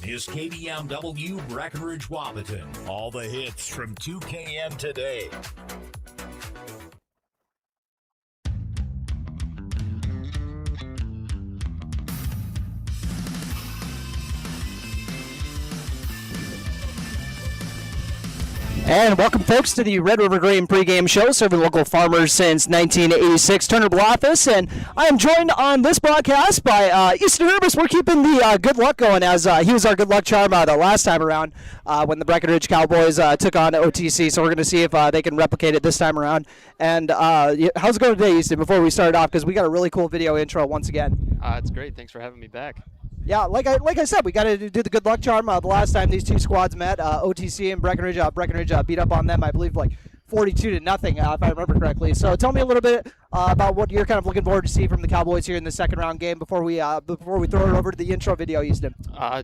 is KBMW Breckenridge Wapaton. All the hits from 2KM today. And welcome, folks, to the Red River Grain pregame show, serving local farmers since 1986. Turner Bluffus, and I am joined on this broadcast by Easton Herbis. We're keeping the good luck going, as he was our good luck charm the last time around when the Breckenridge Cowboys took on OTC. So we're going to see if they can replicate it this time around. And how's it going today, Easton, before we start off, because we got a really cool video intro once again. It's great. Thanks for having me back. Yeah, like I said, we got to do the good luck charm. The last time these two squads met, OTC and Breckenridge, Breckenridge beat up on them, I believe, like 42-0, if I remember correctly. So tell me a little bit about what you're kind of looking forward to see from the Cowboys here in the second round game before we throw it over to the intro video, Easton.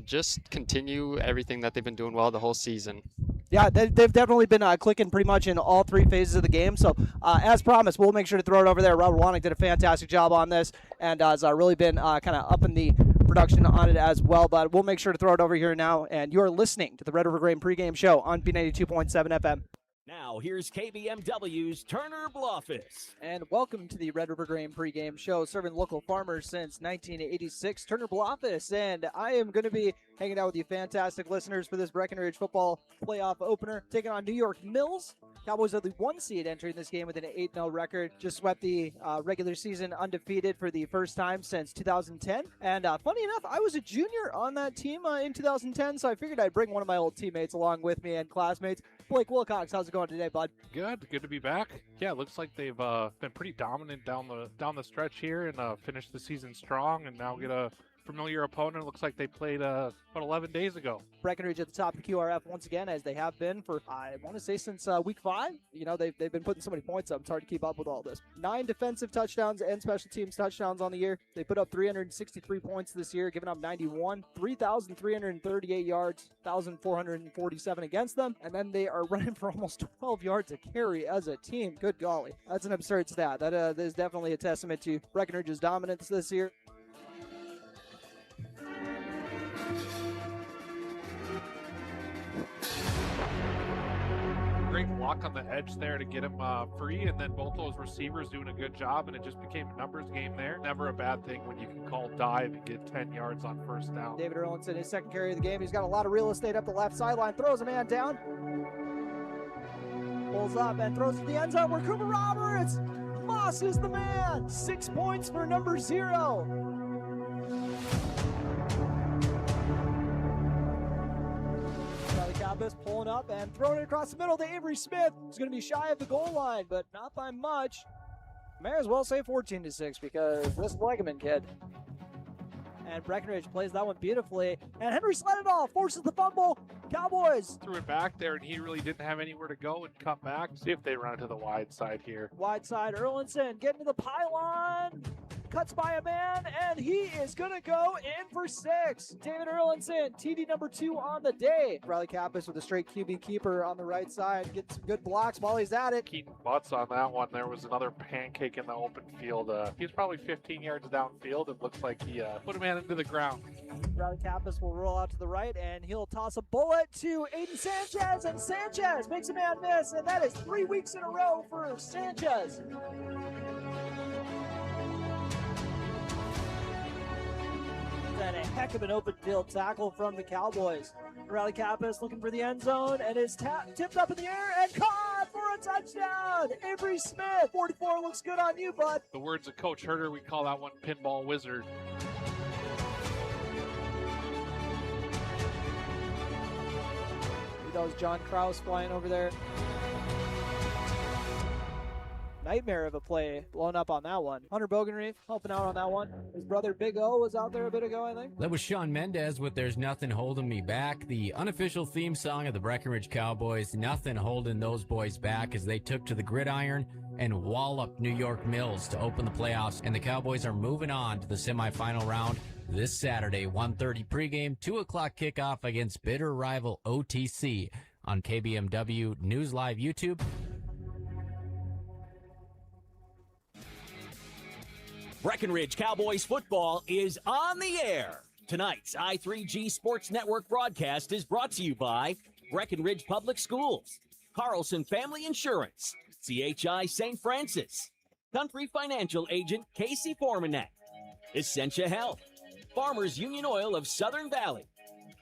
Just continue everything that they've been doing well the whole season. Yeah, they've definitely been clicking pretty much in all three phases of the game. So, as promised, we'll make sure to throw it over there. Robert Wannick did a fantastic job on this and has really been kind of upping the production on it as well. But we'll make sure to throw it over here now. And you're listening to the Red River Grain pregame show on B92.7 FM. Now, here's KBMW's Turner Bluffus. And welcome to the Red River Grain pregame show, serving local farmers since 1986. Turner Bluffus, and I am going to be hanging out with you fantastic listeners for this Breckenridge football playoff opener, taking on New York Mills. Cowboys are the 1 seed entering this game with an 8-0 record. Just swept the regular season undefeated for the first time since 2010. And funny enough, I was a junior on that team in 2010, so I figured I'd bring one of my old teammates along with me and classmates. Blake Wilcox, how's it going today, bud? Good to be back. Yeah, it looks like they've been pretty dominant down the stretch here and finished the season strong, and now get a familiar opponent. It looks like they played about 11 days ago. Breckenridge at the top of the QRF once again, as they have been for, I want to say, since week 5. You know, they've been putting so many points up. It's hard to keep up with all this. 9 defensive touchdowns and special teams touchdowns on the year. They put up 363 points this year, giving up 91, 3,338 yards, 1,447 against them. And then they are running for almost 12 yards a carry as a team. Good golly. That's an absurd stat. That is definitely a testament to Breckenridge's dominance this year. Great block on the edge there to get him free, and then both those receivers doing a good job, and it just became a numbers game there. Never a bad thing when you can call dive and get 10 yards on first down. David Erlinson, his second carry of the game. He's got a lot of real estate up the left sideline, throws a man down, pulls up and throws to the end zone where Cooper Roberts, Moss is the man. 6 points for number 0. Campus pulling up and throwing it across the middle to Avery Smith. He's going to be shy of the goal line, but not by much. May as well say 14-6 because this Legaman kid. And Breckenridge plays that one beautifully. And Henry Sledendall forces the fumble. Cowboys threw it back there, and he really didn't have anywhere to go and come back. See if they run to the wide side here. Wide side, Erlinson getting to the pylon. Cuts by a man, and he is going to go in for 6. David Erlinson, TD number 2 on the day. Riley Kappas with a straight QB keeper on the right side. Gets some good blocks while he's at it. Keaton butts on that one. There was another pancake in the open field. He's probably 15 yards downfield. It looks like he put a man into the ground. Riley Kappas will roll out to the right, and he'll toss a bullet to Aiden Sanchez, and Sanchez makes a man miss, and that is 3 weeks in a row for Sanchez. And a heck of an open field tackle from the Cowboys. Riley Kappas looking for the end zone and is tipped up in the air and caught for a touchdown. Avery Smith, 44 looks good on you, bud. The words of Coach Herter, we call that one pinball wizard. That was John Krause flying over there. Nightmare of a play blown up on that one. Hunter Bogenreef helping out on that one. His brother Big O was out there a bit ago, I think. That was Sean Mendez with There's Nothing Holding Me Back, the unofficial theme song of the Breckenridge Cowboys. Nothing holding those boys back as they took to the gridiron and walloped New York Mills to open the playoffs. And the Cowboys are moving on to the semifinal round this Saturday, 1:30 pregame, 2 o'clock kickoff against bitter rival OTC on KBMW News Live YouTube. Breckenridge Cowboys football is on the air. Tonight's I3G Sports Network broadcast is brought to you by Breckenridge Public Schools, Carlson Family Insurance, CHI St. Francis, Country Financial Agent Casey Formanek, Essentia Health, Farmers Union Oil of Southern Valley,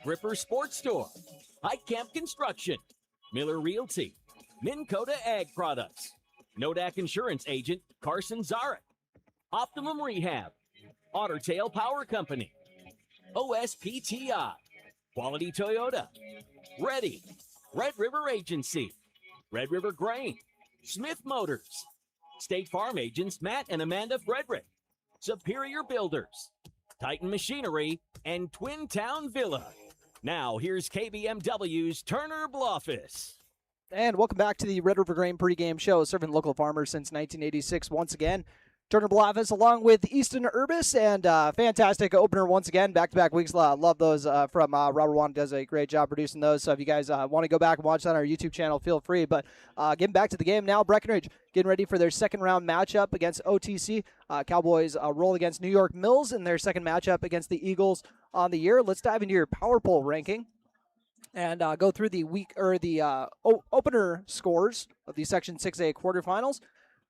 Gripper Sports Store, Hike Camp Construction, Miller Realty, Minn Kota Ag Products, Nodak Insurance Agent Carson Zarek, Optimum Rehab, Otter Tail Power Company, OSPTI, Quality Toyota, Ready, Red River Agency, Red River Grain, Smith Motors, State Farm Agents Matt and Amanda Frederick, Superior Builders, Titan Machinery, and Twin Town Villa. Now, here's KBMW's Turner Bluffus. And welcome back to the Red River Grain pregame show, serving local farmers since 1986 once again. Turner Bluffus along with Easton Urbis, and fantastic opener once again, back-to-back weeks. Love those from Robert Wan, does a great job producing those. So if you guys want to go back and watch that on our YouTube channel, feel free. But getting back to the game now, Breckenridge getting ready for their second round matchup against OTC. Cowboys roll against New York Mills in their second matchup against the Eagles on the year. Let's dive into your power poll ranking and go through the opener scores of the Section 6A quarterfinals.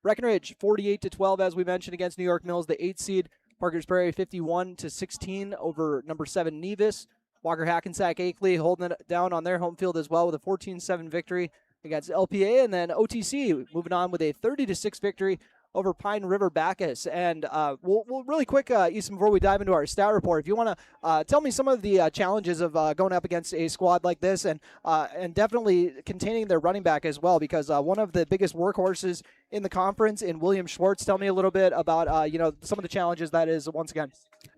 Breckenridge 48-12, as we mentioned, against New York Mills, the 8th seed. Parkers Prairie 51-16 over number 7 Nevis. Walker Hackensack Akeley holding it down on their home field as well with a 14-7 victory against LPA, and then OTC moving on with a 30-6 victory over Pine River Bacchus. And we'll really quick, Easton, before we dive into our stat report, if you want to tell me some of the challenges of going up against a squad like this, and definitely containing their running back as well, because one of the biggest workhorses in the conference in William Schwartz. Tell me a little bit about some of the challenges that is once again.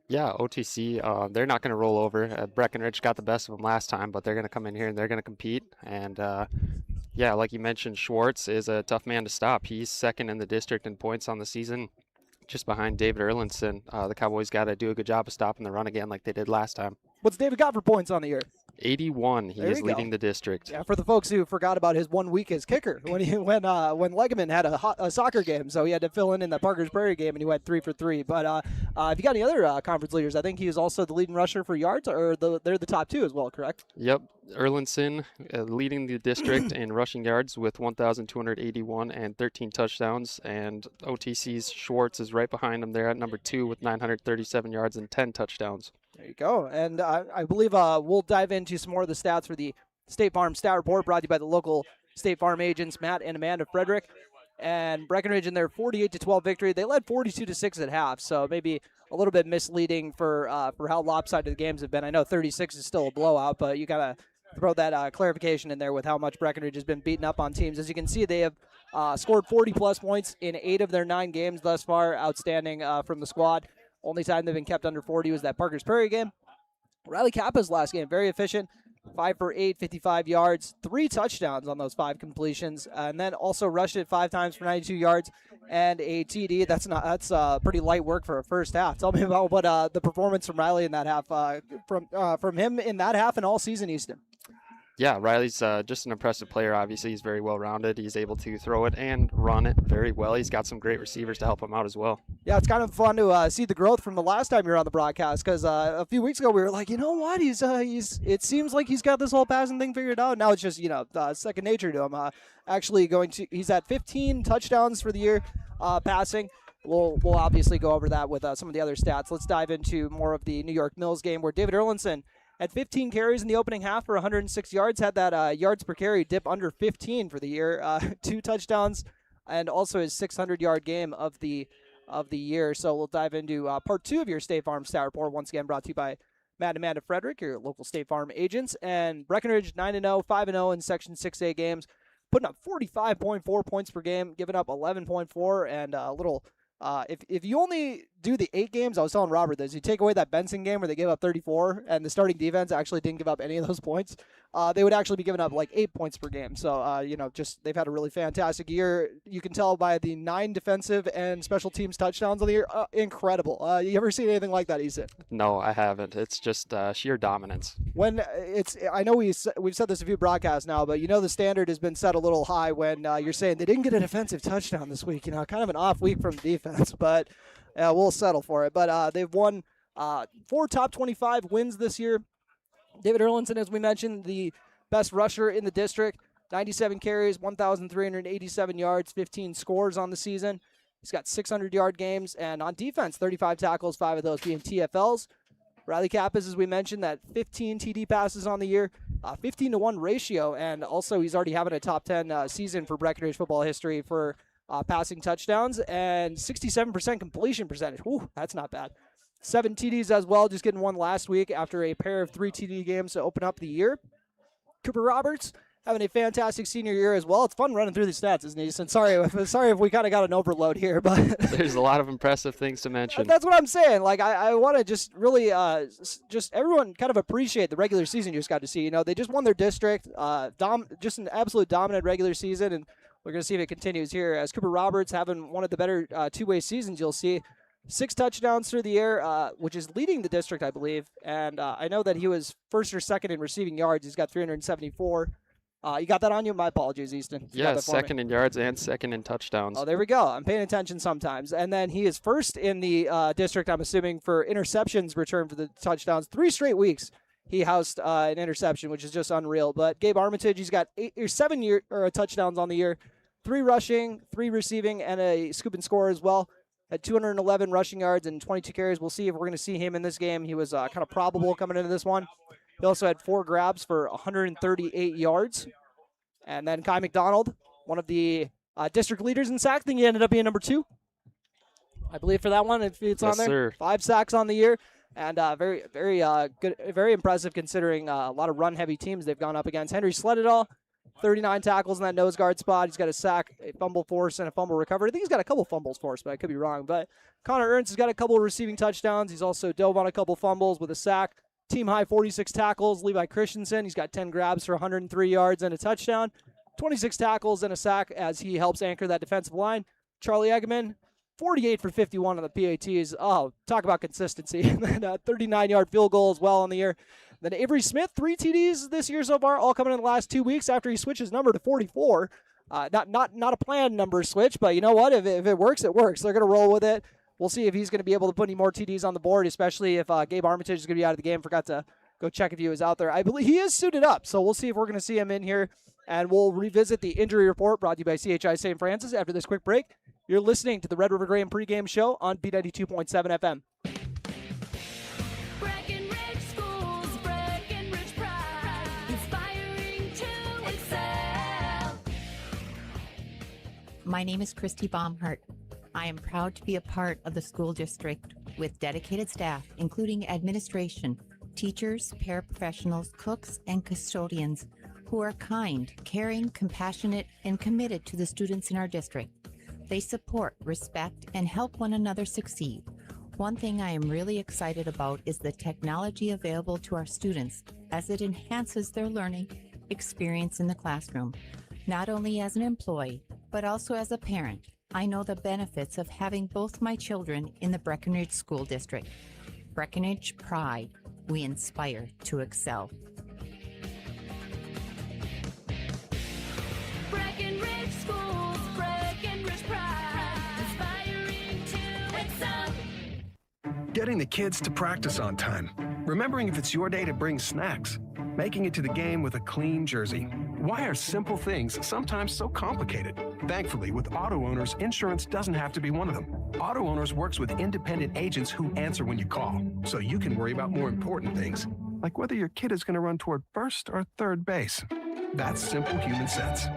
Yeah, OTC, they're not going to roll over. Breckenridge got the best of them last time, but they're going to come in here and they're going to compete. And yeah, like you mentioned, Schwartz is a tough man to stop. He's second in the district in points on the season, just behind David Erlinson. The Cowboys got to do a good job of stopping the run again like they did last time. What's David got for points on the year? 81. He is leading the district. Yeah, for the folks who forgot about his 1 week as kicker when Legeman had a soccer game, so he had to fill in the Parkers Prairie game, and he went 3 for 3. But if you got any other conference leaders, I think he is also the leading rusher for yards, or they're the top two as well, correct? Yep, Erlinson leading the district in rushing yards with 1,281 and 13 touchdowns, and OTC's Schwartz is right behind him there at number 2 with 937 yards and 10 touchdowns. There you go. And I believe we'll dive into some more of the stats for the State Farm Stat Report, brought to you by the local State Farm agents, Matt and Amanda Frederick. And Breckenridge in their 48-12 victory, they led 42-6 at half, so maybe a little bit misleading for how lopsided the games have been. I know 36 is still a blowout, but you got to throw that clarification in there with how much Breckenridge has been beaten up on teams. As you can see, they have scored 40-plus points in 8 of their 9 games thus far. Outstanding from the squad. Only time they've been kept under 40 was that Parkers Prairie game. Riley Kappa's last game, very efficient. 5 for 8, 55 yards, 3 touchdowns on those 5 completions, and then also rushed it 5 times for 92 yards and a TD. That's pretty light work for a first half. Tell me about what the performance from Riley in that half, from him in that half and all season, Easton. Yeah, Riley's just an impressive player. Obviously, he's very well-rounded. He's able to throw it and run it very well. He's got some great receivers to help him out as well. Yeah, it's kind of fun to see the growth from the last time you were on the broadcast, because a few weeks ago we were like, you know what, he's it seems like he's got this whole passing thing figured out. Now it's just second nature to him. He's at 15 touchdowns for the year passing. We'll obviously go over that with some of the other stats. Let's dive into more of the New York Mills game, where David Erlinson had 15 carries in the opening half for 106 yards, had that yards per carry dip under 15 for the year, 2 touchdowns, and also his 600-yard game of the year. So we'll dive into part 2 of your State Farm Stat Report, once again brought to you by Matt and Amanda Frederick, your local State Farm agents. And Breckenridge 9-0, 5-0 in Section 6A games, putting up 45.4 points per game, giving up 11.4, and a little if you only do the 8 games, I was telling Robert this, you take away that Benson game where they gave up 34 and the starting defense actually didn't give up any of those points, they would actually be giving up like 8 points per game. So, just they've had a really fantastic year. You can tell by the 9 defensive and special teams touchdowns on the year. Incredible. You ever seen anything like that, Ethan? No, I haven't. It's just sheer dominance. I know we've said this a few broadcasts now, but the standard has been set a little high when you're saying they didn't get a defensive touchdown this week. Kind of an off week from the defense, but we'll settle for it. But they've won 4 top 25 wins this year. David Erlinson, as we mentioned, the best rusher in the district. 97 carries, 1,387 yards, 15 scores on the season. He's got 600-yard games, and on defense, 35 tackles, 5 of those being TFLs. Riley Kappas, as we mentioned, that 15 TD passes on the year, 15-to-1 ratio, and also he's already having a top 10 season for Breckenridge football history for passing touchdowns, and 67% completion percentage. Ooh, that's not bad. 7 TDs as well, just getting one last week after a pair of 3 TD games to open up the year. Cooper Roberts having a fantastic senior year as well. It's fun running through these stats, isn't it, Easton? Sorry if we kind of got an overload here, but there's a lot of impressive things to mention. That's what I'm saying. Like, I want to just really just everyone kind of appreciate the regular season you just got to see. You know, they just won their district, just an absolute dominant regular season, and we're going to see if it continues here as Cooper Roberts having one of the better two-way seasons you'll see. 6 touchdowns through the air, which is leading the district, I believe. And I know that he was first or second in receiving yards. He's got 374. You got that on you? My apologies, Easton. Yeah, second in yards and second in touchdowns. Oh, there we go. I'm paying attention sometimes. And then he is first in the district, I'm assuming, for interceptions returned for the touchdowns. 3 straight weeks he housed an interception, which is just unreal. But Gabe Armitage, he's got 7 touchdowns on the year, 3 rushing, 3 receiving, and a scoop and score as well. At 211 rushing yards and 22 carries. We'll see if we're going to see him in this game. He was kind of probable coming into this one. He also had 4 grabs for 138 yards. And then Kai McDonald, one of the district leaders in sacks. I think he ended up being number 2, I believe, for that one. If it's on there, sir. 5 sacks on the year, and very, very good, very impressive considering a lot of run-heavy teams they've gone up against. Henry Slededall, 39 tackles in that nose guard spot. He's got a sack, a fumble force, and a fumble recovery. I think he's got a couple fumbles forced, but I could be wrong. But Connor Ernst has got a couple of receiving touchdowns. He's also dove on a couple fumbles with a sack. Team high 46 tackles. Levi Christensen, he's got 10 grabs for 103 yards and a touchdown. 26 tackles and a sack as he helps anchor that defensive line. Charlie Eggman, 48 for 51 on the PATs. Oh, talk about consistency. And then a 39-yard field goal as well on the year. Then Avery Smith, 3 TDs this year so far, all coming in the last 2 weeks after he switched his number to 44. Not a planned number switch, but you know what? If it works, it works. They're going to roll with it. We'll see if he's going to be able to put any more TDs on the board, especially if Gabe Armitage is going to be out of the game. Forgot to go check if he was out there. I believe he is suited up, so we'll see if we're going to see him in here. And we'll revisit the injury report brought to you by CHI St. Francis after this quick break. You're listening to the Red River Graham pregame show on B92.7 FM. Breckenridge Schools, Breckenridge Pride, inspiring to excel. My name is Christy Baumhart. I am proud to be a part of the school district with dedicated staff, including administration, teachers, paraprofessionals, cooks, and custodians who are kind, caring, compassionate, and committed to the students in our district. They support, respect, and help one another succeed. One thing I am really excited about is the technology available to our students as it enhances their learning experience in the classroom. Not only as an employee, but also as a parent, I know the benefits of having both my children in the Breckenridge School District. Breckenridge Pride, we inspire to excel. Breckenridge Schools, Breckenridge Pride, inspiring to excel. Getting the kids to practice on time. Remembering if it's your day to bring snacks. Making it to the game with a clean jersey. Why are simple things sometimes so complicated? Thankfully, with Auto Owners, insurance doesn't have to be one of them. Auto Owners works with independent agents who answer when you call, so you can worry about more important things, like whether your kid is going to run toward first or third base. That's simple human sense.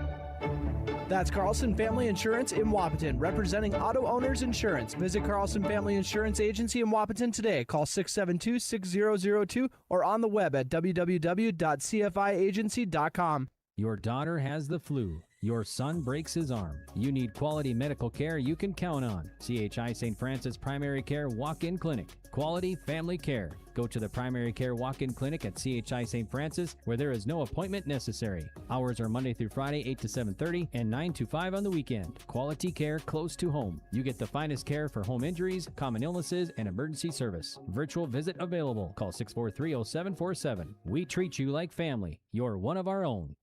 That's Carlson Family Insurance in Wapaton, representing Auto Owners Insurance. Visit Carlson Family Insurance Agency in Wapaton today. Call 672-6002 or on the web at www.cfiagency.com. Your daughter has the flu. Your son breaks his arm. You need quality medical care you can count on. CHI St. Francis Primary Care Walk-In Clinic. Quality family care. Go to the Primary Care Walk-In Clinic at CHI St. Francis, where there is no appointment necessary. Hours are Monday through Friday, 8 to 7:30 and 9 to 5 on the weekend. Quality care close to home. You get the finest care for home injuries, common illnesses, and emergency service. Virtual visit available. Call 643-0747. We treat you like family. You're one of our own.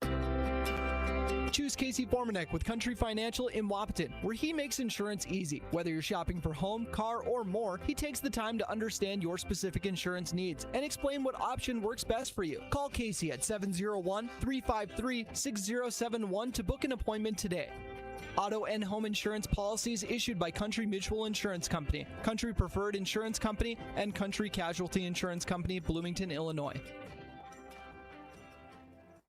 Choose Casey Formanek with Country Financial in Wapaton, where he makes insurance easy. Whether you're shopping for home, car, or more, he takes the time to understand your specific insurance needs and explain what option works best for you. Call Casey at 701-353-6071 to book an appointment today. Auto and home insurance policies issued by Country Mutual Insurance Company, Country Preferred Insurance Company, and Country Casualty Insurance Company, Bloomington, Illinois.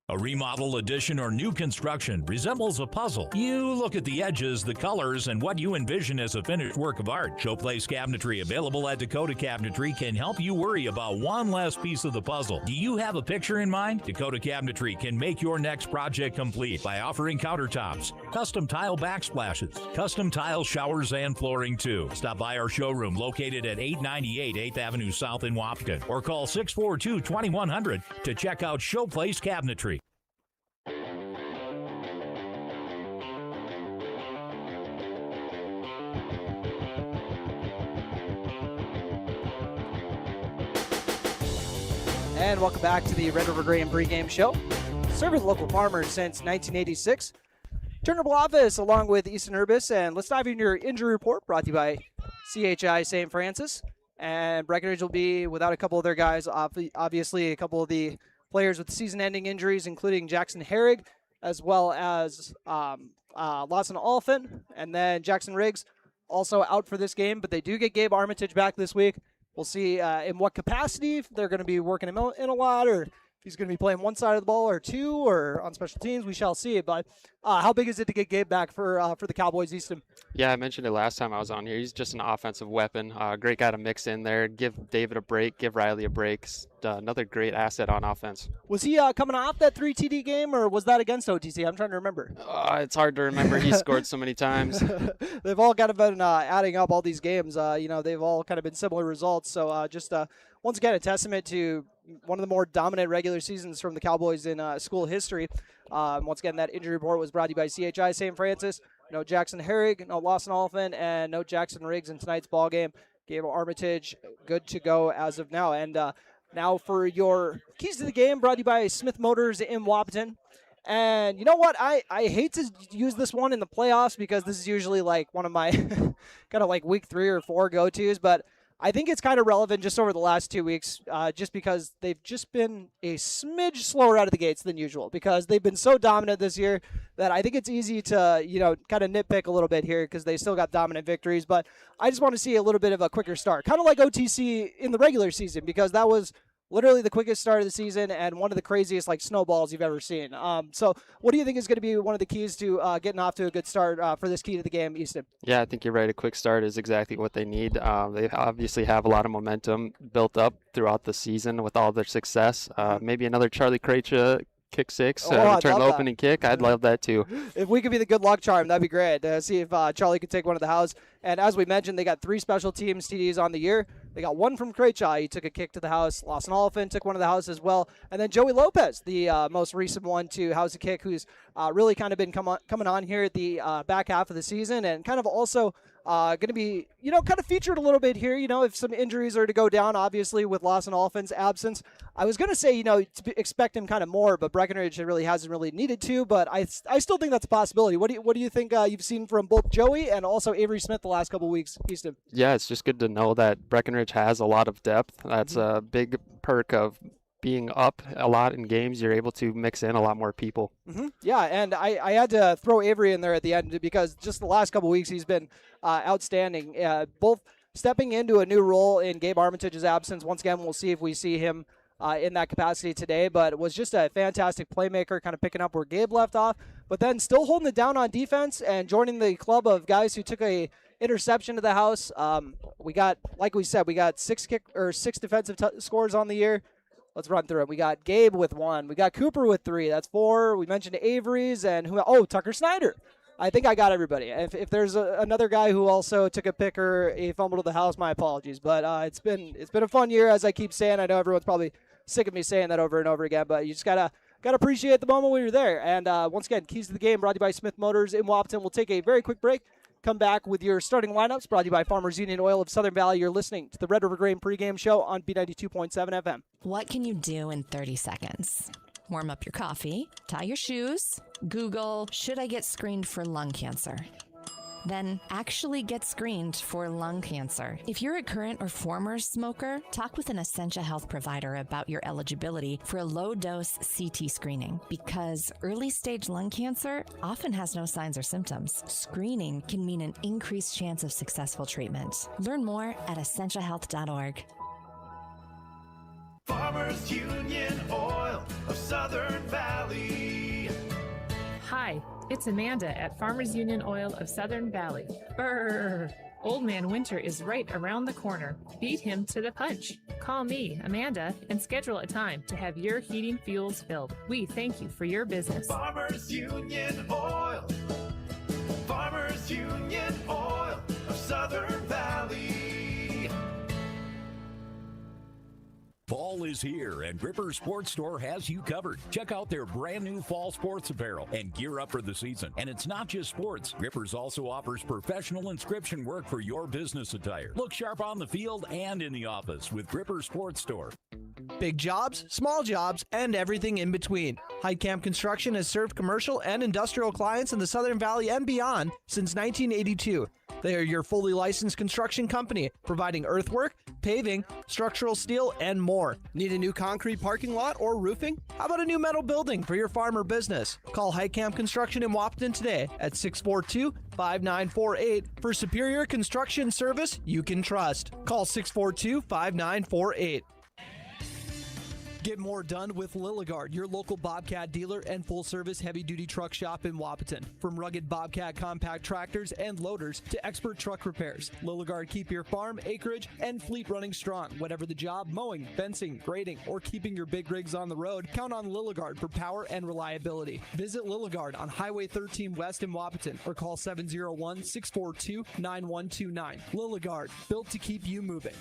A remodel, addition, or new construction resembles a puzzle. You look at the edges, the colors, and what you envision as a finished work of art. Showplace Cabinetry, available at Dakota Cabinetry, can help you worry about one last piece of the puzzle. Do you have a picture in mind? Dakota Cabinetry can make your next project complete by offering countertops, custom tile backsplashes, custom tile showers, and flooring too. Stop by our showroom located at 898 8th Avenue South in Wapaton, or call 642-2100 to check out Showplace Cabinetry. And welcome back to the Red River Grain pregame show. Serving local farmers since 1986. Turner Bluffus along with Easton Urbis. And let's dive into your injury report brought to you by CHI St. Francis. And Breckenridge will be without a couple of their guys. Obviously, a couple of the players with season-ending injuries, including Jackson Herrig, as well as Lawson Alphin, and then Jackson Riggs also out for this game. But they do get Gabe Armitage back this week. We'll see in what capacity, if they're going to be working him in a lot, or if he's going to be playing one side of the ball or two, or on special teams. We shall see. But how big is it to get Gabe back for the Cowboys, Easton? Yeah, I mentioned it last time I was on here. He's just an offensive weapon. Great guy to mix in there. Give David a break. Give Riley a break. Another great asset on offense. Was he coming off that 3 TD game, or was that against OTC? I'm trying to remember. It's hard to remember. He scored so many times. They've all kind of been adding up all these games. They've all kind of been similar results. So just once again, a testament to one of the more dominant regular seasons from the Cowboys in school history. Once again, that injury report was brought to you by CHI St. Francis. No Jackson Herrig, no Lawson Alphin, and no Jackson Riggs in tonight's ball game. Gabe Armitage, good to go as of now. And now for your keys to the game, brought to you by Smith Motors in Wapaton. And you know what? I hate to use this one in the playoffs because this is usually like one of my kind of like week 3 or 4 go-tos, but I think it's kind of relevant just over the last 2 weeks, just because they've just been a smidge slower out of the gates than usual because they've been so dominant this year that I think it's easy to, kind of nitpick a little bit here because they still got dominant victories. But I just want to see a little bit of a quicker start, kind of like OTC in the regular season, because that was literally the quickest start of the season and one of the craziest snowballs you've ever seen. So what do you think is going to be one of the keys to getting off to a good start for this key to the game, Easton? Yeah, I think you're right. A quick start is exactly what they need. They obviously have a lot of momentum built up throughout the season with all their success. Maybe another Charlie Krejci kick 6, return the opening kick. I'd love that too. If we could be the good luck charm, that'd be great. See if Charlie could take one of the house. And as we mentioned, they got 3 special teams TDs on the year. They got 1 from Krejci. He took a kick to the house. Lawson Alphin took one of the house as well. And then Joey Lopez, the most recent one to house a kick, who's really kind of been coming on here at the back half of the season and kind of also going to be, kind of featured a little bit here, if some injuries are to go down, obviously, with Lawson Alphin's absence. I was going to say, to expect him kind of more, but Breckenridge really hasn't really needed to, but I still think that's a possibility. What do you think you've seen from both Joey and also Avery Smith the last couple of weeks, Easton? Yeah, it's just good to know that Breckenridge has a lot of depth. That's a big perk of being up a lot in games. You're able to mix in a lot more people. Yeah, and I had to throw Avery in there at the end because just the last couple of weeks he's been outstanding, both stepping into a new role in Gabe Armitage's absence. Once again, we'll see if we see him in that capacity today, but was just a fantastic playmaker, kind of picking up where Gabe left off, but then still holding it down on defense and joining the club of guys who took a interception to the house. We got, like we said, we got 6 defensive scores on the year. Let's run through it. We got Gabe with 1. We got Cooper with 3. That's 4. We mentioned Avery's and Tucker Snyder. I think I got everybody. If there's another guy who also took a pick or a fumble to the house, my apologies. But it's been a fun year, as I keep saying. I know everyone's probably sick of me saying that over and over again, but you just gotta appreciate the moment when you're there. And once again, keys to the game brought to you by Smith Motors in Wapaton. We'll take a very quick break. Come back with your starting lineups brought to you by Farmers Union Oil of Southern Valley. You're listening to the Red River Grain pregame show on B92.7 FM. What can you do in 30 seconds? Warm up your coffee, tie your shoes, Google, should I get screened for lung cancer? Then actually get screened for lung cancer. If you're a current or former smoker, talk with an Essentia Health provider about your eligibility for a low-dose CT screening because early-stage lung cancer often has no signs or symptoms. Screening can mean an increased chance of successful treatment. Learn more at essentiahealth.org. Farmers Union Oil of Southern Valley. Hi, it's Amanda at Farmers Union Oil of Southern Valley. Brrr! Old Man Winter is right around the corner. Beat him to the punch. Call me, Amanda, and schedule a time to have your heating fuels filled. We thank you for your business. Farmers Union Oil. Farmers Union Oil of Southern Valley. Fall is here, and Gripper Sports Store has you covered. Check out their brand new fall sports apparel and gear up for the season. And it's not just sports. Grippers also offers professional inscription work for your business attire. Look sharp on the field and in the office with Gripper Sports Store. Big jobs, small jobs, and everything in between. Heitkamp Construction has served commercial and industrial clients in the Southern Valley and beyond since 1982. They are your fully licensed construction company, providing earthwork, paving, structural steel, and more. Need a new concrete parking lot or roofing? How about a new metal building for your farm or business? Call Heitkamp Construction in Wahpeton today at 642-5948 for superior construction service you can trust. Call 642-5948. Get more done with Lilligard, your local Bobcat dealer and full-service heavy-duty truck shop in Wahpeton. From rugged Bobcat compact tractors and loaders to expert truck repairs, Lilligard keep your farm, acreage, and fleet running strong. Whatever the job, mowing, fencing, grading, or keeping your big rigs on the road, count on Lilligard for power and reliability. Visit Lilligard on Highway 13 West in Wahpeton or call 701-642-9129. Lilligard, built to keep you moving.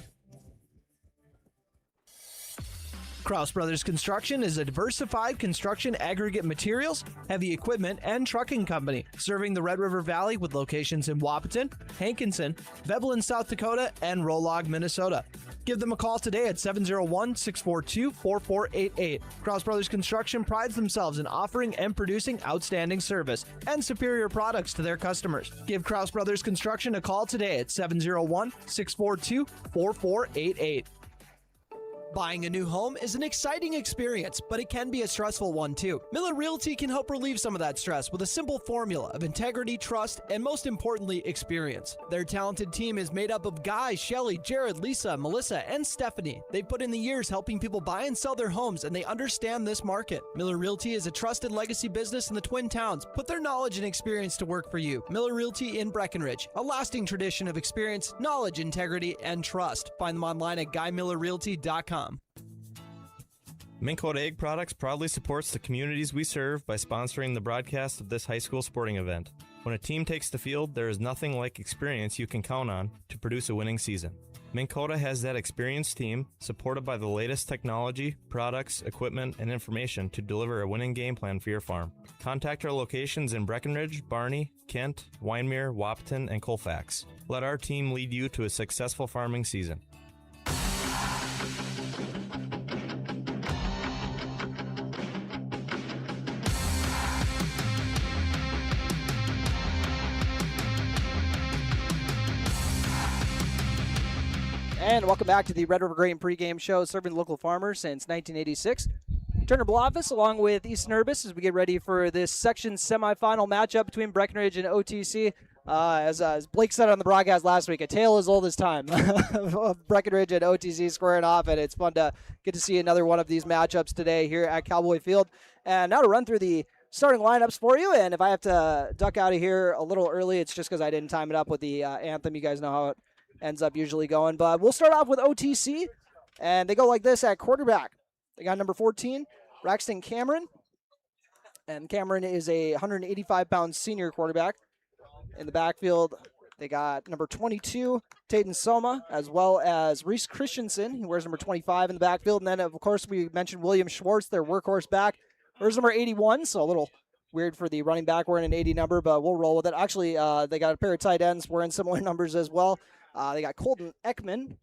Kraus Brothers Construction is a diversified construction aggregate materials, heavy equipment, and trucking company, serving the Red River Valley with locations in Wahpeton, Hankinson, Veblen, South Dakota, and Rolog, Minnesota. Give them a call today at 701-642-4488. Kraus Brothers Construction prides themselves in offering and producing outstanding service and superior products to their customers. Give Kraus Brothers Construction a call today at 701-642-4488. Buying a new home is an exciting experience, but it can be a stressful one too. Miller Realty can help relieve some of that stress with a simple formula of integrity, trust, and most importantly, experience. Their talented team is made up of Guy, Shelly, Jared, Lisa, Melissa, and Stephanie. They've put in the years helping people buy and sell their homes, and they understand this market. Miller Realty is a trusted legacy business in the Twin Towns. Put their knowledge and experience to work for you. Miller Realty in Breckenridge, a lasting tradition of experience, knowledge, integrity, and trust. Find them online at GuyMillerRealty.com. Minn Kota Egg Products proudly supports the communities we serve by sponsoring the broadcast of this high school sporting event. When a team takes the field, there is nothing like experience you can count on to produce a winning season. Minn Kota has that experienced team, supported by the latest technology, products, equipment, and information to deliver a winning game plan for your farm. Contact our locations in Breckenridge, Barney, Kent, Wyndmere, Wahpeton, and Colfax. Let our team lead you to a successful farming season. And welcome back to the Red River Grain pregame show, serving local farmers since 1986. Turner Bluffus along with Easton Urbis as we get ready for this section semifinal matchup between Breckenridge and OTC. As Blake said on the broadcast last week, a tale as old as time of Breckenridge and OTC squaring off, and it's fun to get to see another one of these matchups today here at Cowboy Field. And now to run through the starting lineups for you, and if I have to duck out of here a little early, it's just because I didn't time it up with the anthem. You guys know how it ends up usually going, but we'll start off with OTC, and they go like this at quarterback. They got number 14, Braxton Cameron, and Cameron is a 185-pound senior quarterback. In the backfield, they got number 22, Tayton Soma, as well as Reese Christensen. He wears number 25 in the backfield, and then, of course, we mentioned William Schwartz, their workhorse back. There's number 81, so a little weird for the running back wearing an 80 number, but we'll roll with it. Actually, they got a pair of tight ends wearing similar numbers as well. They got Colton Ekman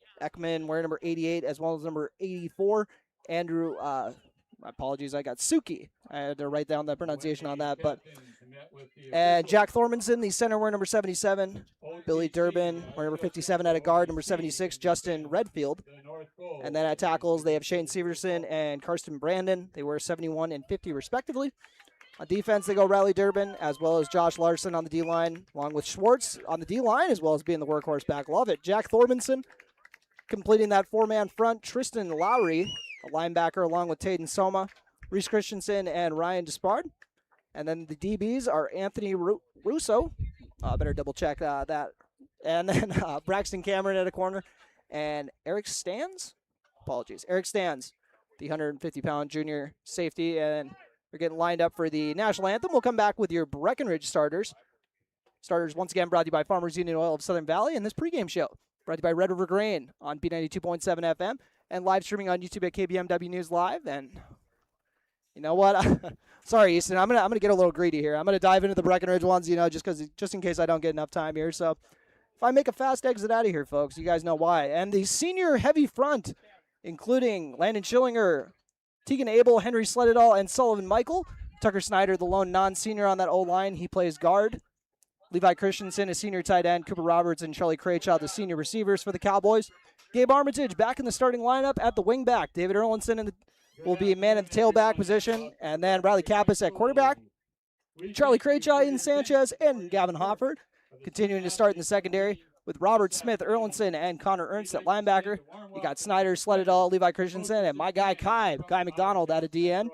wearing number 88 as well as number 84. Andrew Apologies, I got Suki. I had to write down the pronunciation on that. And Jack Thormanson, the center, wearing number 77. Billy Durbin, wearing number 57 at a guard, number 76, Justin Redfield. And then at tackles, they have Shane Severson and Karsten Brandon. They wear 71 and 50 respectively. On defense, they go Riley Durbin, as well as Josh Larson on the D-line, along with Schwartz on the D-line, as well as being the workhorse back. Love it. Jack Thormanson completing that four-man front. Tristan Lowry, a linebacker, along with Taden Soma, Reese Christensen, and Ryan Despard. And then the DBs are Anthony Russo. Better double-check that. And then Braxton Cameron at a corner. And Eric Stans? Apologies. Eric Stans, the 150-pound junior safety. And we're getting lined up for the national anthem. We'll come back with your Breckenridge starters. Starters, once again, brought to you by Farmers Union Oil of Southern Valley. And this pregame show, brought to you by Red River Grain on B92.7 FM. And live streaming on YouTube at KBMW News Live. And you know what? Sorry, Easton. I'm gonna get a little greedy here. I'm gonna dive into the Breckenridge ones, just in case I don't get enough time here. So if I make a fast exit out of here, folks, you guys know why. And the senior heavy front, including Landon Schillinger, Tegan Abel, Henry Slededall, and Sullivan Michael. Tucker Snyder, the lone non-senior on that O-line. He plays guard. Levi Christensen, a senior tight end. Cooper Roberts and Charlie Craychaw, the senior receivers for the Cowboys. Gabe Armitage back in the starting lineup at the wingback. David Erlinson will be a man in the tailback position. And then Riley Kappas at quarterback. Charlie Craychaw, Ian Sanchez, and Gavin Hofford continuing to start in the secondary, with Robert Smith, Erlinson, and Connor Ernst at linebacker. You got Snyder, Slededall, Levi Christensen, and my guy Kai McDonald at a DN.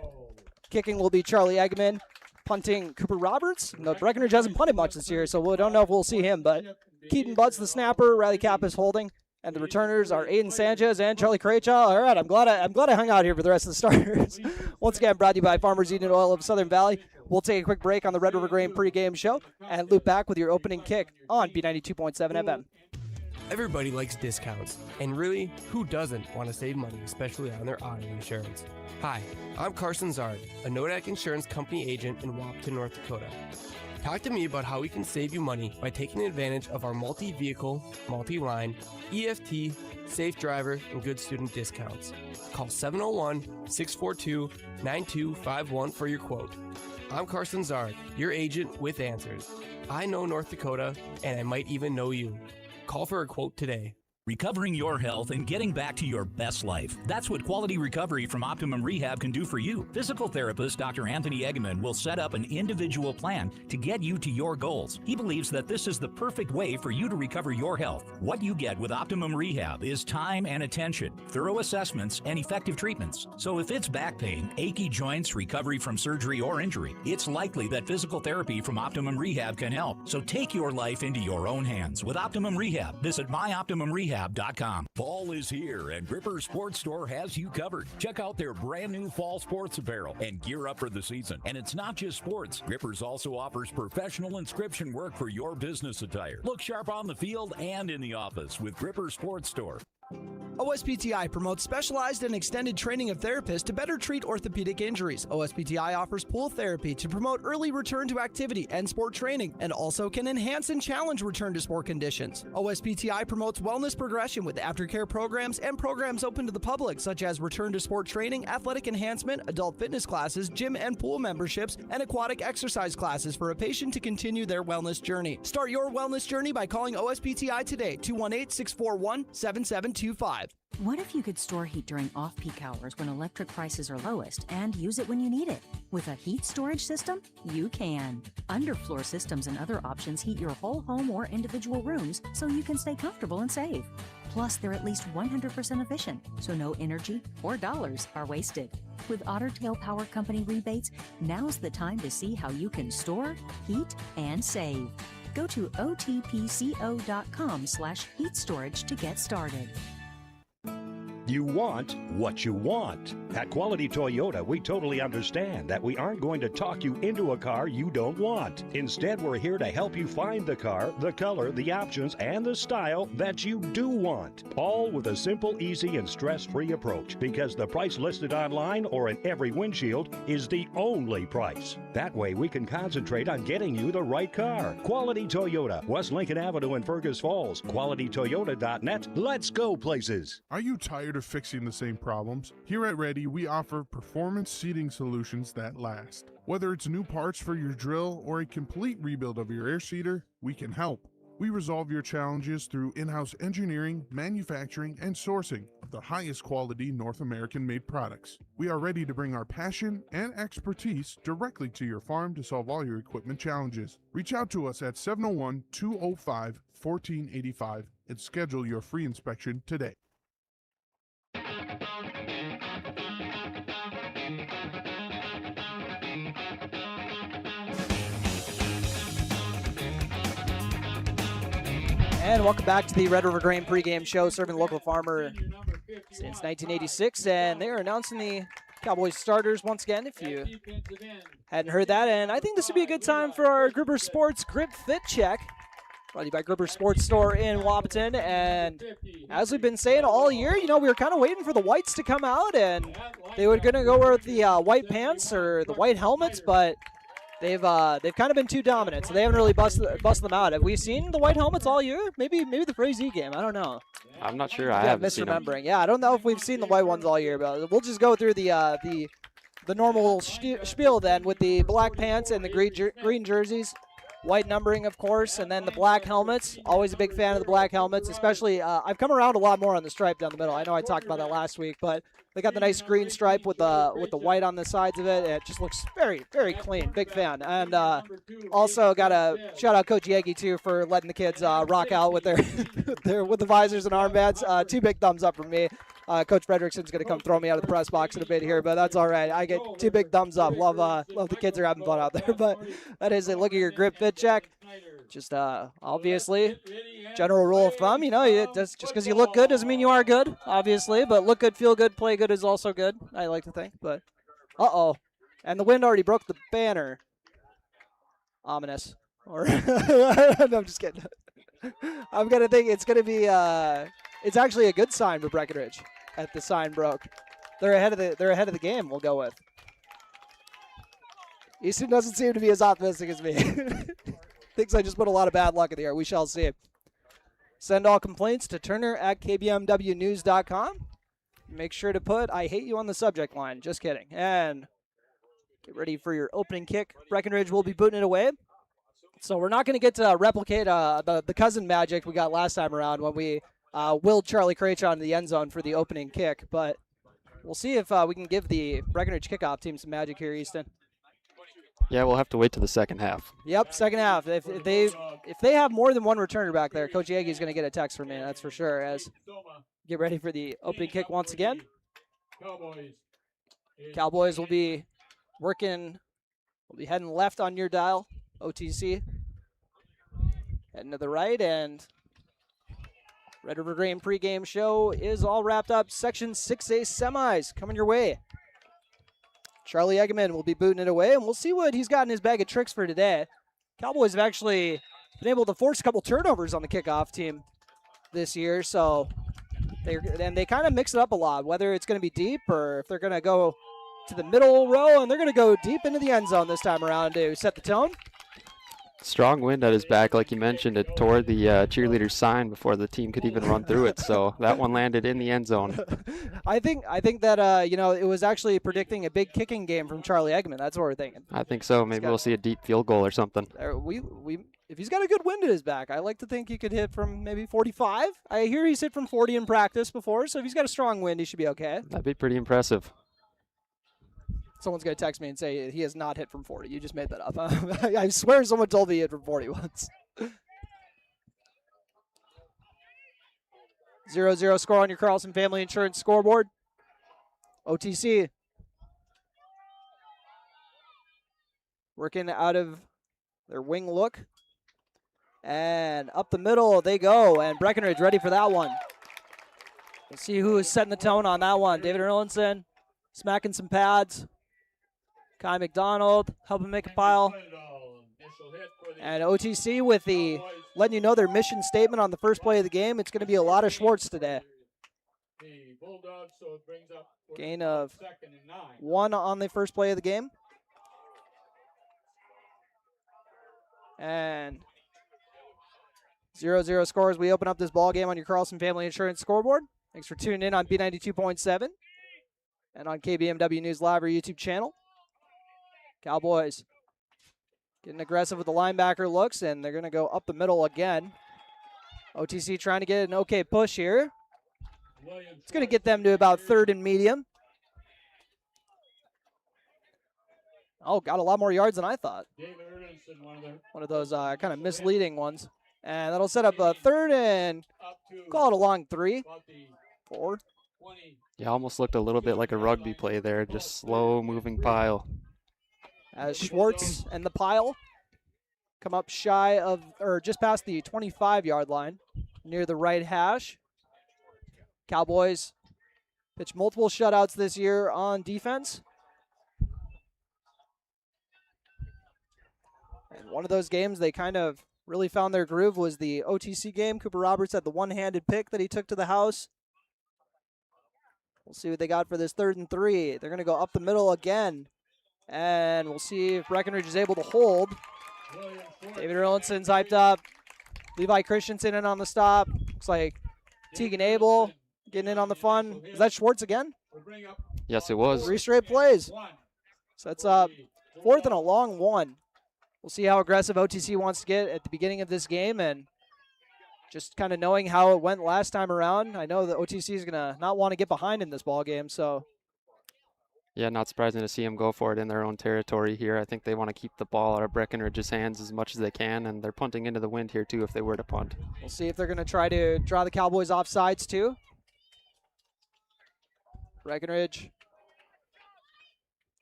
Kicking will be Charlie Eggman. Punting, Cooper Roberts. Breckenridge hasn't punted much this year, so we don't know if we'll see him, but Keaton Butts, the snapper, Riley Kappas holding, and the returners are Aiden Sanchez and Charlie Craychaw. All right, I'm glad I hung out here for the rest of the starters. Once again, brought to you by Farmers Union Oil of Southern Valley. We'll take a quick break on the Red River Grain pregame show and loop back with your opening kick on B92.7 FM. Everybody likes discounts, and really, who doesn't want to save money, especially on their auto insurance? Hi, I'm Carson Zard, a Nodak Insurance Company agent in Wapton, North Dakota. Talk to me about how we can save you money by taking advantage of our multi-vehicle, multi-line, EFT, safe driver, and good student discounts. Call 701-642-9251 for your quote. I'm Carson Zard, your agent with answers. I know North Dakota, and I might even know you. Call for a quote today. Recovering your health and getting back to your best life. That's what Quality Recovery from Optimum Rehab can do for you. Physical therapist Dr. Anthony Eggman will set up an individual plan to get you to your goals. He believes that this is the perfect way for you to recover your health. What you get with Optimum Rehab is time and attention, thorough assessments, and effective treatments. So if it's back pain, achy joints, recovery from surgery or injury, it's likely that physical therapy from Optimum Rehab can help. So take your life into your own hands with Optimum Rehab. Visit myoptimumrehab.com. Fall is here and Gripper Sports Store has you covered. Check out their brand new fall sports apparel and gear up for the season. And it's not just sports. Grippers also offers professional inscription work for your business attire. Look sharp on the field and in the office with Gripper Sports Store. OSPTI promotes specialized and extended training of therapists to better treat orthopedic injuries. OSPTI offers pool therapy to promote early return to activity and sport training, and also can enhance and challenge return to sport conditions. OSPTI promotes wellness progression with aftercare programs and programs open to the public, such as return to sport training, athletic enhancement, adult fitness classes, gym and pool memberships, and aquatic exercise classes for a patient to continue their wellness journey. Start your wellness journey by calling OSPTI today, 218-641-7725. What if you could store heat during off-peak hours when electric prices are lowest and use it when you need it? With a heat storage system, you can. Underfloor systems and other options heat your whole home or individual rooms so you can stay comfortable and save. Plus, they're at least 100% efficient, so no energy or dollars are wasted. With Otter Tail Power Company rebates, now's the time to see how you can store, heat, and save. Go to otpco.com/heat storage to get started. You want what you want. At Quality Toyota, we totally understand that we aren't going to talk you into a car you don't want. Instead, we're here to help you find the car, the color, the options, and the style that you do want. All with a simple, easy, and stress-free approach, because the price listed online or in every windshield is the only price. That way, we can concentrate on getting you the right car. Quality Toyota, West Lincoln Avenue in Fergus Falls. QualityToyota.net. Let's go places. Are you tired tired of fixing the same problems? Here at Ready, we offer performance seating solutions that last. Whether it's new parts for your drill or a complete rebuild of your air seeder, we can help. We resolve your challenges through in-house engineering, manufacturing, and sourcing of the highest quality North American-made products. We are ready to bring our passion and expertise directly to your farm to solve all your equipment challenges. Reach out to us at 701-205-1485 and schedule your free inspection today. And welcome back to the Red River Grain pregame show, serving the local farmer since 1986. And they are announcing the Cowboys starters once again, if you hadn't heard that. And I think this would be a good time for our Gruber Sports Grip Fit Check, brought to you by Gruber Sports Store in Wahpeton. And as we've been saying all year, we were kind of waiting for the whites to come out, and they were going to go with the white pants or the white helmets, but they've kind of been too dominant, so they haven't really busted them out. Have we seen the white helmets all year? Maybe the Frazee game. I don't know. I'm not sure. I haven't seen them. Misremembering. Yeah, I don't know if we've seen the white ones all year, but we'll just go through the normal spiel then, with the black pants and the green jerseys, white numbering, of course, and then the black helmets. Always a big fan of the black helmets, especially I've come around a lot more on the stripe down the middle. I know I talked about that last week, but they got the nice green stripe with the white on the sides of it. It just looks very, very clean. Big fan. And also got to shout out Coach Yegi too for letting the kids rock out with their with the visors and armbands. 2 big thumbs up from me. Coach Fredrickson's going to come throw me out of the press box in a bit here, but that's all right. I get 2 big thumbs up. Love the kids are having fun out there. But that is a look at your grip fit check. Just obviously, general rule of thumb, just because you look good doesn't mean you are good, obviously. But look good, feel good, play good is also good, I like to think. But and the wind already broke the banner. Ominous. Or no, I'm just kidding. I'm gonna think it's gonna be. It's actually a good sign for Breckenridge. That the sign broke. They're ahead of the game. We'll go with. Easton doesn't seem to be as optimistic as me. Thinks I just put a lot of bad luck in the air. We shall see. Send all complaints to turner@kbmwnews.com. Make sure to put "I hate you" on the subject line. Just kidding. And get ready for your opening kick. Breckenridge will be booting it away. So we're not going to get to replicate the cousin magic we got last time around when we willed Charlie Krejci into the end zone for the opening kick. But we'll see if we can give the Breckenridge kickoff team some magic here, Easton. Yeah, we'll have to wait till the second half. Yep, second half. If they have more than one returner back there, Coach Yagi is going to get a text from me. That's for sure. As get ready for the opening kick once again. Cowboys will be working. We'll be heading left on your dial. OTC heading to the right, and Red River Grain pregame show is all wrapped up. Section 6A semis coming your way. Charlie Eggeman will be booting it away, and we'll see what he's got in his bag of tricks for today. Cowboys have actually been able to force a couple turnovers on the kickoff team this year, so they kind of mix it up a lot, whether it's going to be deep or if they're going to go to the middle row, and they're going to go deep into the end zone this time around to set the tone. Strong wind at his back, like you mentioned. It tore the cheerleader's sign before the team could even run through it. So that one landed in the end zone. I think that it was actually predicting a big kicking game from Charlie Eggman. That's what we're thinking. I think so. Maybe we'll see a deep field goal or something. If he's got a good wind at his back, I like to think he could hit from maybe 45. I hear he's hit from 40 in practice before, so if he's got a strong wind, he should be okay. That'd be pretty impressive. Someone's going to text me and say he has not hit from 40. You just made that up. I swear someone told me he hit from 40 once. 0-0 score on your Carlson Family Insurance scoreboard. OTC. Working out of their wing look. And up the middle they go. And Breckenridge ready for that one. We'll see who is setting the tone on that one. David Erlinson smacking some pads. Kai McDonald helping make a pile. And OTC with the letting you know their mission statement on the first play of the game. It's going to be a lot of Schwartz today. Gain of 1 on the first play of the game. And 0-0 scores. We open up this ball game on your Carlson Family Insurance scoreboard. Thanks for tuning in on B92.7 and on KBMW News Live or YouTube channel. Cowboys getting aggressive with the linebacker looks, and they're going to go up the middle again. OTC trying to get an okay push here. It's going to get them to about 3rd and medium. Oh, got a lot more yards than I thought. One of those kind of misleading ones. And that'll set up a 3rd and call it a long 3, 4. Yeah, almost looked a little bit like a rugby play there, just slow moving pile. As Schwartz and the pile come up shy of, or just past the 25-yard line near the right hash. Cowboys pitch multiple shutouts this year on defense. And one of those games they kind of really found their groove was the OTC game. Cooper Roberts had the one-handed pick that he took to the house. We'll see what they got for this 3rd and 3. They're going to go up the middle again. And we'll see if Breckenridge is able to hold. David Erlindson's hyped up. Levi Christensen in on the stop. Looks like Tegan Abel getting in on the fun. Is that Schwartz again? Yes, it was. 3 straight plays. Sets up 4th and a long 1. We'll see how aggressive OTC wants to get at the beginning of this game, and just kind of knowing how it went last time around, I know that OTC is going to not want to get behind in this ball game. So, yeah, not surprising to see them go for it in their own territory here. I think they want to keep the ball out of Breckenridge's hands as much as they can, and they're punting into the wind here too if they were to punt. We'll see if they're going to try to draw the Cowboys off sides too. Breckenridge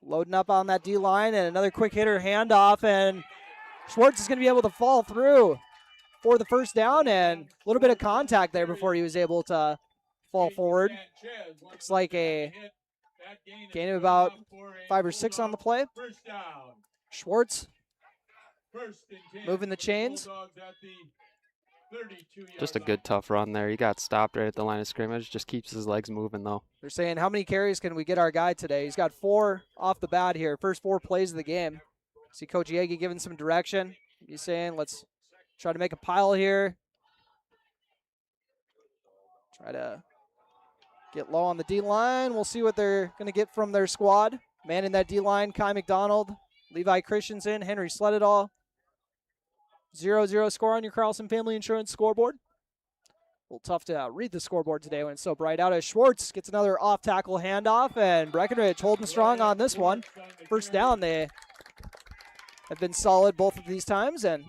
loading up on that D-line, and another quick hitter handoff, and Schwartz is going to be able to fall through for the first down, and a little bit of contact there before he was able to fall forward. Looks like a gain of about 5 or 6 on the play. Schwartz moving the chains. Just a good tough run there. He got stopped right at the line of scrimmage. Just keeps his legs moving though. They're saying, how many carries can we get our guy today? He's got 4 off the bat here. First 4 plays of the game. See Coach Yagi giving some direction. He's saying, let's try to make a pile here. Try to get low on the D-line. We'll see what they're going to get from their squad. Man in that D-line, Kai McDonald, Levi Christensen, Henry Sleddahl. 0-0 score on your Carlson Family Insurance scoreboard. A little tough to read the scoreboard today when it's so bright out, as Schwartz gets another off-tackle handoff, and Breckenridge holding strong on this one. First down, they have been solid both of these times, and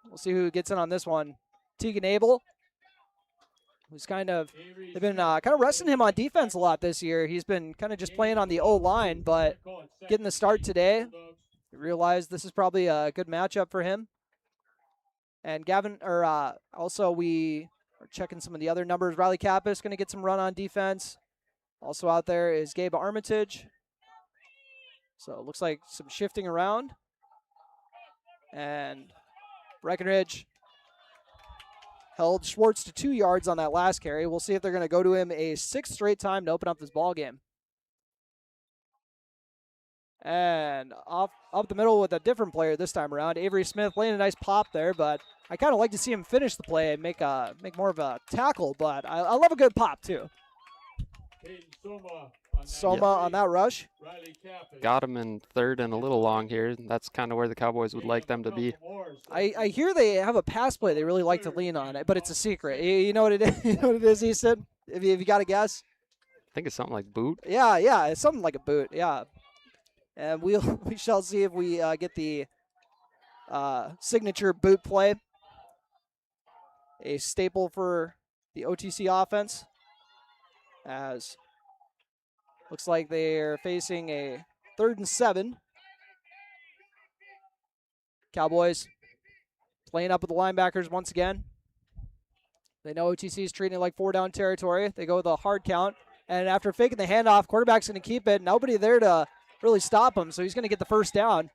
we'll see who gets in on this one. Tegan Abel, who's they've been kind of resting him on defense a lot this year. He's been kind of just playing on the O-line, but getting the start today. We realize this is probably a good matchup for him. And also we are checking some of the other numbers. Riley Kappas going to get some run on defense. Also out there is Gabe Armitage. So it looks like some shifting around. And Breckenridge held Schwartz to 2 yards on that last carry. We'll see if they're going to go to him a 6th straight time to open up this ball game. And up the middle with a different player this time around. Avery Smith laying a nice pop there, but I kind of like to see him finish the play and make more of a tackle, but I love a good pop too. Soma on that rush. Got him in 3rd and a little long here. That's kind of where the Cowboys would like them to be. I hear they have a pass play they really like to lean on it, but it's a secret. You know what it is? You know what it is, Easton? If you got a guess? I think it's something like boot. Yeah, it's something like a boot, yeah. And we shall see if we get the signature boot play, a staple for the OTC offense, as looks like they're facing a 3rd and 7. Cowboys playing up with the linebackers once again. They know OTC is treating it like 4-down territory. They go with a hard count, and after faking the handoff, quarterback's going to keep it. Nobody there to really stop him, so he's going to get the first down.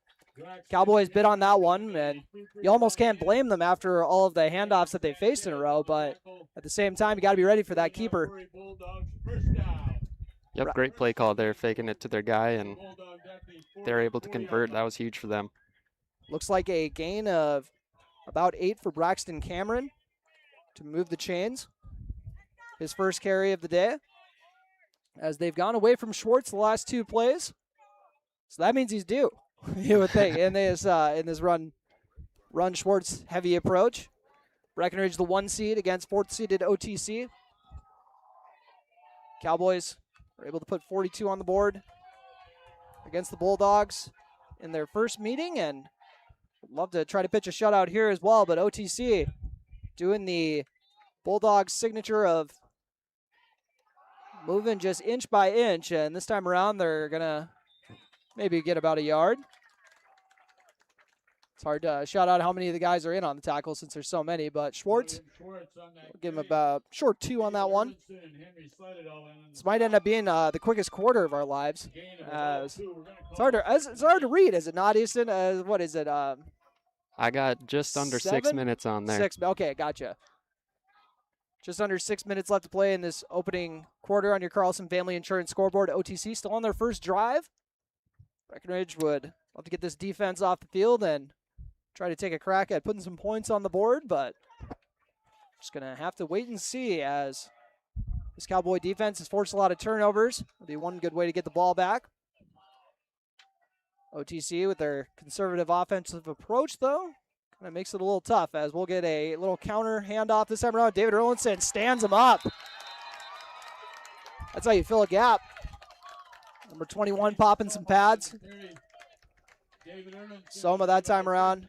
Cowboys bid on that one, and you almost can't blame them after all of the handoffs that they faced in a row, but at the same time, you got to be ready for that keeper. Yep, great play call there, faking it to their guy, and they're able to convert. That was huge for them. Looks like a gain of about 8 for Braxton Cameron to move the chains. his first carry of the day, as they've gone away from Schwartz the last 2 plays. So that means he's due, you would think, in this run Schwartz heavy approach. Breckenridge, the 1 seed against 4th seeded OTC. Cowboys were able to put 42 on the board against the Bulldogs in their first meeting, and would love to try to pitch a shutout here as well, but OTC doing the Bulldogs signature of moving just inch by inch, and this time around they're going to maybe get about a yard. It's hard to shout out how many of the guys are in on the tackle since there's so many, but Schwartz, we'll give him about short 2 on that one. This might end up being the quickest quarter of our lives. It's hard to read, is it not, Easton? What is it? I got just under 6 minutes on there. Okay, gotcha. Just under 6 minutes left to play in this opening quarter on your Carlson Family Insurance scoreboard. OTC still on their first drive. Breckenridge would love to get this defense off the field and try to take a crack at putting some points on the board, but just going to have to wait and see, as this Cowboy defense has forced a lot of turnovers. It'll be one good way to get the ball back. OTC with their conservative offensive approach, though, kind of makes it a little tough, as we'll get a little counter handoff this time around. David Erlinson stands him up. That's how you fill a gap. Number 21 popping some pads. Soma that time around.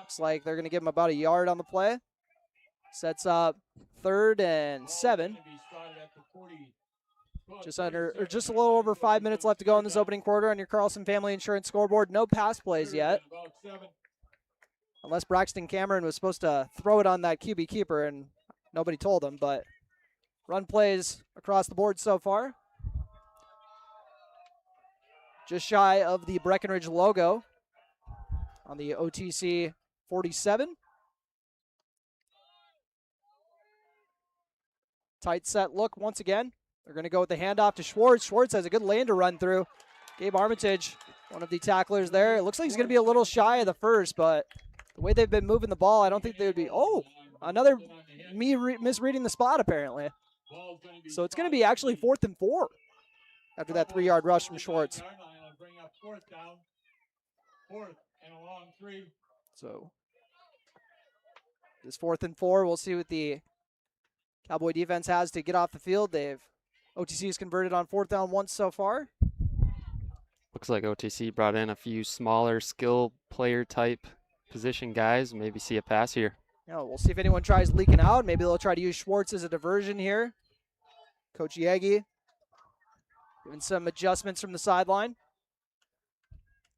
Looks like they're going to give him about a yard on the play. Sets up 3rd and 7. Just a little over 5 minutes left to go in this opening quarter on your Carlson Family Insurance scoreboard. No pass plays yet, unless Braxton Cameron was supposed to throw it on that QB keeper and nobody told him. But run plays across the board so far. Just shy of the Breckenridge logo on the OTC 47. Tight set look once again. They're going to go with the handoff to Schwartz. Schwartz has a good lane to run through. Gabe Armitage, one of the tacklers there. It looks like he's going to be a little shy of the first, but the way they've been moving the ball, I don't think they would be. Oh, another misreading the spot, apparently. So it's going to be actually 4th and 4 after that 3-yard rush from Schwartz. So this 4th and 4, we'll see what the Cowboy defense has to get off the field. OTC has converted on 4th down once so far. Looks like OTC brought in a few smaller skill player type position guys. Maybe see a pass here. Yeah, we'll see if anyone tries leaking out. Maybe they'll try to use Schwartz as a diversion here. Coach Yagi doing some adjustments from the sideline.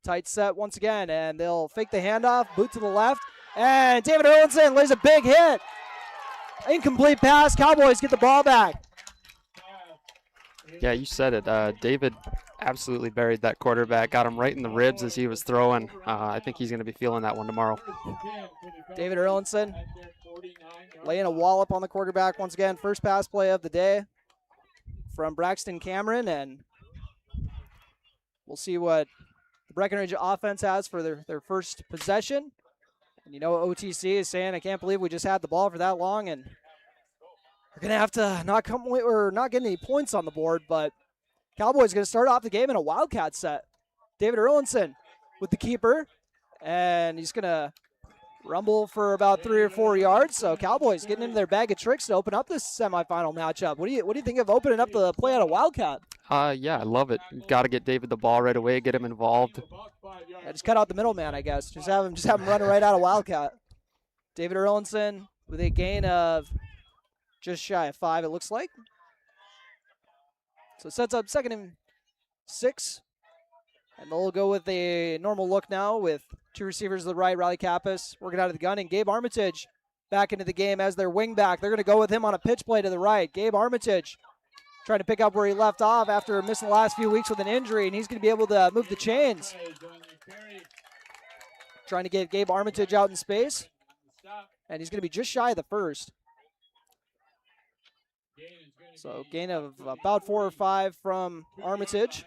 Tight set once again, and they'll fake the handoff, boot to the left, and David Erlinson lays a big hit. Incomplete pass. Cowboys get the ball back. Yeah, you said it. David absolutely buried that quarterback, got him right in the ribs as he was throwing. I think he's going to be feeling that one tomorrow. David Erlinson laying a wallop on the quarterback once again. First pass play of the day from Braxton Cameron, and we'll see what the Breckenridge offense has for their first possession. And you know what OTC is saying? I can't believe we just had the ball for that long, and we're going to have to not get any points on the board, but Cowboys going to start off the game in a Wildcat set. David Erlinson with the keeper, and he's going to rumble for about 3 or 4 yards. So Cowboys getting into their bag of tricks to open up this semifinal matchup. What do you think of opening up the play on a Wildcat? Yeah, I love it. Got to get David the ball right away, get him involved. Yeah, just cut out the middleman, I guess. Just have him running right out of Wildcat. David Erlinson with a gain of just shy of 5, it looks like. So it sets up 2nd and 6. And they'll go with a normal look now with 2 receivers to the right, Riley Kappas working out of the gun, and Gabe Armitage back into the game as their wing back. They're going to go with him on a pitch play to the right. Gabe Armitage trying to pick up where he left off after missing the last few weeks with an injury, and he's going to be able to move the chains. Trying to get Gabe Armitage out in space, and he's going to be just shy of the first. So gain of about 4 or 5 from Armitage.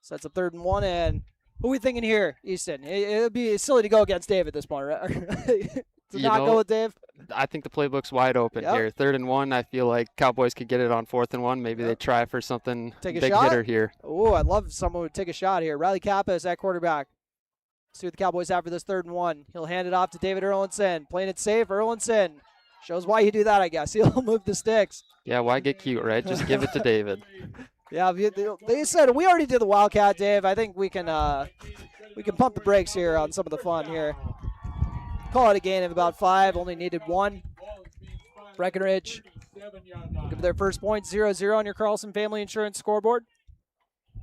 Sets up 3rd and 1, and who are we thinking here, Easton? It would be silly to go against Dave at this point, right? to not go with Dave? I think the playbook's wide open Yep. here. 3rd and 1, I feel like Cowboys could get it on 4th and 1. Maybe they try for something Take a big shot? hitter here. Oh, I'd love if someone would take a shot here. Riley Kappas at quarterback. See what the Cowboys have for this 3rd and 1. He'll hand it off to David Erlinson. Playing it safe. Erlinson shows why you do that, I guess. He'll move the sticks. Yeah, why get cute, right? Just give it to David. Yeah, they said we already did the Wildcat, Dave. I think we can pump the brakes here on some of the fun here. Call it a gain of about 5. Only needed 1. Breckenridge looking for their first point, 0-0 on your Carlson Family Insurance scoreboard.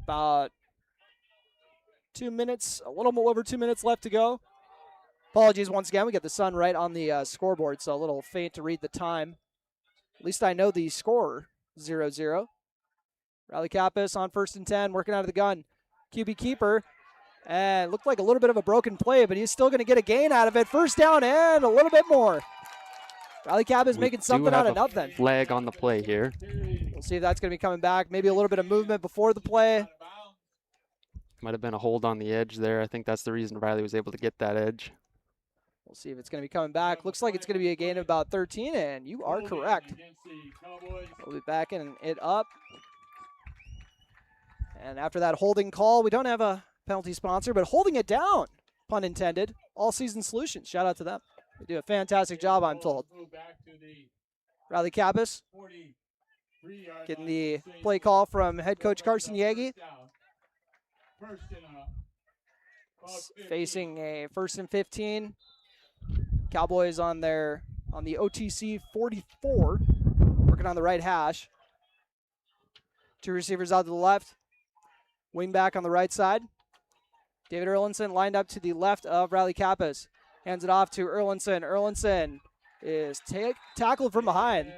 About 2 minutes, a little more over 2 minutes left to go. Apologies once again. We got the sun right on the scoreboard, so a little faint to read the time. At least I know the score, 0-0. Riley Kappas on 1st and 10, working out of the gun. QB keeper. And looked like a little bit of a broken play, but he's still going to get a gain out of it. 1st down and a little bit more. Riley Kappas making something out of nothing. Flag on the play here. We'll see if that's going to be coming back. Maybe a little bit of movement before the play. Might have been a hold on the edge there. I think that's the reason Riley was able to get that edge. We'll see if it's going to be coming back. Looks like it's going to be a gain of about 13, and you are correct. We'll be backing it up. And after that holding call, we don't have a penalty sponsor, but holding it down, pun intended, All Season Solutions. Shout out to them. They do a fantastic job, I'm told. Riley Kappas getting the play call from head coach Carson Yagi. Facing a 1st and 15. Cowboys on the OTC 44, working on the right hash. 2 receivers out to the left. Wing back on the right side. David Erlinson lined up to the left of Riley Kappas. Hands it off to Erlinson. Erlinson is tackled from behind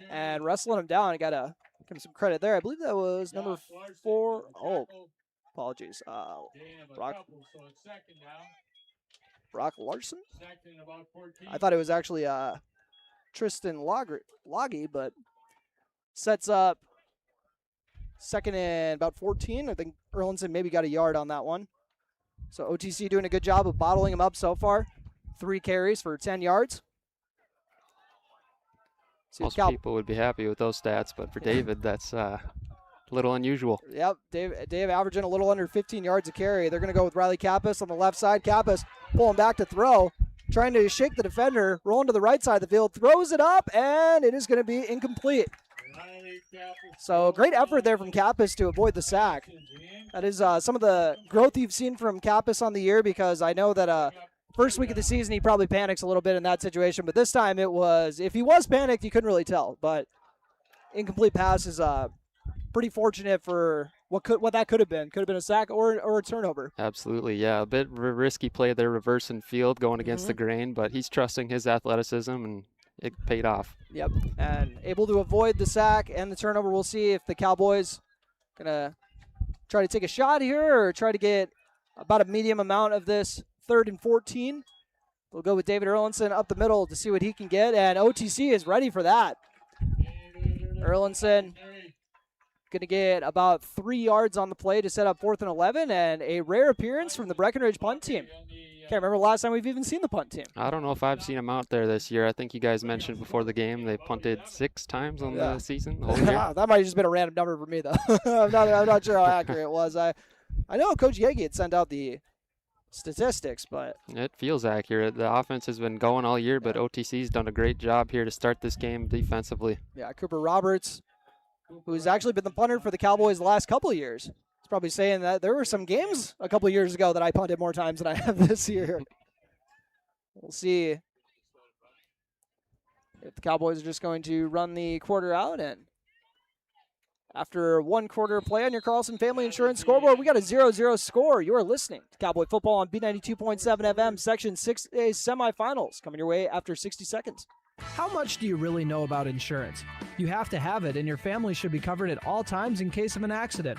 and wrestling him down. I got to give him some credit there. I believe that was number 4. Oh, apologies. Brock Larson? I thought it was actually Tristan Loggy, but sets up 2nd and about 14. I think Erlinson maybe got a yard on that one. So OTC doing a good job of bottling him up so far. 3 carries for 10 yards. Most people would be happy with those stats, but for David, that's a little unusual. Yep, Dave averaging a little under 15 yards a carry. They're going to go with Riley Kappas on the left side. Kappas pulling back to throw, trying to shake the defender, rolling to the right side of the field, throws it up, and it is going to be incomplete. So great effort there from Kappas to avoid the sack. That is some of the growth you've seen from Kappas on the year, because I know that first week of the season he probably panics a little bit in that situation, but this time it was, if he was panicked, you couldn't really tell. But incomplete pass is pretty fortunate for what that could have been. Could have been a sack or a turnover. Absolutely, yeah. A bit risky play there, reversing field, going against the grain, but he's trusting his athleticism, and it paid off. Yep, and able to avoid the sack and the turnover. We'll see if the Cowboys going to try to take a shot here or try to get about a medium amount of this 3rd and 14. We'll go with David Erlinson up the middle to see what he can get, and OTC is ready for that. Erlinson going to get about 3 yards on the play to set up 4th and 11, and a rare appearance from the Breckenridge punt team. Can't remember the last time we've even seen the punt team. I don't know if I've seen them out there this year. I think you guys mentioned before the game they punted 6 times on the season. The whole year. That might have just been a random number for me, though. I'm not sure how accurate it was. I know Coach Yegi had sent out the statistics, but it feels accurate. The offense has been going all year, but OTC's done a great job here to start this game defensively. Yeah, Cooper Roberts, who's actually been the punter for the Cowboys the last couple of years. He's probably saying that there were some games a couple of years ago that I punted more times than I have this year. We'll see if the Cowboys are just going to run the quarter out. And after 1 quarter play on your Carlson Family Insurance scoreboard, we got a 0-0 score. You are listening to Cowboy Football on B92.7 FM, Section 6A Semifinals, coming your way after 60 seconds. How much do you really know about insurance? You have to have it, and your family should be covered at all times in case of an accident.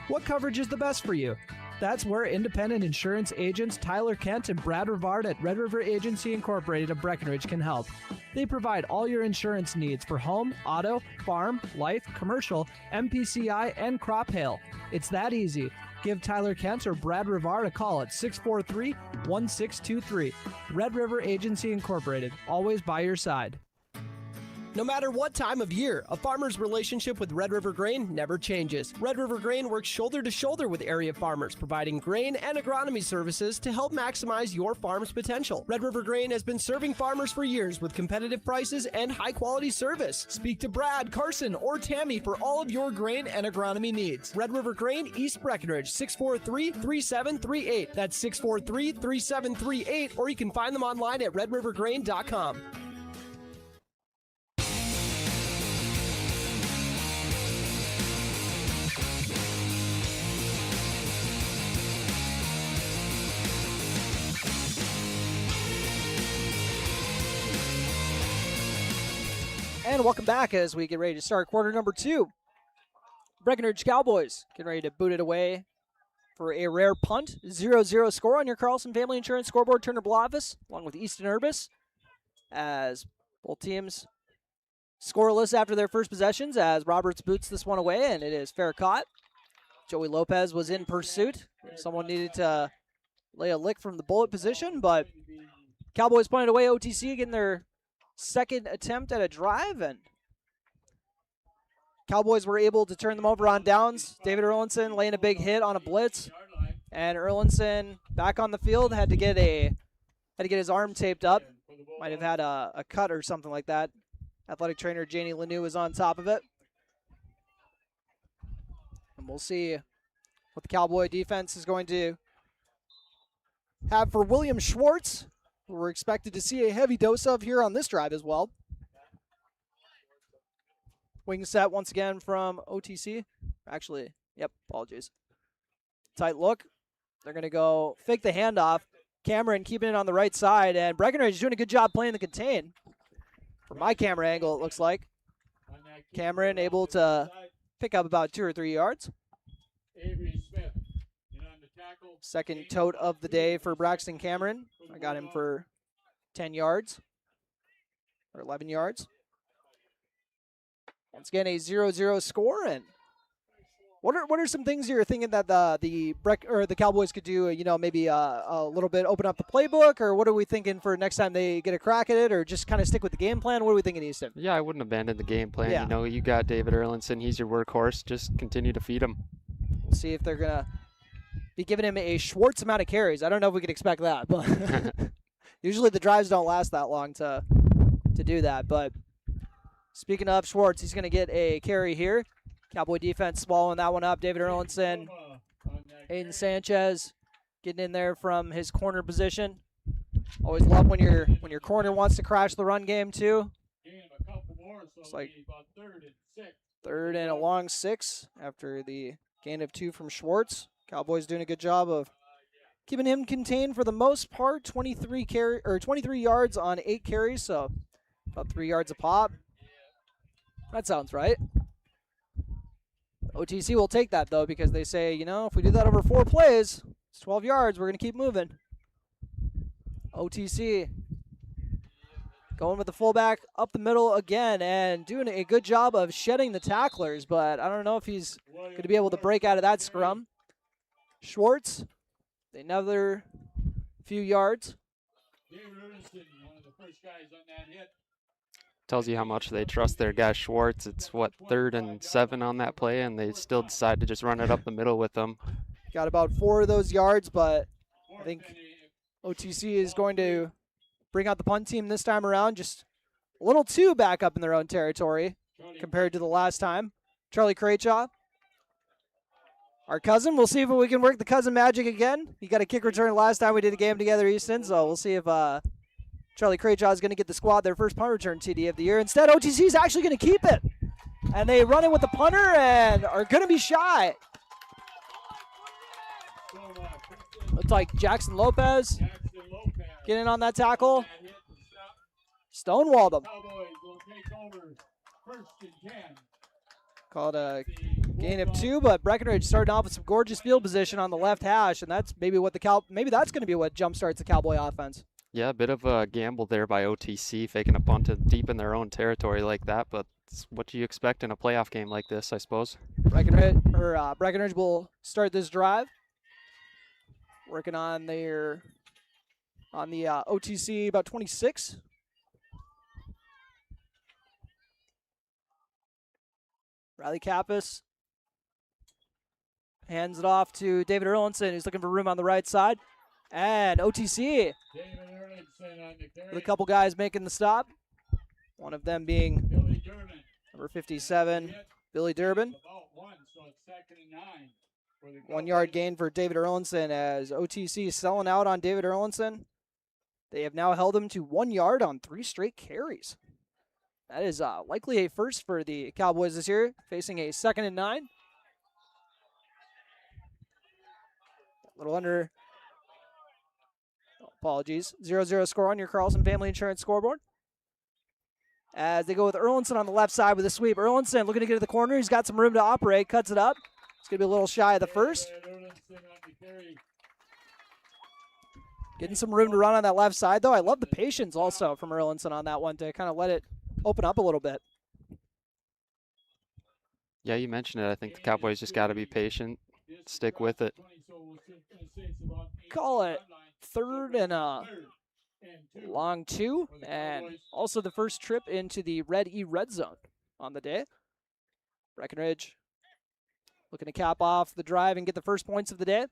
What coverage is the best for you? That's where independent insurance agents Tyler Kent and Brad Rivard at Red River Agency Incorporated of Breckenridge can help. They provide all your insurance needs for home, auto, farm, life, commercial, MPCI, and crop hail. It's that easy. Give Tyler Kent or Brad Rivard a call at 643-1623. Red River Agency Incorporated, always by your side. No matter what time of year, a farmer's relationship with Red River Grain never changes. Red River Grain works shoulder to shoulder with area farmers, providing grain and agronomy services to help maximize your farm's potential. Red River Grain has been serving farmers for years with competitive prices and high-quality service. Speak to Brad, Carson, or Tammy for all of your grain and agronomy needs. Red River Grain, East Breckenridge, 643-3738. That's 643-3738, or you can find them online at redrivergrain.com. And welcome back as we get ready to start quarter number 2. Breckenridge Cowboys getting ready to boot it away for a rare punt. 0-0 score on your Carlson Family Insurance scoreboard. Turner Bluff office along with Easton Urbis as both teams scoreless after their first possessions as Roberts boots this one away, and it is fair caught. Joey Lopez was in pursuit. Someone needed to lay a lick from the bullet position, but Cowboys punted away. OTC getting their second attempt at a drive, and Cowboys were able to turn them over on downs. David Erlinson laying a big hit on a blitz, and Erlinson back on the field had to get his arm taped up. Might have had a cut or something like that. Athletic trainer Janie Lanou was on top of it. And we'll see what the Cowboy defense is going to have for William Schwartz, who we're expected to see a heavy dose of here on this drive as well. Wing set once again from OTC. Actually, yep, apologies. Tight look. They're going to go fake the handoff. Cameron keeping it on the right side, and Breckenridge is doing a good job playing the contain. From my camera angle, it looks like. Cameron able to pick up about 2 or 3 yards. Second tote of the day for Braxton Cameron. I got him for 10 yards, or 11 yards. Once again, a 0-0 score. And what are some things you're thinking that the Cowboys could do? You know, maybe a little bit open up the playbook, or what are we thinking for next time they get a crack at it, or just kind of stick with the game plan? What are we thinking, Easton? Yeah, I wouldn't abandon the game plan. Yeah. You know, you got David Erlinson. He's your workhorse. Just continue to feed him. We'll see if they're gonna be giving him a Schwartz amount of carries. I don't know if we can expect that, but usually the drives don't last that long to do that. But speaking of Schwartz, he's going to get a carry here. Cowboy defense swallowing that one up. David Erlinson, Aiden Sanchez getting in there from his corner position. Always love when your corner wants to crash the run game too. It's like third and a long 6 after the gain of 2 from Schwartz. Cowboys doing a good job of keeping him contained for the most part. 23 yards on 8 carries, so about 3 yards a pop. That sounds right. OTC will take that, though, because they say, you know, if we do that over 4 plays, it's 12 yards. We're going to keep moving. OTC going with the fullback up the middle again and doing a good job of shedding the tacklers, but I don't know if he's going to be able to break out of that scrum. Schwartz, another few yards. Tells you how much they trust their guy Schwartz. It's, 3rd and 7 on that play, and they still decide to just run it up the middle with them. Got about 4 of those yards, but I think OTC is going to bring out the punt team this time around. Just a little too back up in their own territory compared to the last time. Charlie Craychaw, our cousin. We'll see if we can work the cousin magic again. He got a kick return last time we did a game together, Easton, so we'll see if Charlie Craychaw is going to get the squad their first punt return TD of the year. Instead, OTC is actually going to keep it. And they run it with the punter and are going to be shy. Looks like Jackson Lopez getting on that tackle. Stonewalled him. Called a Gain of 2, but Breckenridge starting off with some gorgeous field position on the left hash, and that's maybe what maybe that's going to be what jumpstarts the Cowboy offense. Yeah, a bit of a gamble there by OTC, faking a punt deep in their own territory like that, but it's what you expect in a playoff game like this, I suppose. Breckenridge will start this drive. Working on the OTC about 26. Riley Kappas hands it off to David Erlinson, who's looking for room on the right side. And OTC with a couple guys making the stop. One of them being number 57, Billy Durbin. 1 yard gain for David Erlinson as OTC selling out on David Erlinson. They have now held him to 1 yard on 3 straight carries. That is likely a first for the Cowboys this year, facing a 2nd and 9. A little under, apologies, 0-0 score on your Carlson Family Insurance scoreboard. As they go with Erlinson on the left side with a sweep. Erlinson looking to get to the corner. He's got some room to operate, cuts it up. It's going to be a little shy of the first. Getting some room to run on that left side, though. I love the patience also from Erlinson on that one to kind of let it open up a little bit. Yeah, you mentioned it. I think the Cowboys just got to be patient, stick with it. Call it 3rd and a long 2, and also the first trip into the red zone on the day. Breckenridge looking to cap off the drive and get the first points of the day.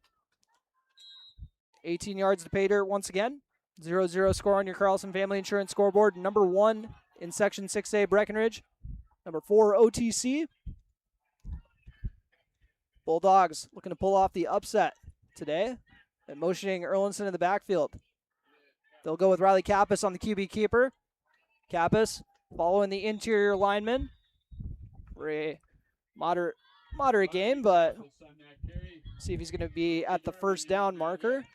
18 yards to pay dirt once again. 0-0 score on your Carlson Family Insurance scoreboard. Number 1 in Section 6A, Breckenridge. Number 4, OTC. Bulldogs looking to pull off the upset today and motioning Erlinson in the backfield. They'll go with Riley Kappas on the QB keeper. Kappas following the interior lineman for a moderate game, but see if he's going to be at the first down marker.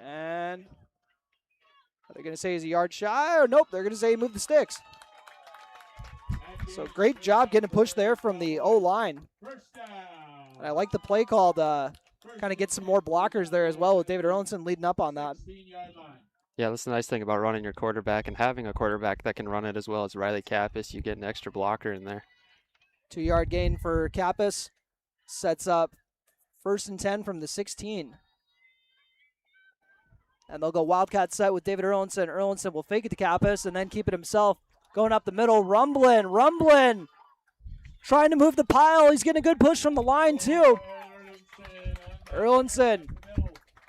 And are they going to say he's a yard shy? Or nope, they're going to say he moved the sticks. So great job getting a push there from the O-line. And I like the play call to kind of get some more blockers there as well with David Erlinson leading up on that. Yeah, that's the nice thing about running your quarterback and having a quarterback that can run it as well as Riley Kappas. You get an extra blocker in there. 2 yard gain for Kappas. Sets up 1st and 10 from the 16. And they'll go Wildcat set with David Erlinson. Erlinson will fake it to Kappas and then keep it himself. Going up the middle, rumbling. Trying to move the pile. He's getting a good push from the line, too. Erlinson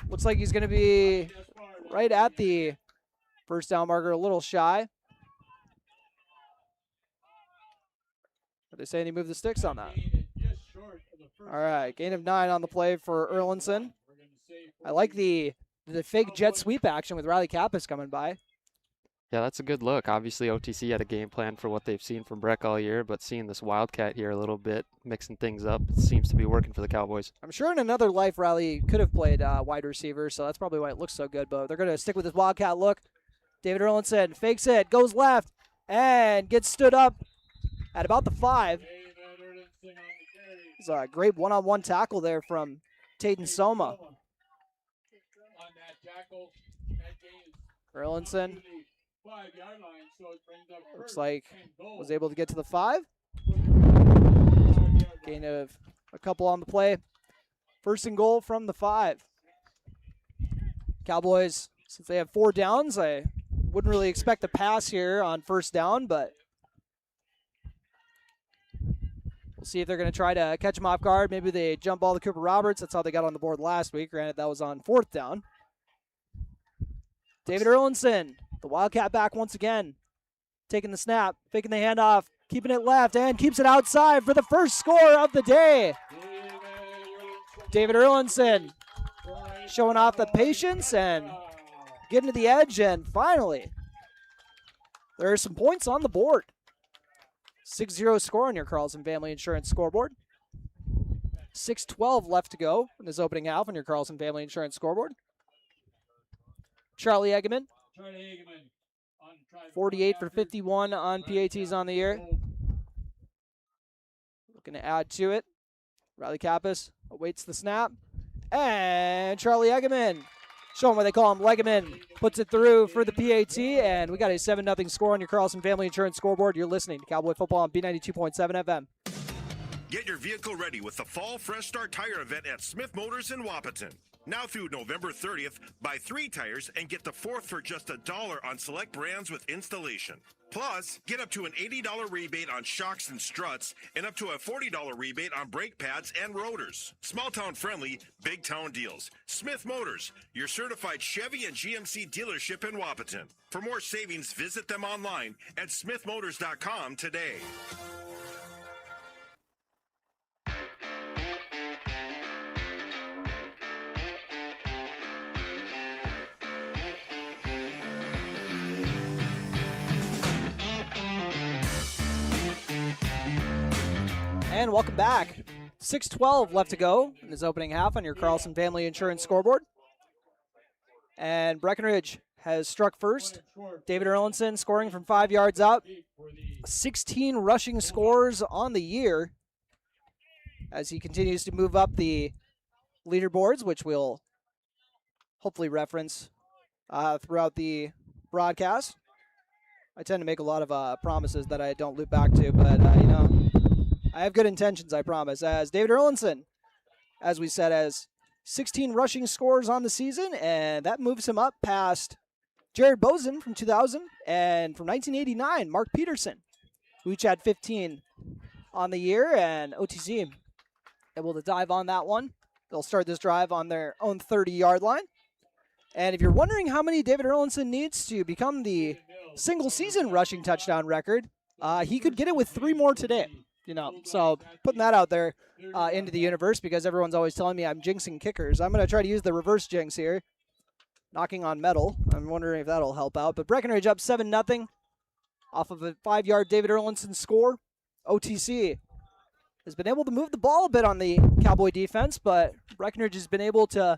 looks like he's going to be right at the first down marker, a little shy. Are they saying he moved the sticks on that? All right, gain of 9 on the play for Erlinson. I like the fake jet sweep action with Riley Kappas coming by. Yeah, that's a good look. Obviously, OTC had a game plan for what they've seen from Breck all year, but seeing this Wildcat here a little bit, mixing things up, seems to be working for the Cowboys. I'm sure in another life, Riley could have played wide receiver, so that's probably why it looks so good, but they're going to stick with this Wildcat look. David Erlinson fakes it, goes left, and gets stood up at about the 5. It's a great one-on-one tackle there from Taden Soma. Erlinson looks like was able to get to the 5. Gain of a couple on the play. 1st and goal from the 5. Cowboys, since they have 4 downs, I wouldn't really expect a pass here on 1st down, but we'll see if they're going to try to catch him off guard. Maybe they jump ball to Cooper Roberts. That's how they got on the board last week. Granted, that was on 4th down. David Erlinson, the Wildcat back once again. Taking the snap, faking the handoff, keeping it left, and keeps it outside for the first score of the day. David Erlinson showing off the patience and getting to the edge, and finally, there are some points on the board. 6-0 score on your Carlson Family Insurance scoreboard. 6:12 left to go in this opening half on your Carlson Family Insurance scoreboard. Charlie Eggeman, 48 for 51 on PATs on the year. Looking to add to it. Riley Kappas awaits the snap. And Charlie Eggeman, showing what they call him, Legeman, puts it through for the PAT, and we got a 7-0 score on your Carlson Family Insurance scoreboard. You're listening to Cowboy Football on B92.7 FM. Get your vehicle ready with the Fall Fresh Start Tire event at Smith Motors in Wapaton. Now through November 30th, buy 3 tires and get the 4th for just $1 on select brands with installation. Plus, get up to an $80 rebate on shocks and struts and up to a $40 rebate on brake pads and rotors. Small town friendly, big town deals. Smith Motors, your certified Chevy and GMC dealership in Wapaton. For more savings, visit them online at smithmotors.com today. And welcome back. 6:12 left to go in this opening half on your Carlson Family Insurance scoreboard. And Breckenridge has struck first. David Erlinson scoring from 5 yards out. 16 rushing scores on the year as he continues to move up the leaderboards, which we'll hopefully reference throughout the broadcast. I tend to make a lot of promises that I don't loop back to, but, I have good intentions, I promise. As David Erlinson, as we said, has 16 rushing scores on the season, and that moves him up past Jared Bozen from 2000, and from 1989, Mark Peterson, who each had 15 on the year, and OTC able to dive on that one. They'll start this drive on their own 30-yard line. And if you're wondering how many David Erlinson needs to become the single-season rushing touchdown record, he could get it with 3 more today. So putting that out there into the universe, because everyone's always telling me I'm jinxing kickers. I'm going to try to use the reverse jinx here. Knocking on metal. I'm wondering if that'll help out. But Breckenridge up 7-0 off of a 5-yard David Erlinson score. OTC has been able to move the ball a bit on the Cowboy defense, but Breckenridge has been able to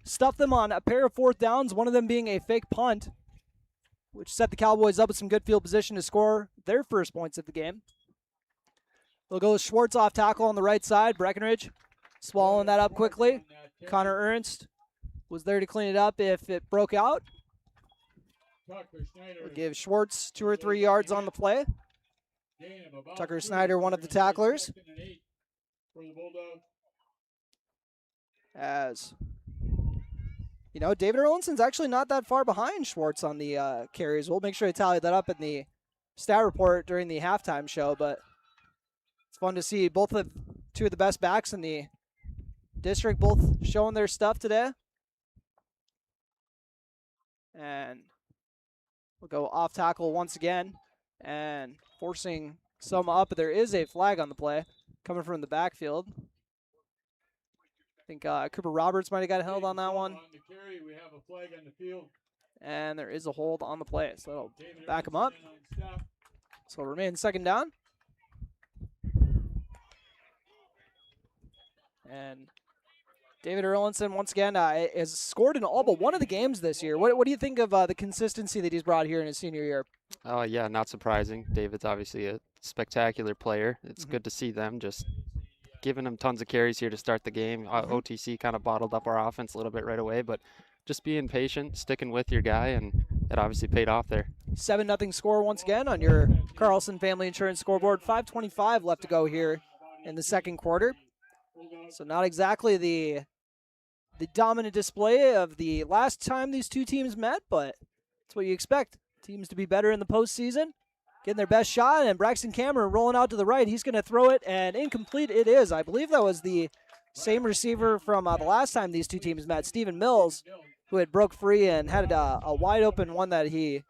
stuff them on a pair of 4th downs, one of them being a fake punt, which set the Cowboys up with some good field position to score their first points of the game. They'll go with Schwartz off tackle on the right side. Breckenridge swallowing that up quickly. Connor Ernst was there to clean it up if it broke out. We'll give Schwartz 2 or 3 yards on the play. Tucker Snyder, one of the tacklers. As, David Erlinson's actually not that far behind Schwartz on the carries. We'll make sure to tally that up in the stat report during the halftime show, but it's fun to see both of 2 of the best backs in the district both showing their stuff today. And we'll go off tackle once again and forcing some up. There is a flag on the play coming from the backfield. I think Cooper Roberts might have got held on that one. And there is a hold on the play, so that'll back him up. So it'll remain 2nd down. And David Erlinson, once again, has scored in all but one of the games this year. What do you think of the consistency that he's brought here in his senior year? Yeah, not surprising. David's obviously a spectacular player. It's good to see them just giving him tons of carries here to start the game. OTC kind of bottled up our offense a little bit right away, but just being patient, sticking with your guy, and it obviously paid off there. 7-0 score once again on your Carlson Family Insurance scoreboard. 5:25 left to go here in the second quarter. So not exactly the dominant display of the last time these 2 teams met, but it's what you expect. Teams to be better in the postseason, getting their best shot, and Braxton Cameron rolling out to the right. He's going to throw it, and incomplete it is. I believe that was the same receiver from the last time these 2 teams met, Stephen Mills, who had broke free and had a wide open one that he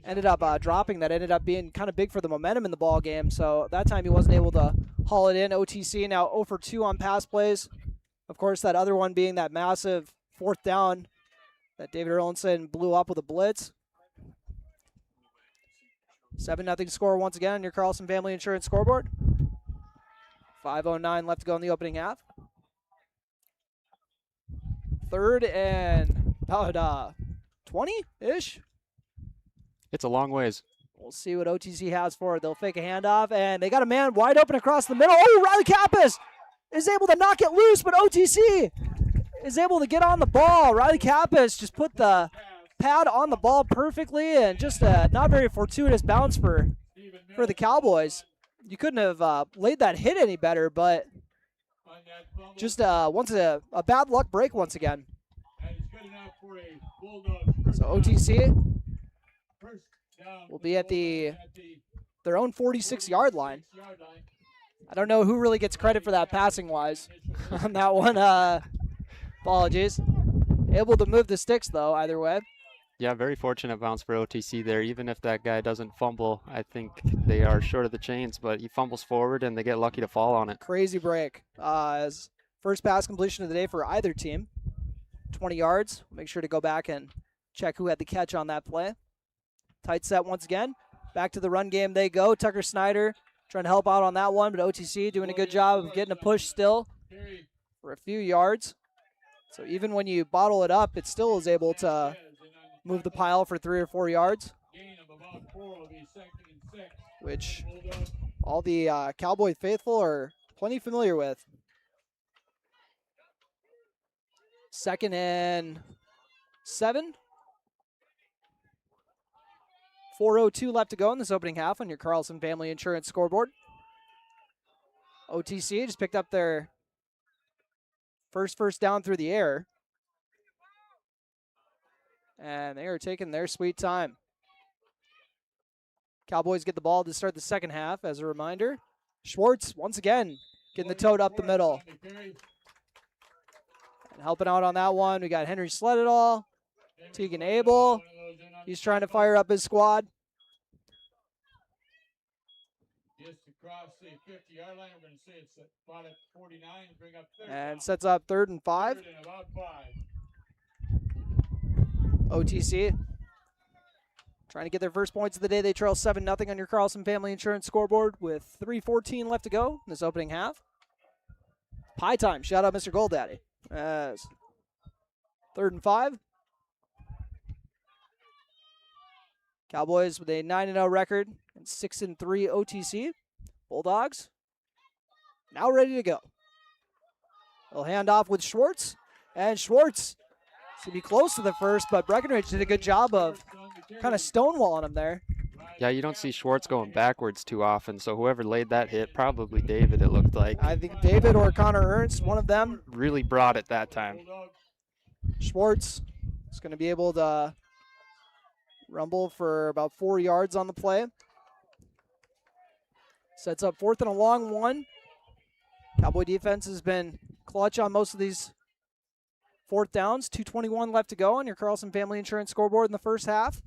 ended up dropping that ended up being kind of big for the momentum in the ball game. So that time he wasn't able to haul it in. OTC now 0 for 2 on pass plays. Of course, that other one being that massive 4th down that David Erlinson blew up with a blitz. 7-0 score once again on your Carlson Family Insurance scoreboard. 5:09 left to go in the opening half. 3rd and about 20-ish. It's a long ways. We'll we'll see what OTC has for it. They'll fake a handoff, and they got a man wide open across the middle. Oh, Riley Kappas is able to knock it loose, but OTC is able to get on the ball. Riley Kappas just put the pad on the ball perfectly, and just a not very fortuitous bounce for the Cowboys. You couldn't have laid that hit any better, but just once a bad luck break once again. So OTC will be at their own 46-yard line. I don't know who really gets credit for that passing-wise on that one. Apologies. Able to move the sticks, though, either way. Yeah, very fortunate bounce for OTC there. Even if that guy doesn't fumble, I think they are short of the chains, but he fumbles forward and they get lucky to fall on it. Crazy break. As first pass completion of the day for either team. 20 yards. Make sure to go back and check who had the catch on that play. Tight set once again. Back to the run game they go. Tucker Snyder trying to help out on that one, but OTC doing a good job of getting a push still for a few yards. So even when you bottle it up, it still is able to move the pile for 3 or 4 yards, which all the Cowboy faithful are plenty familiar with. 2nd and 7. 4:02 left to go in this opening half on your Carlson Family Insurance scoreboard. OTC just picked up their first down through the air. And they are taking their sweet time. Cowboys get the ball to start the second half, as a reminder. Schwartz, once again, getting the tote up the middle. And helping out on that one, we got Henry Sledadall, Tegan Abel. He's trying to fire up his squad. Just across the 50-yard line, we're going to say it's about at 49, bring up 3rd. And sets up 3rd and 5. 3rd and about 5. OTC trying to get their first points of the day. They trail 7-0 on your Carlson Family Insurance scoreboard with 3:14 left to go in this opening half. Pie time. Shout out Mr. Goldaddy. As 3rd and 5. Cowboys with a 9-0 record and 6-3 OTC. Bulldogs now ready to go. They'll hand off with Schwartz, and Schwartz is going to be close to the first, but Breckenridge did a good job of kind of stonewalling him there. Yeah, you don't see Schwartz going backwards too often, so whoever laid that hit, probably David, it looked like. I think David or Connor Ernst, one of them. Really brought it that time. Schwartz is going to be able to rumble for about 4 yards on the play. Sets up 4th and a long one. Cowboy defense has been clutch on most of these 4th downs. 2:21 left to go on your Carlson Family Insurance scoreboard in the first half.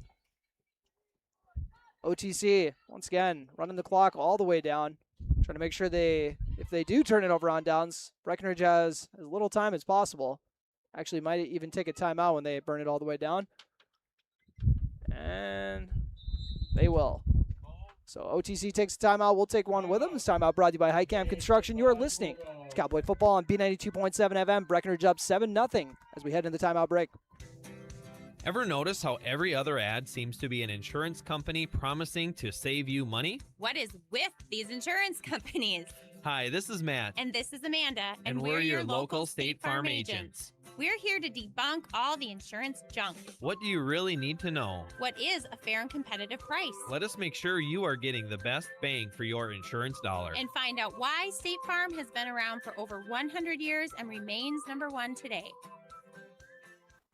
OTC, once again, running the clock all the way down. Trying to make sure if they do turn it over on downs, Breckenridge has as little time as possible. Actually, might even take a timeout when they burn it all the way down. And they will. So OTC takes a timeout. We'll take one with them. This timeout brought to you by Highcamp Construction. You are listening to Cowboy Football on B92.7 FM. Breckenridge up 7-0 as we head into the timeout break. Ever notice how every other ad seems to be an insurance company promising to save you money? What is with these insurance companies? Hi, this is Matt. And this is Amanda. And we're your local State Farm agents. We're here to debunk all the insurance junk. What do you really need to know? What is a fair and competitive price? Let us make sure you are getting the best bang for your insurance dollar. And find out why State Farm has been around for over 100 years and remains #1 today.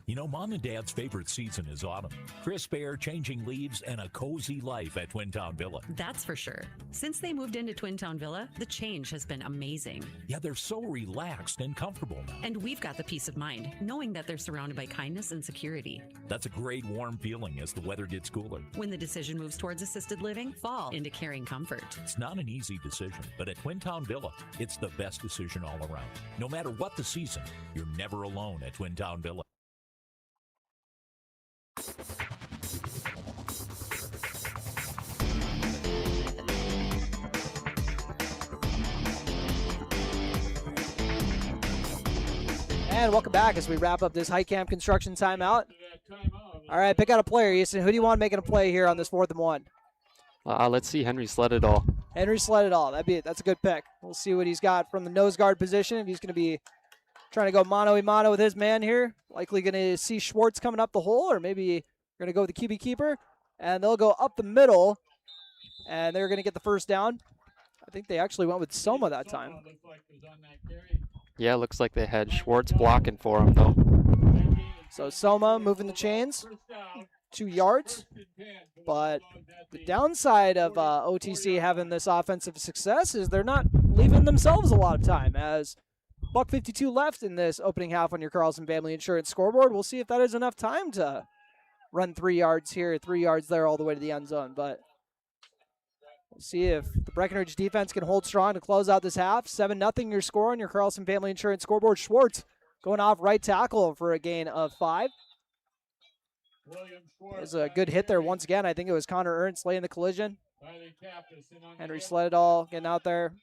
You know, Mom and Dad's favorite season is autumn. Crisp air, changing leaves, and a cozy life at Twin Town Villa. That's for sure. Since they moved into Twin Town Villa, the change has been amazing. Yeah, they're so relaxed and comfortable now. And we've got the peace of mind, knowing that they're surrounded by kindness and security. That's a great warm feeling as the weather gets cooler. When the decision moves towards assisted living, fall into caring comfort. It's not an easy decision, but at Twin Town Villa, it's the best decision all around. No matter what the season, you're never alone at Twin Town Villa. And welcome back as we wrap up this Highcamp Construction timeout. All right, pick out a player, Easton. Who do you want making a play here on this 4th and 1? Let's see Henry Sledadall. Henry Sledadall. That's a good pick. We'll see what he's got from the nose guard position. If he's going to be trying to go mano-a-mano with his man here. Likely going to see Schwartz coming up the hole, or maybe going to go with the QB keeper. And they'll go up the middle, and they're going to get the first down. I think they actually went with Soma that time. Yeah, looks like they had Schwartz blocking for him, though. So Soma moving the chains, 2 yards. But the downside of OTC having this offensive success is they're not leaving themselves a lot of time, as $1.52 left in this opening half on your Carlson Family Insurance scoreboard. We'll see if that is enough time to run 3 yards here, 3 yards there, all the way to the end zone. But we'll see if the Breckenridge defense can hold strong to close out this half. 7-0 your score on your Carlson Family Insurance scoreboard. Schwartz going off right tackle for a gain of 5. There's a good hit there once again. I think it was Connor Ernst laying the collision. Henry Sledadall getting out there.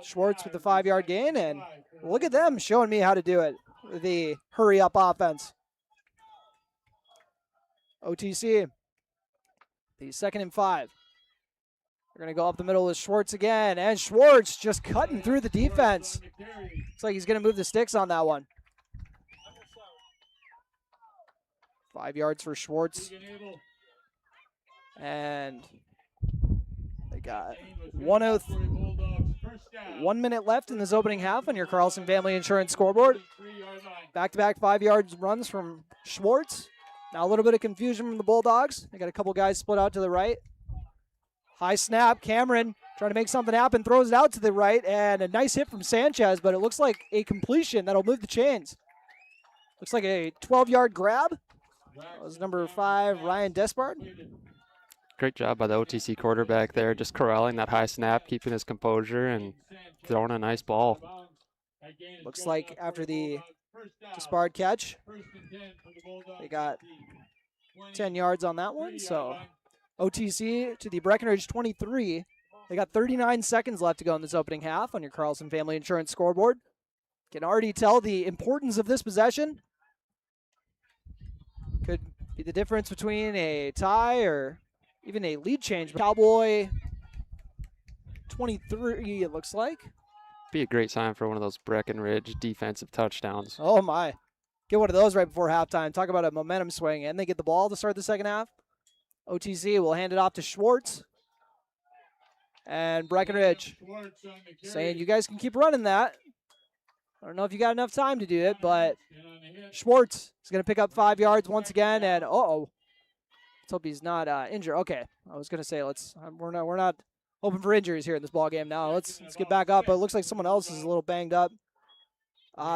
Schwartz with the 5-yard gain, and look at them showing me how to do it. The hurry-up offense. OTC, the 2nd and 5. They're going to go up the middle with Schwartz again, and Schwartz just cutting through the defense. Looks like he's going to move the sticks on that one. 5 yards for Schwartz. And they got 1 minute left in this opening half on your Carlson Family Insurance scoreboard. Back-to-back 5 yards runs from Schwartz. Now a little bit of confusion from the Bulldogs. They got a couple guys split out to the right. High snap. Cameron trying to make something happen. Throws it out to the right. And a nice hit from Sanchez, but it looks like a completion that'll move the chains. Looks like a 12-yard grab. That was number 5, Ryan Despard. Great job by the OTC quarterback there, just corralling that high snap, keeping his composure, and throwing a nice ball. Looks like after the Despard catch, they got 10 yards on that one. So OTC to the Breckenridge 23. They got 39 seconds left to go in this opening half on your Carlson Family Insurance scoreboard. Can already tell the importance of this possession. Could be the difference between a tie or even a lead change. Cowboy 23, it looks like. Be a great sign for one of those Breckenridge defensive touchdowns. Oh, my. Get one of those right before halftime. Talk about a momentum swing. And they get the ball to start the second half. OTC will hand it off to Schwartz. And Breckenridge saying, you guys can keep running that. I don't know if you got enough time to do it, but Schwartz is going to pick up 5 yards once again. And, let's hope he's not injured. Okay, I was going to say we're not hoping for injuries here in this ball game now. Let's get back up. But it looks like someone else is a little banged up.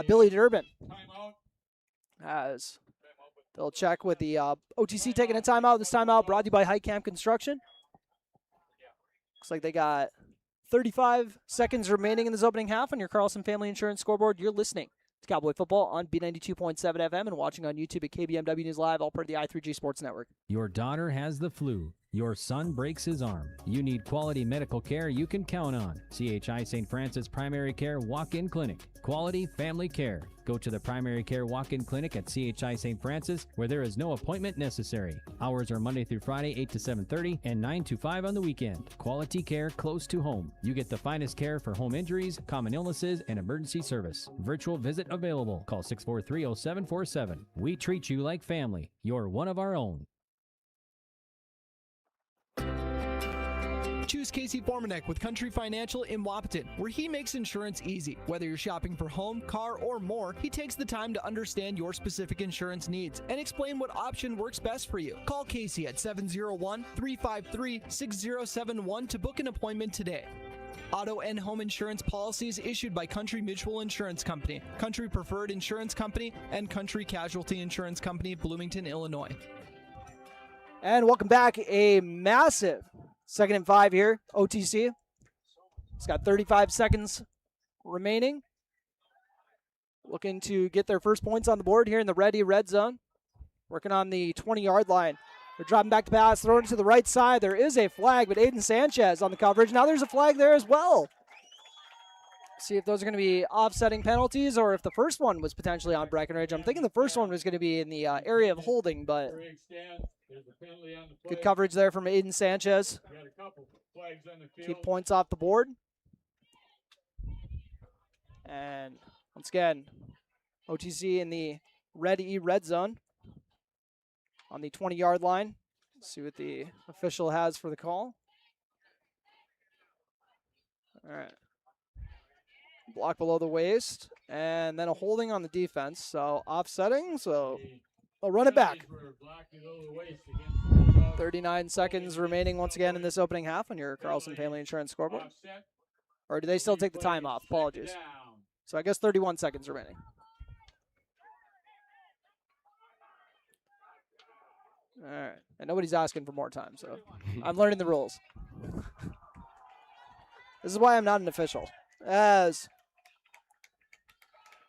Billy Durbin. As they'll check with the OTC taking a timeout. This timeout brought to you by High Camp Construction. Looks like they got 35 seconds remaining in this opening half on your Carlson Family Insurance scoreboard. You're listening to Cowboy Football on B92.7 FM and watching on YouTube at KBMW News Live, all part of the i3G Sports Network. Your daughter has the flu. Your son breaks his arm. You need quality medical care you can count on. CHI St. Francis Primary Care Walk-In Clinic. Quality family care. Go to the Primary Care Walk-In Clinic at CHI St. Francis, where there is no appointment necessary. Hours are Monday through Friday, 8 to 7:30 and 9 to 5 on the weekend. Quality care close to home. You get the finest care for home injuries, common illnesses, and emergency service. Virtual visit available. Call 643-0747. We treat you like family. You're one of our own. Choose Casey Formanek with Country Financial in Wapaton, where he makes insurance easy. Whether you're shopping for home, car, or more, he takes the time to understand your specific insurance needs and explain what option works best for you. Call Casey at 701-353-6071 to book an appointment today. Auto and home insurance policies issued by Country Mutual Insurance Company, Country Preferred Insurance Company, and Country Casualty Insurance Company, Bloomington, Illinois. And welcome back. A massive 2nd and 5 here, OTC. It's got 35 seconds remaining. Looking to get their first points on the board here in the ready red zone. Working on the 20-yard line. They're dropping back to pass, throwing it to the right side. There is a flag, but Aiden Sanchez on the coverage. Now there's a flag there as well. See if those are going to be offsetting penalties or if the first one was potentially on Breckenridge. I'm thinking the first one was going to be in the area of holding, but good coverage there from Aiden Sanchez. Keep points off the board. And once again, OTC in the red zone on the 20-yard line. Let's see what the official has for the call. All right. Block below the waist, and then a holding on the defense. So offsetting, so they'll run it back. 39 seconds remaining once again in this opening half on your Carlson Family Insurance scoreboard. Or do they still take the time off? Apologies. So I guess 31 seconds remaining. All right. And nobody's asking for more time, so I'm learning the rules. This is why I'm not an official. As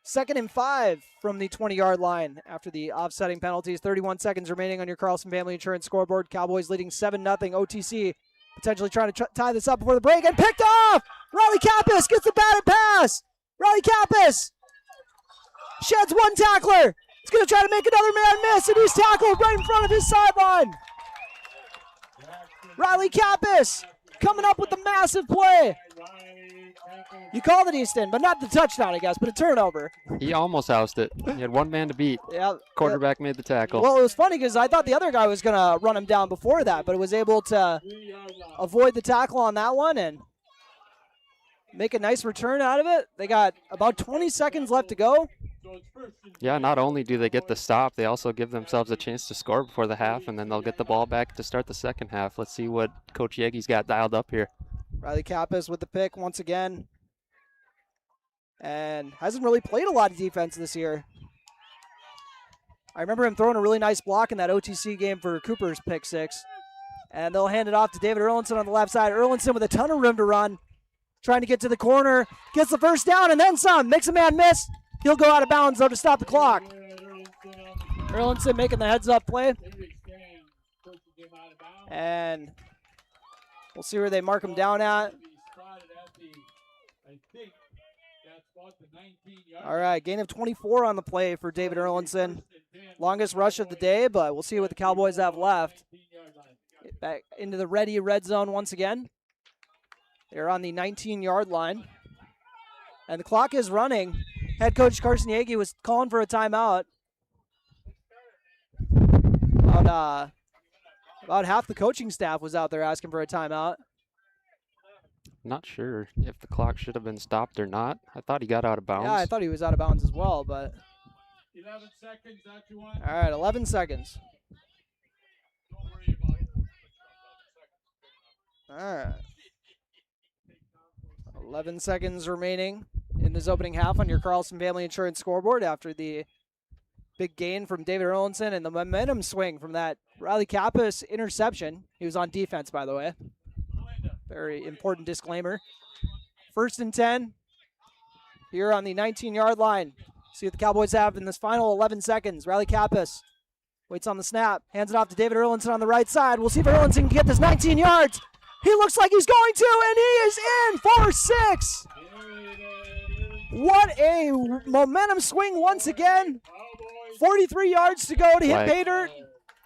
2nd and 5 from the 20-yard line after the offsetting penalties. 31 seconds remaining on your Carlson Family Insurance scoreboard. Cowboys leading 7-0. OTC potentially trying to tie this up before the break and picked off! Riley Kappas gets the batted pass! Riley Kappas sheds one tackler. He's going to try to make another man miss, and he's tackled right in front of his sideline. Riley Kappas coming up with the massive play. You called it, Easton, but not the touchdown, I guess, but a turnover. He almost housed it. He had one man to beat. Yeah. Quarterback made the tackle. Well, it was funny because I thought the other guy was going to run him down before that, but was able to avoid the tackle on that one and make a nice return out of it. They got about 20 seconds left to go. Yeah, not only do they get the stop, they also give themselves a chance to score before the half, and then they'll get the ball back to start the second half. Let's see what Coach Yegi's got dialed up here. Riley Kappas with the pick once again. And hasn't really played a lot of defense this year. I remember him throwing a really nice block in that OTC game for Cooper's pick six. And they'll hand it off to David Erlinson on the left side. Erlinson with a ton of room to run. Trying to get to the corner. Gets the first down and then some. Makes a man miss. He'll go out of bounds, though, to stop the clock. Erlinson making the heads-up play. And we'll see where they mark him down at. All right, gain of 24 on the play for David Erlinson. Longest rush of the day, but we'll see what the Cowboys have left. Get back into the red zone once again. They're on the 19-yard line. And the clock is running. Head coach Carson Yagi was calling for a timeout. About half the coaching staff was out there asking for a timeout. Not sure if the clock should have been stopped or not. I thought he got out of bounds. Yeah, I thought he was out of bounds as well, but 11 seconds, that you want? all right, 11 seconds. All right. 11 seconds remaining in this opening half on your Carlson Family Insurance scoreboard after the big gain from David Erlinson and the momentum swing from that Riley Kappas interception. He was on defense, by the way. Very important disclaimer. 1st and 10 here on the 19-yard line. See what the Cowboys have in this final 11 seconds. Riley Kappas waits on the snap, hands it off to David Erlinson on the right side. We'll see if Erlinson can get this 19 yards. He looks like he's going to, and he is in for 6. What a momentum swing once again. 43 yards to go to hit pay dirt.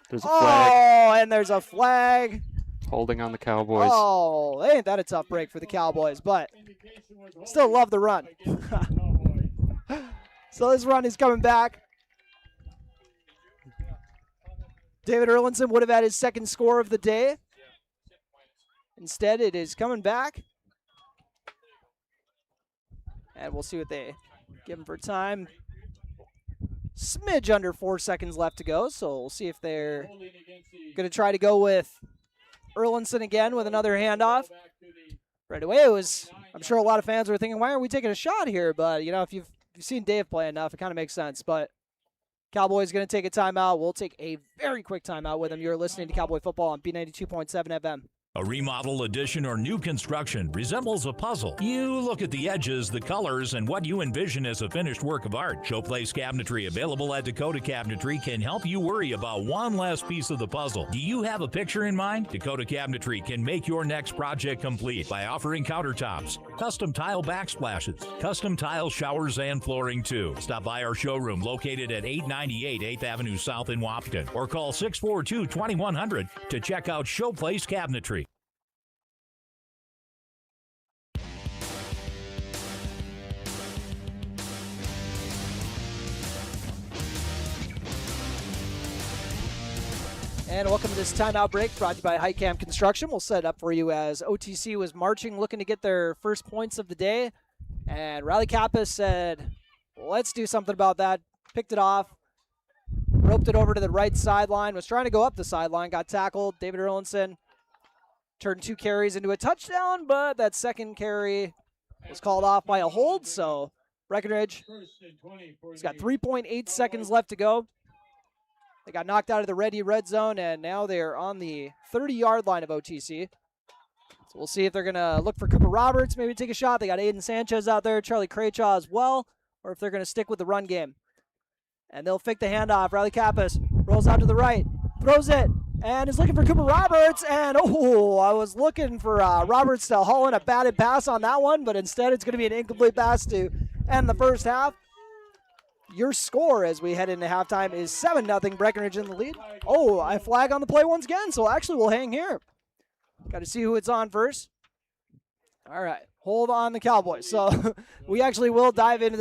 There's a flag. Oh, and there's a flag. Holding on the Cowboys. Oh, ain't that a tough break for the Cowboys, but still love the run. So this run is coming back. David Erlinson would have had his second score of the day. Instead, it is coming back. And we'll see what they give him for time. Smidge under 4 seconds left to go, so we'll see if they're going to try to go with Erlinson again with another handoff. Right away, it was, I'm sure a lot of fans were thinking, why are we taking a shot here? But, you know, if you've seen Dave play enough, it kind of makes sense. But Cowboys going to take a timeout. We'll take a very quick timeout with them. You're listening to Cowboy Football on B92.7 FM. A remodel, addition, or new construction resembles a puzzle. You look at the edges, the colors, and what you envision as a finished work of art. Showplace Cabinetry, available at Dakota Cabinetry, can help you worry about one last piece of the puzzle. Do you have a picture in mind? Dakota Cabinetry can make your next project complete by offering countertops, custom tile backsplashes, custom tile showers, and flooring too. Stop by our showroom located at 898 8th Avenue South in Wapaton, or call 642-2100 to check out Showplace Cabinetry. And welcome to this timeout break brought to you by Highcam Construction. We'll set it up for you as OTC was marching, looking to get their first points of the day. And Riley Kappas said, let's do something about that. Picked it off, roped it over to the right sideline, was trying to go up the sideline, got tackled. David Erlinson turned 2 carries into a touchdown, but that second carry was called off by a hold. So Breckenridge has got 3.8 seconds left to go. They got knocked out of the red zone, and now they're on the 30-yard line of OTC. So we'll see if they're going to look for Cooper Roberts, maybe take a shot. They got Aiden Sanchez out there, Charlie Craychaw as well, or if they're going to stick with the run game. And they'll fake the handoff. Riley Kappas rolls out to the right, throws it, and is looking for Cooper Roberts. And, I was looking for Roberts to haul in a batted pass on that one, but instead it's going to be an incomplete pass to end the first half. Your score as we head into halftime is 7-0, Breckenridge in the lead. I flag on the play once again, so actually we'll hang here. Got to see who it's on first. All right, hold on the Cowboys. So we actually will dive into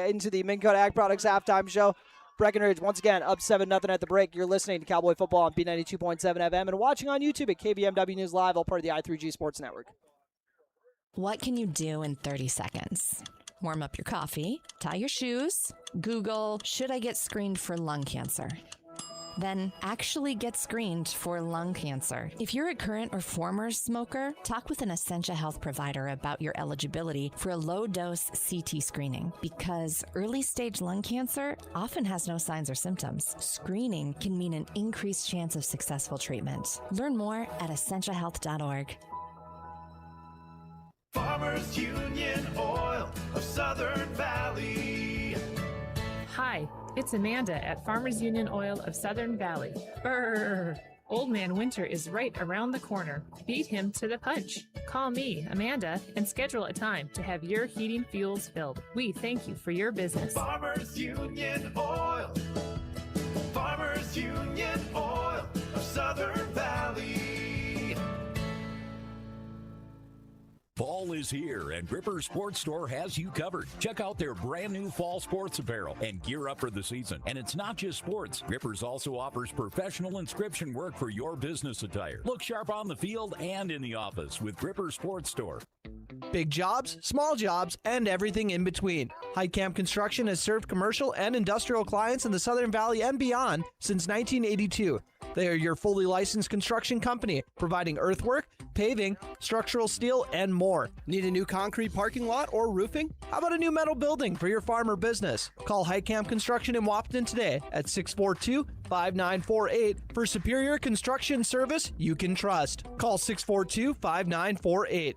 into the Minn Kota Ag Products halftime show. Breckenridge once again up 7-0 at the break. You're listening to Cowboy Football on B92.7 FM and watching on YouTube at KBMW News Live, all part of the i3G Sports Network. What can you do in 30 seconds? Warm up your coffee, tie your shoes, Google, should I get screened for lung cancer? Then actually get screened for lung cancer. If you're a current or former smoker, talk with an Essentia Health provider about your eligibility for a low-dose CT screening, because early-stage lung cancer often has no signs or symptoms. Screening can mean an increased chance of successful treatment. Learn more at essentiahealth.org. Farmers Union Oil of Southern Valley. Hi, it's Amanda at Farmers Union Oil of Southern Valley. Brrr! Old Man Winter is right around the corner. Beat him to the punch. Call me, Amanda, and schedule a time to have your heating fuels filled. We thank you for your business. Farmers Union Oil. Farmers Union Oil of Southern Valley. Fall is here, and Gripper Sports Store has you covered. Check out their brand new fall sports apparel and gear up for the season. And it's not just sports. Grippers also offers professional inscription work for your business attire. Look sharp on the field and in the office with Gripper Sports Store. Big jobs, small jobs, and everything in between. Highcam Construction has served commercial and industrial clients in the Southern Valley and beyond since 1982. They are your fully licensed construction company, providing earthwork, paving, structural steel, and more. Need a new concrete parking lot or roofing? How about a new metal building for your farm or business? Call Highcam Construction in Wapaton today at 642-5948 for superior construction service you can trust. Call 642-5948.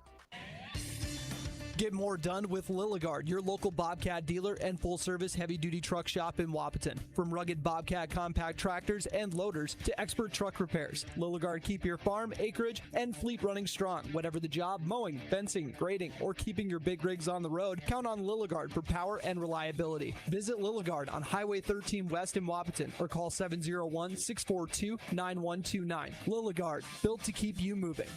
Get more done with Lilligard, your local Bobcat dealer and full-service heavy-duty truck shop in Wapaton. From rugged Bobcat compact tractors and loaders to expert truck repairs, Lilligard keep your farm, acreage, and fleet running strong. Whatever the job, mowing, fencing, grading, or keeping your big rigs on the road, count on Lilligard for power and reliability. Visit Lilligard on Highway 13 West in Wapaton or call 701-642-9129. Lilligard, built to keep you moving.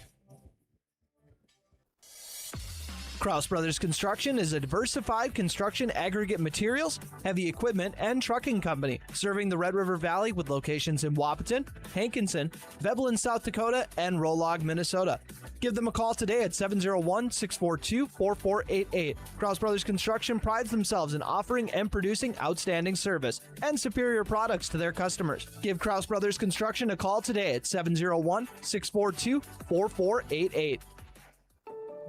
Kraus Brothers Construction is a diversified construction aggregate materials, heavy equipment, and trucking company, serving the Red River Valley with locations in Wapaton, Hankinson, Veblen, South Dakota, and Rolog, Minnesota. Give them a call today at 701-642-4488. Kraus Brothers Construction prides themselves in offering and producing outstanding service and superior products to their customers. Give Kraus Brothers Construction a call today at 701-642-4488.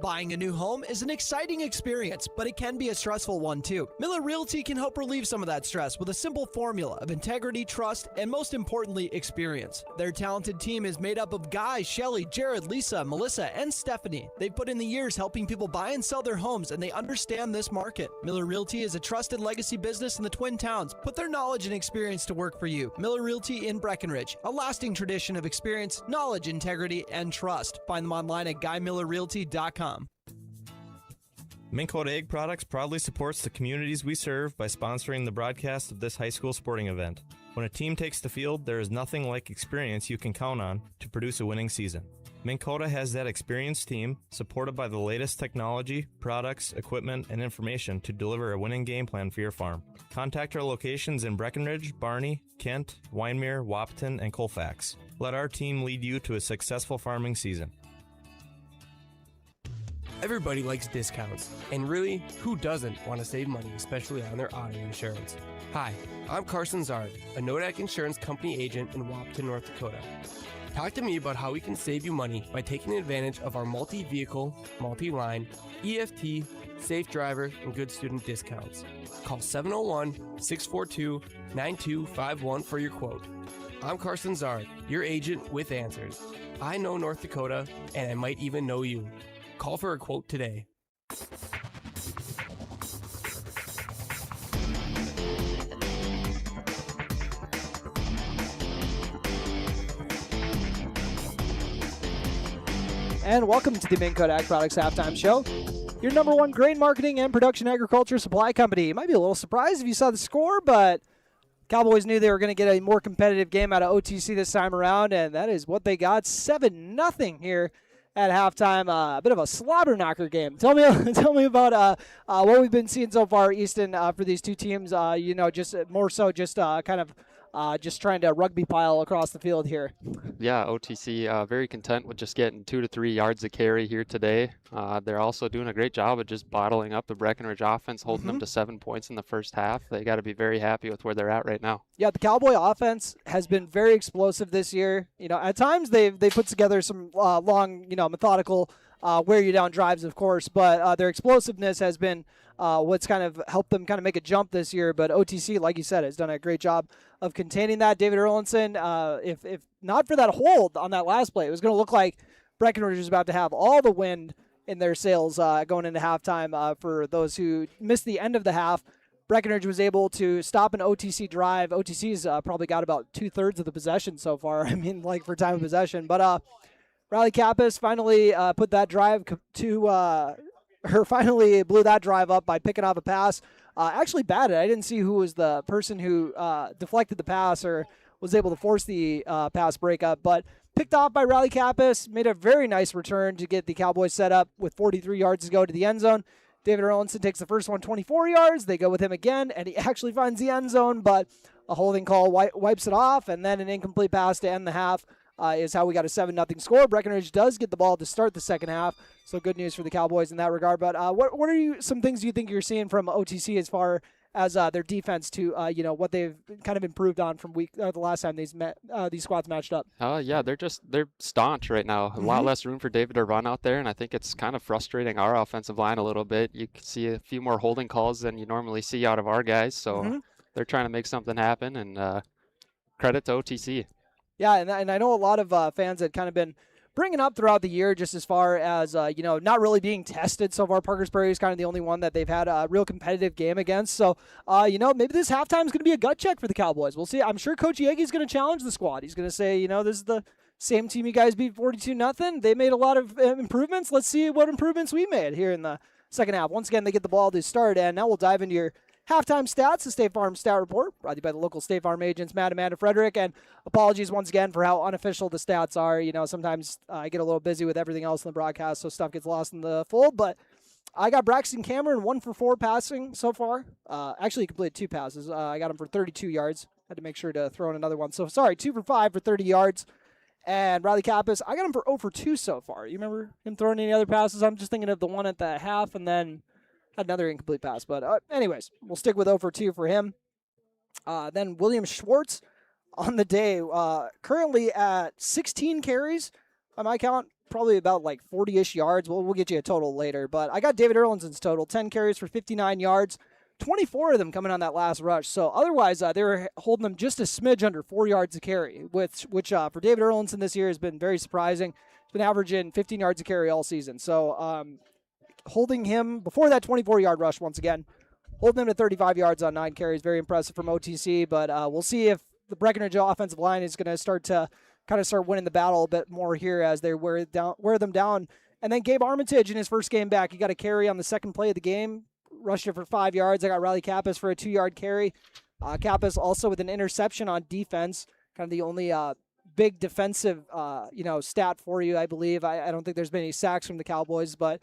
Buying a new home is an exciting experience, but it can be a stressful one too. Miller Realty can help relieve some of that stress with a simple formula of integrity, trust, and most importantly, experience. Their talented team is made up of Guy, Shelly, Jared, Lisa, Melissa, and Stephanie. They've put in the years helping people buy and sell their homes, and they understand this market. Miller Realty is a trusted legacy business in the Twin Towns. Put their knowledge and experience to work for you. Miller Realty in Breckenridge, a lasting tradition of experience, knowledge, integrity, and trust. Find them online at GuyMillerRealty.com. Minn Kota Egg Products proudly supports the communities we serve by sponsoring the broadcast of this high school sporting event. When a team takes the field, there is nothing like experience you can count on to produce a winning season. Minn Kota has that experienced team, supported by the latest technology, products, equipment, and information to deliver a winning game plan for your farm. Contact our locations in Breckenridge, Barney, Kent, Wyndmere, Wahpeton, and Colfax. Let our team lead you to a successful farming season. Everybody likes discounts, and really, who doesn't want to save money, especially on their auto insurance? Hi, I'm Carson Zard, a Nodak Insurance Company agent in Wahpeton, North Dakota. Talk to me about how we can save you money by taking advantage of our multi-vehicle, multi-line, EFT, safe driver, and good student discounts. Call 701-642-9251 for your quote. I'm Carson Zard, your agent with answers. I know North Dakota, and I might even know you. Call for a quote today. And welcome to the Minn Kota Ag Products Halftime Show, your number one grain marketing and production agriculture supply company. You might be a little surprised if you saw the score, but Cowboys knew they were going to get a more competitive game out of OTC this time around, and that is what they got. 7-0 here at halftime. A bit of a slobber knocker game. Tell me about what we've been seeing so far, Easton, for these two teams. Just more so just just trying to rugby pile across the field here. Yeah, OTC very content with just getting 2 to 3 yards of carry here today. They're also doing a great job of just bottling up the Breckenridge offense, holding them to 7 points in the first half. They got to be very happy with where they're at right now. Yeah, the Cowboy offense has been very explosive this year. At times they put together some long, methodical wear you down drives, of course, but their explosiveness has been what's kind of helped them kind of make a jump this year. But OTC, like you said, has done a great job of containing that. David Erlinson, if not for that hold on that last play, it was going to look like Breckenridge was about to have all the wind in their sails going into halftime. For those who missed the end of the half, Breckenridge was able to stop an OTC drive. OTC's probably got about 2/3 of the possession so far. For time of possession. But Riley Kappas finally put that drive finally blew that drive up by picking off a pass. Actually batted. I didn't see who was the person who deflected the pass or was able to force the pass breakup, but picked off by Riley Kappas, made a very nice return to get the Cowboys set up with 43 yards to go to the end zone. David Erlinson takes the first one 24 yards. They go with him again, and he actually finds the end zone, but a holding call wipes it off, and then an incomplete pass to end the half. Is how we got a 7-0 score. Breckenridge does get the ball to start the second half, so good news for the Cowboys in that regard. But what are some things you think you're seeing from OTC as far as their defense to what they've kind of improved on from the last time these squads matched up? Yeah, they're staunch right now. A lot less room for David to run out there, and I think it's kind of frustrating our offensive line a little bit. You can see a few more holding calls than you normally see out of our guys, so they're trying to make something happen, and credit to OTC. Yeah, and I know a lot of fans had kind of been bringing up throughout the year just as far as, not really being tested so far. Parkers Prairie is kind of the only one that they've had a real competitive game against. So, maybe this halftime is going to be a gut check for the Cowboys. We'll see. I'm sure Coach Yeage's going to challenge the squad. He's going to say, this is the same team you guys beat 42-0. They made a lot of improvements. Let's see what improvements we made here in the second half. Once again, they get the ball to start, and now we'll dive into your halftime stats, the State Farm Stat Report, brought to you by the local State Farm agents, Matt and Amanda Frederick. And apologies once again for how unofficial the stats are. Sometimes I get a little busy with everything else in the broadcast, so stuff gets lost in the fold. But I got Braxton Cameron 1 for 4 passing so far. Actually, he completed 2 passes. I got him for 32 yards. Had to make sure to throw in another one. So, 2 for 5 for 30 yards. And Riley Kappas, I got him for 0 for 2 so far. You remember him throwing any other passes? I'm just thinking of the one at the half and then another incomplete pass. But anyways, we'll stick with 0 for 2 for him. Then William Schwartz on the day, currently at 16 carries by my count, probably about like 40-ish yards. We'll get you a total later. But I got David Erlinson's total, 10 carries for 59 yards, 24 of them coming on that last rush. So otherwise, they were holding them just a smidge under 4 yards a carry, which for David Erlinson this year has been very surprising. He's been averaging 15 yards a carry all season. So holding him before that 24-yard rush once again, holding him to 35 yards on 9 carries, very impressive from OTC. But we'll see if the Breckenridge offensive line is going to start winning the battle a bit more here as they wear them down. And then Gabe Armitage in his first game back, he got a carry on the second play of the game, rushed it for 5 yards. I got Riley Kappas for a 2-yard carry. Kappas also with an interception on defense, kind of the only big defensive stat for you, I believe. I don't think there's been any sacks from the Cowboys, but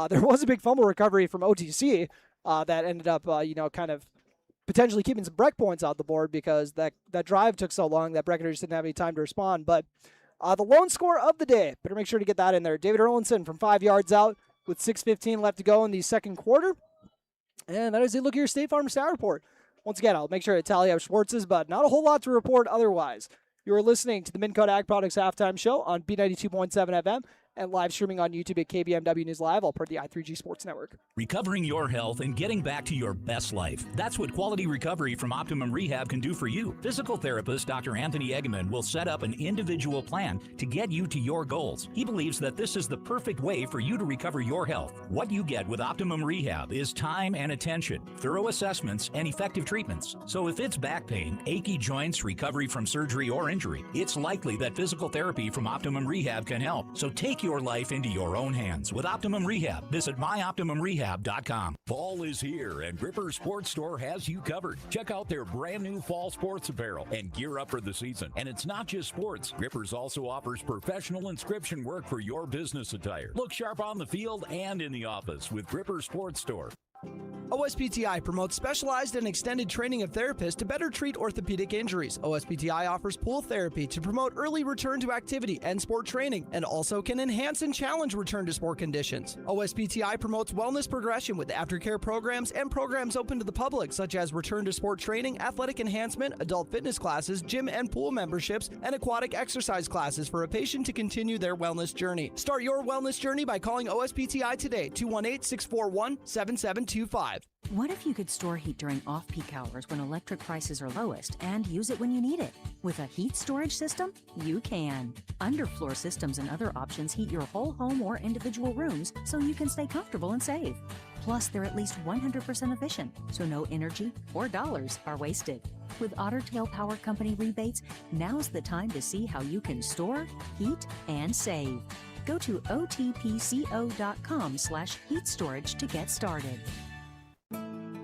there was a big fumble recovery from OTC that ended up kind of potentially keeping some break points out the board because that drive took so long that Breckenridge didn't have any time to respond. But the lone score of the day, better make sure to get that in there. David Erlinson from 5 yards out with 6:15 left to go in the second quarter. And that is a look at your State Farm stat report. Once again, I'll make sure to tally up Schwartz's, but not a whole lot to report otherwise. You are listening to the Minn-Kota Ag Products Halftime Show on B92.7 FM and live streaming on YouTube at KBMW News Live, all part of the i3G Sports Network. Recovering your health and getting back to your best life. That's what Quality Recovery from Optimum Rehab can do for you. Physical therapist Dr. Anthony Egeman will set up an individual plan to get you to your goals. He believes that this is the perfect way for you to recover your health. What you get with Optimum Rehab is time and attention, thorough assessments, and effective treatments. So if it's back pain, achy joints, recovery from surgery or injury, it's likely that physical therapy from Optimum Rehab can help. So take your life into your own hands with Optimum Rehab. Visit myoptimumrehab.com. Fall is here and Gripper Sports Store has you covered. Check out their brand new fall sports apparel and gear up for the season. And it's not just sports. Grippers also offers professional inscription work for your business attire. Look sharp on the field and in the office with Gripper Sports Store. OSPTI promotes specialized and extended training of therapists to better treat orthopedic injuries. OSPTI offers pool therapy to promote early return to activity and sport training, and also can enhance and challenge return to sport conditions. OSPTI promotes wellness progression with aftercare programs and programs open to the public, such as return to sport training, athletic enhancement, adult fitness classes, gym and pool memberships, and aquatic exercise classes for a patient to continue their wellness journey. Start your wellness journey by calling OSPTI today, 218-641-7725. What if you could store heat during off-peak hours when electric prices are lowest and use it when you need it? With a heat storage system, you can. Underfloor systems and other options heat your whole home or individual rooms so you can stay comfortable and save. Plus, they're at least 100% efficient, so no energy or dollars are wasted. With Otter Tail Power Company rebates, now's the time to see how you can store, heat, and save. Go to otpco.com/heat storage to get started.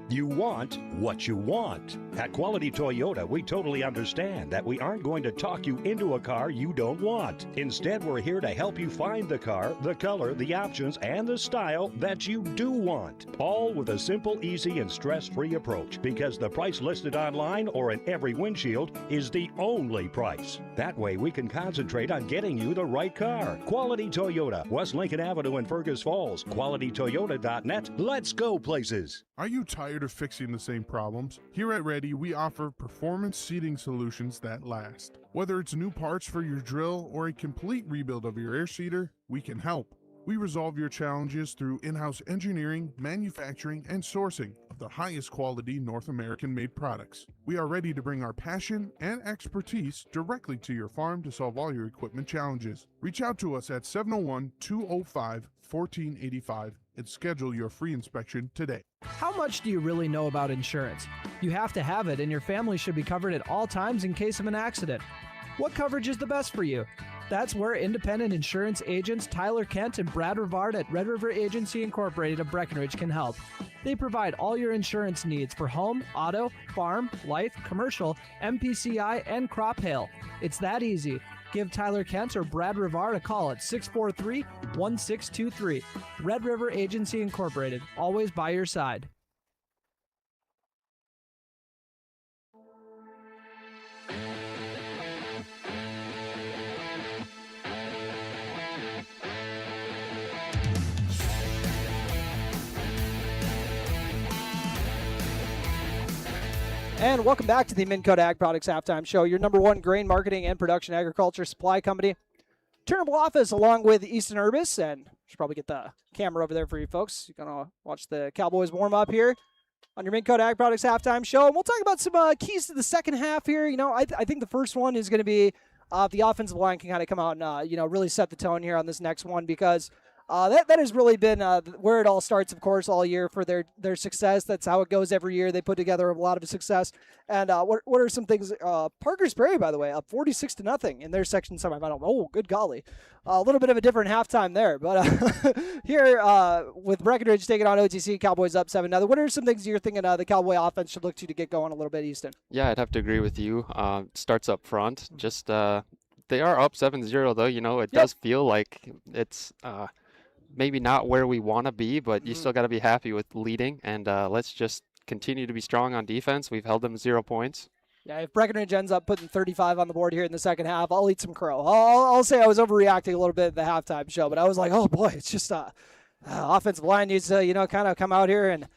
You want what you want. At Quality Toyota, we totally understand that we aren't going to talk you into a car you don't want. Instead, we're here to help you find the car, the color, the options, and the style that you do want. All with a simple, easy, and stress-free approach, because the price listed online or in every windshield is the only price. That way, we can concentrate on getting you the right car. Quality Toyota, West Lincoln Avenue in Fergus Falls. QualityToyota.net. Let's go places. Are you tired of fixing the same problems? Here at Ready, we offer performance seating solutions that last. Whether it's new parts for your drill or a complete rebuild of your air seeder, we can help. We resolve your challenges through in-house engineering, manufacturing, and sourcing of the highest quality North American-made products. We are ready to bring our passion and expertise directly to your farm to solve all your equipment challenges. Reach out to us at 701-205-1485 and schedule your free inspection today. How much do you really know about insurance? You have to have it, and your family should be covered at all times in case of an accident. What coverage is the best for you? That's where independent insurance agents Tyler Kent and Brad Rivard at Red River Agency Incorporated of Breckenridge can help. They provide all your insurance needs for home, auto, farm, life, commercial, MPCI, and crop hail. It's that easy. Give Tyler Kent or Brad Rivard a call at 643-1623. Red River Agency Incorporated, always by your side. And welcome back to the Minn-Kota Ag Products Halftime Show, your number one grain marketing and production agriculture supply company. Turner Bluffus along with Easton Urbis, and should probably get the camera over there for you folks. You're going to watch the Cowboys warm up here on your Minn Kota Ag Products halftime show. And we'll talk about some keys to the second half here. I think the first one is going to be the offensive line can kind of come out and, really set the tone here on this next one, because that has really been where it all starts, of course, all year for their success. That's how it goes every year. They put together a lot of success. And what are some things? Parker's Prairie, by the way, up 46-0 in their section semifinal. Oh, good golly. A little bit of a different halftime there. But here with Breckenridge taking on OTC, Cowboys up 7-0. What are some things you're thinking the Cowboy offense should look to get going a little bit, Easton? Yeah, I'd have to agree with you. Starts up front. Just they are up 7-0, though. It does feel like it's maybe not where we want to be, but you still got to be happy with leading, and let's just continue to be strong on defense. We've held them 0 points. Yeah, if Breckenridge ends up putting 35 on the board here in the second half, I'll eat some crow. I'll say I was overreacting a little bit at the halftime show, but I was like, oh boy, it's just offensive line needs to, kind of come out here and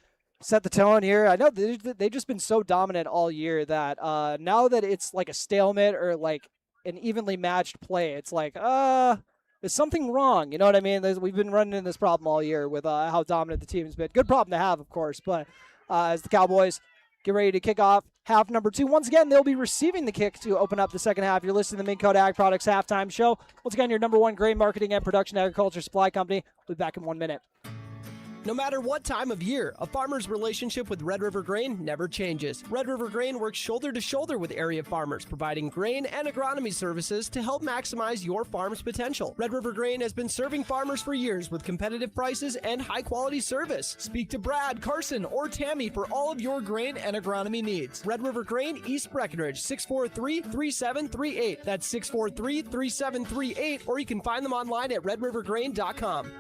set the tone here. I know they've just been so dominant all year that now that it's like a stalemate or like an evenly matched play, it's like, there's something wrong. You know what I mean? We've been running into this problem all year with how dominant the team's been. Good problem to have, of course, but as the Cowboys get ready to kick off half number 2. Once again, they'll be receiving the kick to open up the second half. You're listening to the Minn Kota Ag Products halftime show. Once again, your number 1 grain marketing and production agriculture supply company. We'll be back in 1 minute. No matter what time of year, a farmer's relationship with Red River Grain never changes. Red River Grain works shoulder to shoulder with area farmers, providing grain and agronomy services to help maximize your farm's potential. Red River Grain has been serving farmers for years with competitive prices and high-quality service. Speak to Brad, Carson, or Tammy for all of your grain and agronomy needs. Red River Grain, East Breckenridge, 643-3738. That's 643-3738, or you can find them online at redrivergrain.com.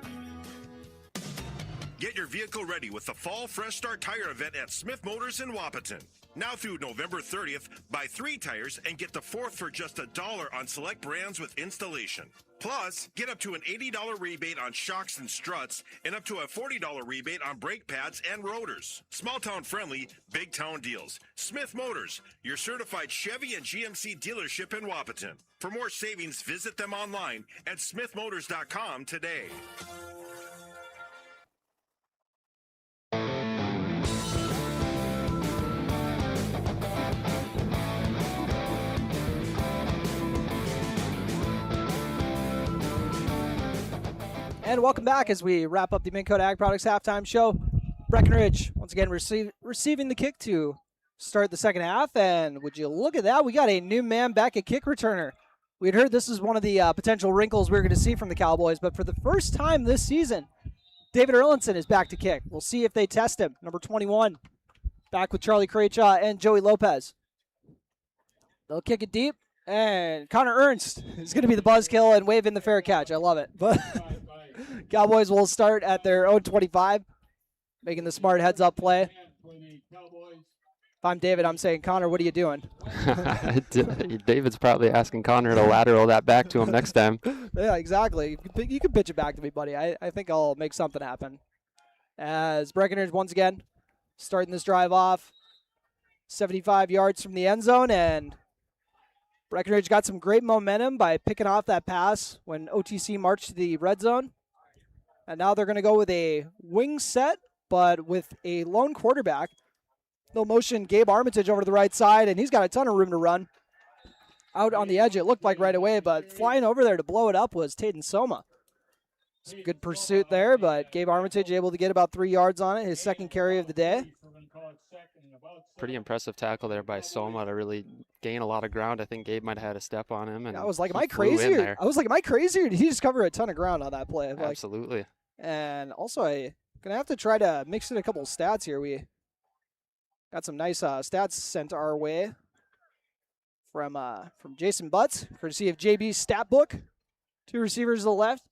Get your vehicle ready with the Fall Fresh Start Tire event at Smith Motors in Wapaton. Now through November 30th, buy 3 tires and get the 4th for just $1 on select brands with installation. Plus, get up to an $80 rebate on shocks and struts and up to a $40 rebate on brake pads and rotors. Small town friendly, big town deals. Smith Motors, your certified Chevy and GMC dealership in Wapaton. For more savings, visit them online at smithmotors.com today. And welcome back as we wrap up the Minn Kota Ag Products halftime show. Breckenridge, once again, receiving the kick to start the second half. And would you look at that? We got a new man back at kick returner. We had heard this is one of the potential wrinkles we were going to see from the Cowboys, but for the first time this season, David Erlinson is back to kick. We'll see if they test him. Number 21, back with Charlie Krejci and Joey Lopez. They'll kick it deep, and Connor Ernst is going to be the buzzkill and wave in the fair catch. I love it. But Cowboys will start at their own 25, making the smart heads-up play. If I'm David, I'm saying, Connor, what are you doing? David's probably asking Connor to lateral that back to him next time. Yeah, exactly. You can pitch it back to me, buddy. I think I'll make something happen. As Breckenridge, once again, starting this drive off, 75 yards from the end zone, and Breckenridge got some great momentum by picking off that pass when OTC marched to the red zone. And now they're going to go with a wing set, but with a lone quarterback. They'll motion Gabe Armitage over to the right side, and he's got a ton of room to run. Out on the edge, it looked like right away, but flying over there to blow it up was Taden Soma. Some good pursuit there, but Gabe Armitage able to get about 3 yards on it, his second carry of the day. Pretty impressive tackle there by Soma to really gain a lot of ground. I think Gabe might have had a step on him. And I was like, am I crazy? Or did he just cover a ton of ground on that play? Absolutely. And also, I'm going to have to try to mix in a couple of stats here. We got some nice stats sent our way from Jason Butts, courtesy of JB's stat book. 2 receivers to the left.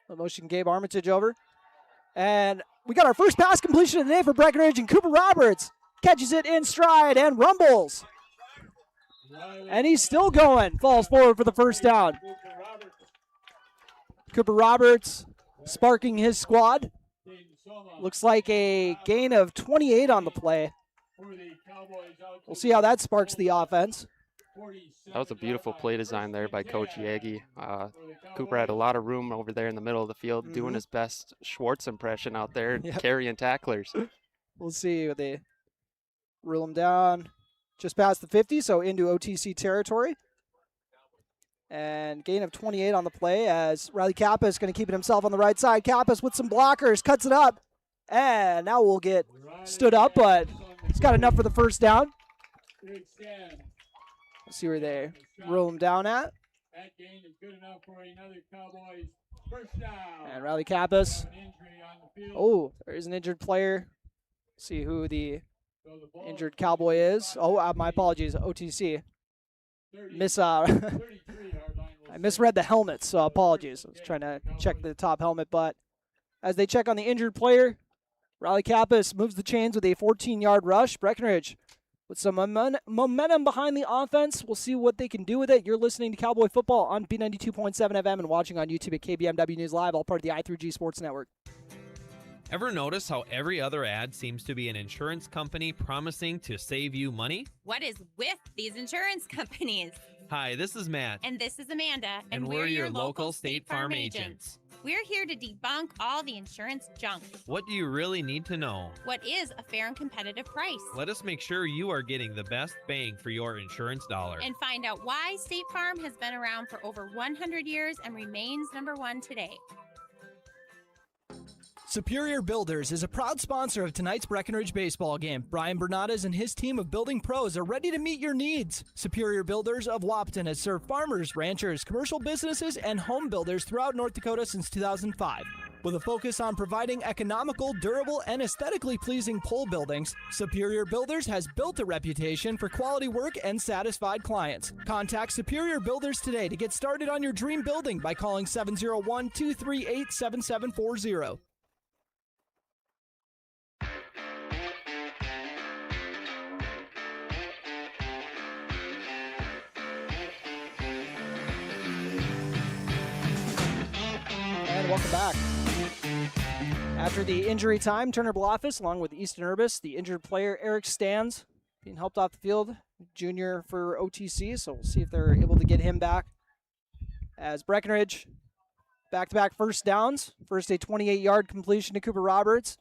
The motion Gabe Armitage over. And we got our first pass completion of the day for Breckenridge, and Cooper Roberts catches it in stride and rumbles. And he's still going. Falls forward for the first down. Cooper Roberts sparking his squad. Looks like a gain of 28 on the play. We'll see how that sparks the offense. That was a beautiful play design there by Coach Yagi. Cooper had a lot of room over there in the middle of the field, doing his best Schwartz impression out there, carrying tacklers. We'll see. They reel him down just past the 50, so into OTC territory. And gain of 28 on the play as Riley Kappa is going to keep it himself on the right side. Kappas with some blockers, cuts it up. And now we'll get stood up, but he's got enough for the first down. Let's see where they roll him down at. That gain is good enough for another Cowboys first down. And Riley Kappas. Oh, there is an injured player. See who the injured Cowboy is. Oh, my apologies, OTC. I misread the helmet, so apologies. I was trying to check the top helmet, but as they check on the injured player, Riley Kappas moves the chains with a 14-yard rush. Breckenridge with some momentum behind the offense. We'll see what they can do with it. You're listening to Cowboy Football on B92.7 FM and watching on YouTube at KBMW News Live, all part of the I3G Sports Network. Ever notice how every other ad seems to be an insurance company promising to save you money? What is with these insurance companies? Hi, this is Matt. And this is Amanda. And we're your local State Farm agents. We're here to debunk all the insurance junk. What do you really need to know? What is a fair and competitive price? Let us make sure you are getting the best bang for your insurance dollar. And find out why State Farm has been around for over 100 years and remains #1 today. Superior Builders is a proud sponsor of tonight's Breckenridge baseball game. Brian Bernades and his team of building pros are ready to meet your needs. Superior Builders of Wapton has served farmers, ranchers, commercial businesses, and home builders throughout North Dakota since 2005. With a focus on providing economical, durable, and aesthetically pleasing pole buildings, Superior Builders has built a reputation for quality work and satisfied clients. Contact Superior Builders today to get started on your dream building by calling 701-238-7740. And welcome back. After the injury time, Turner Bluffus, along with Easton Urbis, the injured player Eric Stans, being helped off the field, junior for OTC, so we'll see if they're able to get him back. As Breckenridge, back-to-back first downs. First, a 28-yard completion to Cooper Roberts.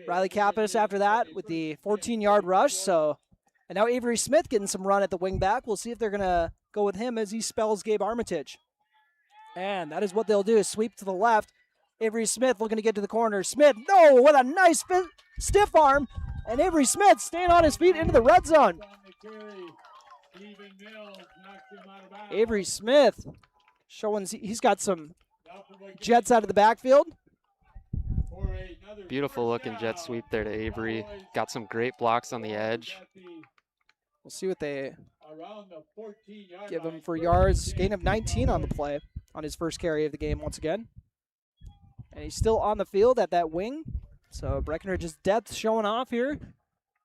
Riley Kappas after that with the 14-yard rush. And now Avery Smith getting some run at the wingback. We'll see if they're going to go with him as he spells Gabe Armitage. And that is what they'll do, sweep to the left. Avery Smith looking to get to the corner. Smith, no, what a nice stiff arm. And Avery Smith staying on his feet into the red zone. Avery Smith showing he's got some jets out of the backfield. Beautiful looking jet sweep there to Avery. Got some great blocks on the edge. We'll see what they give him for yards. Gain of 19 on the play on his first carry of the game once again. And he's still on the field at that wing. So Breckenridge's depth showing off here.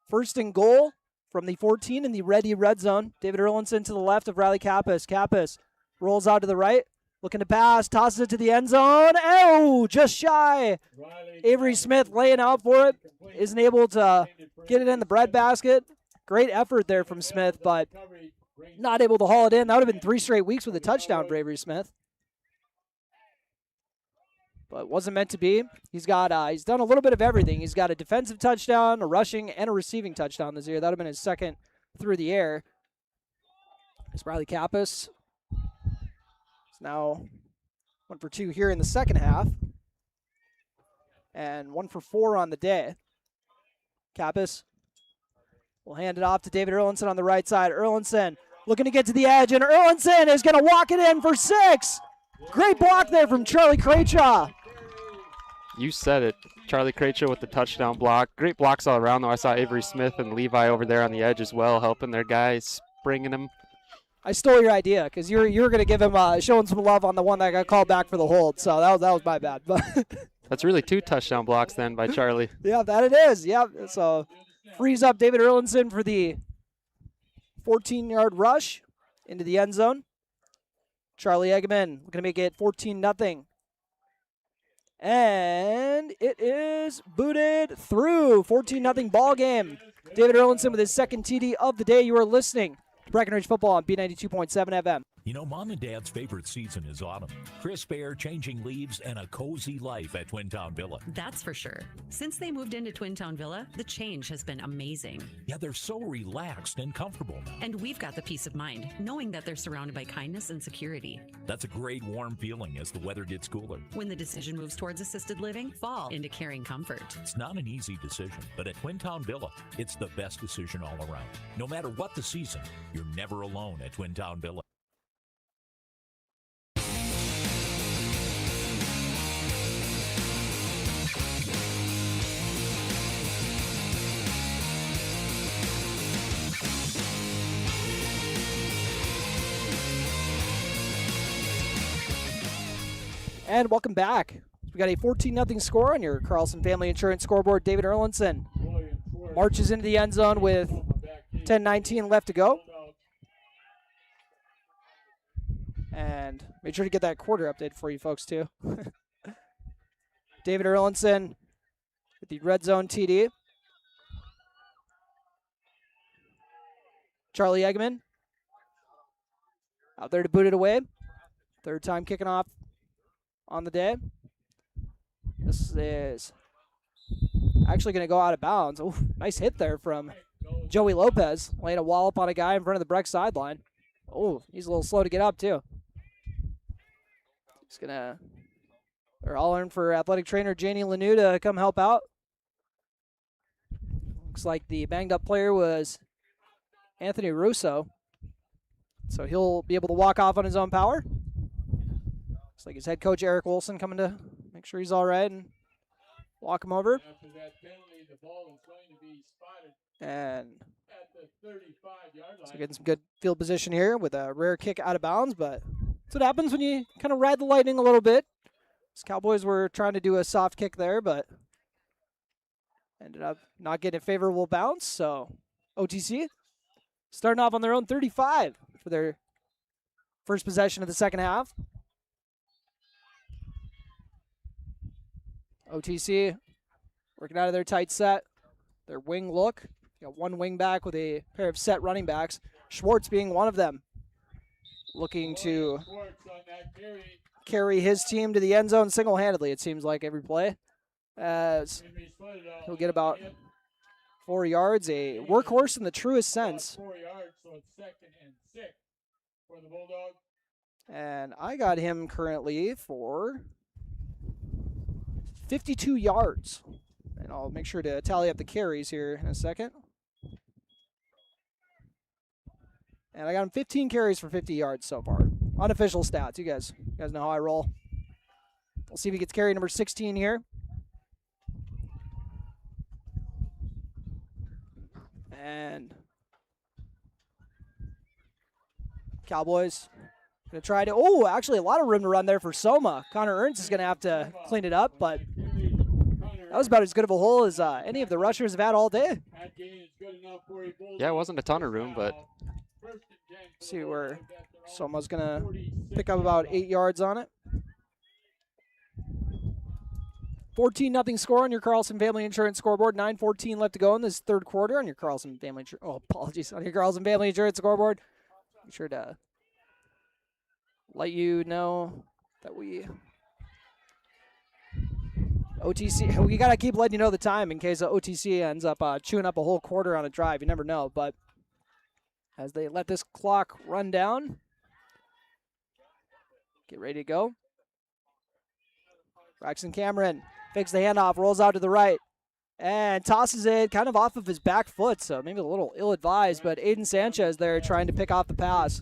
First and goal from the 14 in the ready red zone. David Erlinson to the left of Riley Kappas. Kappas rolls out to the right. Looking to pass, tosses it to the end zone. Oh, just shy. Avery Smith laying out for it. Isn't able to get it in the breadbasket. Great effort there from Smith, but not able to haul it in. That would have been 3 straight weeks with a touchdown for Avery Smith. But wasn't meant to be. He's done a little bit of everything. He's got a defensive touchdown, a rushing, and a receiving touchdown this year. That would have been his second through the air. It's Riley Kappas. It's now 1 for 2 here in the second half. And 1 for 4 on the day. Kappas will hand it off to David Erlinson on the right side. Erlinson looking to get to the edge, and Erlinson is going to walk it in for 6. Great block there from Charlie Craychaw. You said it. Charlie Craychaw with the touchdown block. Great blocks all around, though. I saw Avery Smith and Levi over there on the edge as well, helping their guys, springing him. I stole your idea because you were going to give him showing some love on the one that got called back for the hold. So that was my bad. But that's really 2 touchdown blocks then by Charlie. Yeah, that it is. Yeah. So frees up David Erlinson for the 14-yard rush into the end zone. Charlie Eggman looking to make it 14-0. And it is booted through. 14-0 ball game. David Erlinson with his second TD of the day. You are listening Breckenridge football on B92.7 FM. You know, Mom and Dad's favorite season is autumn. Crisp air, changing leaves, and a cozy life at Twin Town Villa. That's for sure. Since they moved into Twin Town Villa, the change has been amazing. Yeah, they're so relaxed and comfortable now. And we've got the peace of mind, knowing that they're surrounded by kindness and security. That's a great warm feeling as the weather gets cooler. When the decision moves towards assisted living, fall into caring comfort. It's not an easy decision, but at Twin Town Villa, it's the best decision all around. No matter what the season, you're never alone at Twin Town Villa. And welcome back. We got a 14-0 score on your Carlson Family Insurance scoreboard. David Erlinson marches into the end zone with 10:19 left to go. And make sure to get that quarter update for you folks, too. David Erlinson with the red zone TD. Charlie Eggman out there to boot it away. Third time kicking off on the day. This is actually going to go out of bounds. Ooh, nice hit there from Joey Lopez, laying a wallop on a guy in front of the Breck sideline. Oh, he's a little slow to get up, too. He's going to... They're hollering for athletic trainer Janie Lanu to come help out. Looks like the banged-up player was Anthony Russo. So he'll be able to walk off on his own power. Looks like his head coach, Eric Wilson, coming to make sure he's all right and walk him over. After that penalty, the ball is going to be spotted And at the 35-yard line. so getting some good field position here with a rare kick out of bounds, but that's what happens when you kind of ride the lightning a little bit. These Cowboys were trying to do a soft kick there, but ended up not getting a favorable bounce. So OTC starting off on their own 35 for their first possession of the second half. OTC working out of their tight set, their wing look. Got one wing back with a pair of set running backs, Schwartz being one of them, looking to carry his team to the end zone single-handedly, it seems like, every play. As he'll get about 4 yards, a workhorse in the truest sense. 4 yards, so it's 2nd and 6 for the Bulldogs. And I got him currently for 52 yards. And I'll make sure to tally up the carries here in a second. And I got him 15 carries for 50 yards so far. Unofficial stats. You guys know how I roll. We'll see if he gets carry number 16 here. And Cowboys going to try to... Oh, actually a lot of room to run there for Soma. Connor Ernst is going to have to clean it up, but that was about as good of a hole as any of the rushers have had all day. Yeah, it wasn't a ton of room, but... See where Soma's going to pick up about 8 yards on it. 14-0 score on your Carlson Family Insurance scoreboard. 9:14 left to go in this third quarter on your Carlson Family Insurance. Oh, apologies. On your Carlson Family Insurance scoreboard. Be sure to let you know that we got to keep letting you know the time in case the OTC ends up chewing up a whole quarter on a drive. You never know, but as they let this clock run down, get ready to go. Braxton Cameron fakes the handoff, rolls out to the right, and tosses it kind of off of his back foot, so maybe a little ill-advised, but Aiden Sanchez there trying to pick off the pass.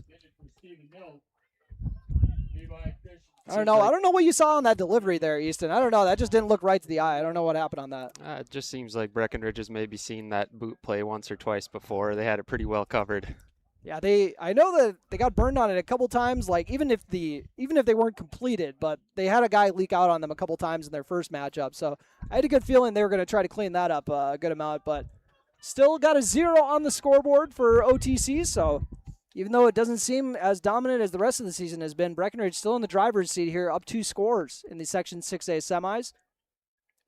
I don't know what you saw on that delivery there, Easton. I don't know. That just didn't look right to the eye. I don't know what happened on that. It just seems like Breckenridge has maybe seen that boot play once or twice before. They had it pretty well covered. Yeah, I know that they got burned on it a couple times, like even if they weren't completed, but they had a guy leak out on them a couple times in their first matchup. So I had a good feeling they were going to try to clean that up a good amount, but still got a 0 on the scoreboard for OTC. So even though it doesn't seem as dominant as the rest of the season has been, Breckenridge still in the driver's seat here, up 2 scores in the Section 6A semis.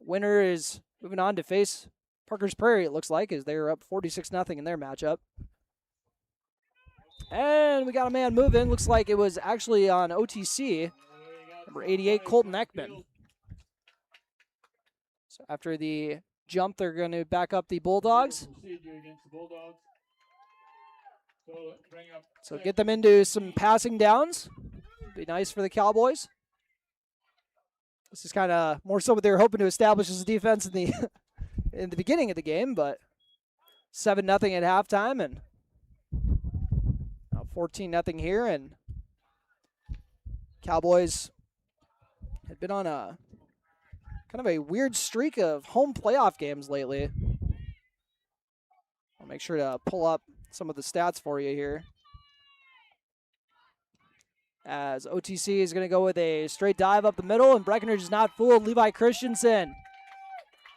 Winner is moving on to face Parker's Prairie, it looks like, as they're up 46-0 in their matchup. And we got a man moving. Looks like it was actually on OTC. Number 88, Colton Ekman. So after the jump, they're going to back up the Bulldogs. So get them into some passing downs. Be nice for the Cowboys. This is kind of more so what they were hoping to establish as a defense in the in the beginning of the game, but 7-0 at halftime and now 14-0 here, and Cowboys had been on a kind of a weird streak of home playoff games lately. I'll make sure to pull up some of the stats for you here. As OTC is going to go with a straight dive up the middle, and Breckenridge is not fooled. Levi Christensen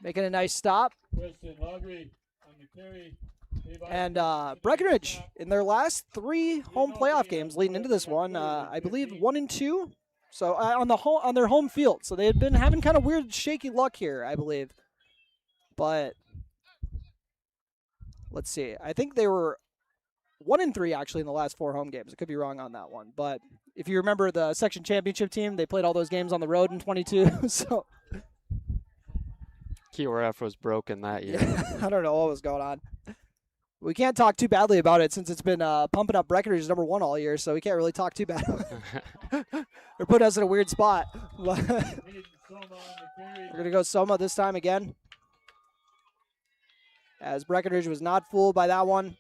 making a nice stop. And Breckenridge, in their last 3 home playoff games leading into this one, I believe 1-2. So on their home field. So they had been having kind of weird, shaky luck here, I believe. But let's see. I think they were 1-3 actually in the last 4 home games. I could be wrong on that one, but if you remember the section championship team, they played all those games on the road in 22. So QRF was broken that year. yeah, I don't know what was going on. We can't talk too badly about it since it's been pumping up Breckenridge as number 1 all year, so we can't really talk too bad. They're putting us in a weird spot. We're going to go Soma this time again. As Breckenridge was not fooled by that one.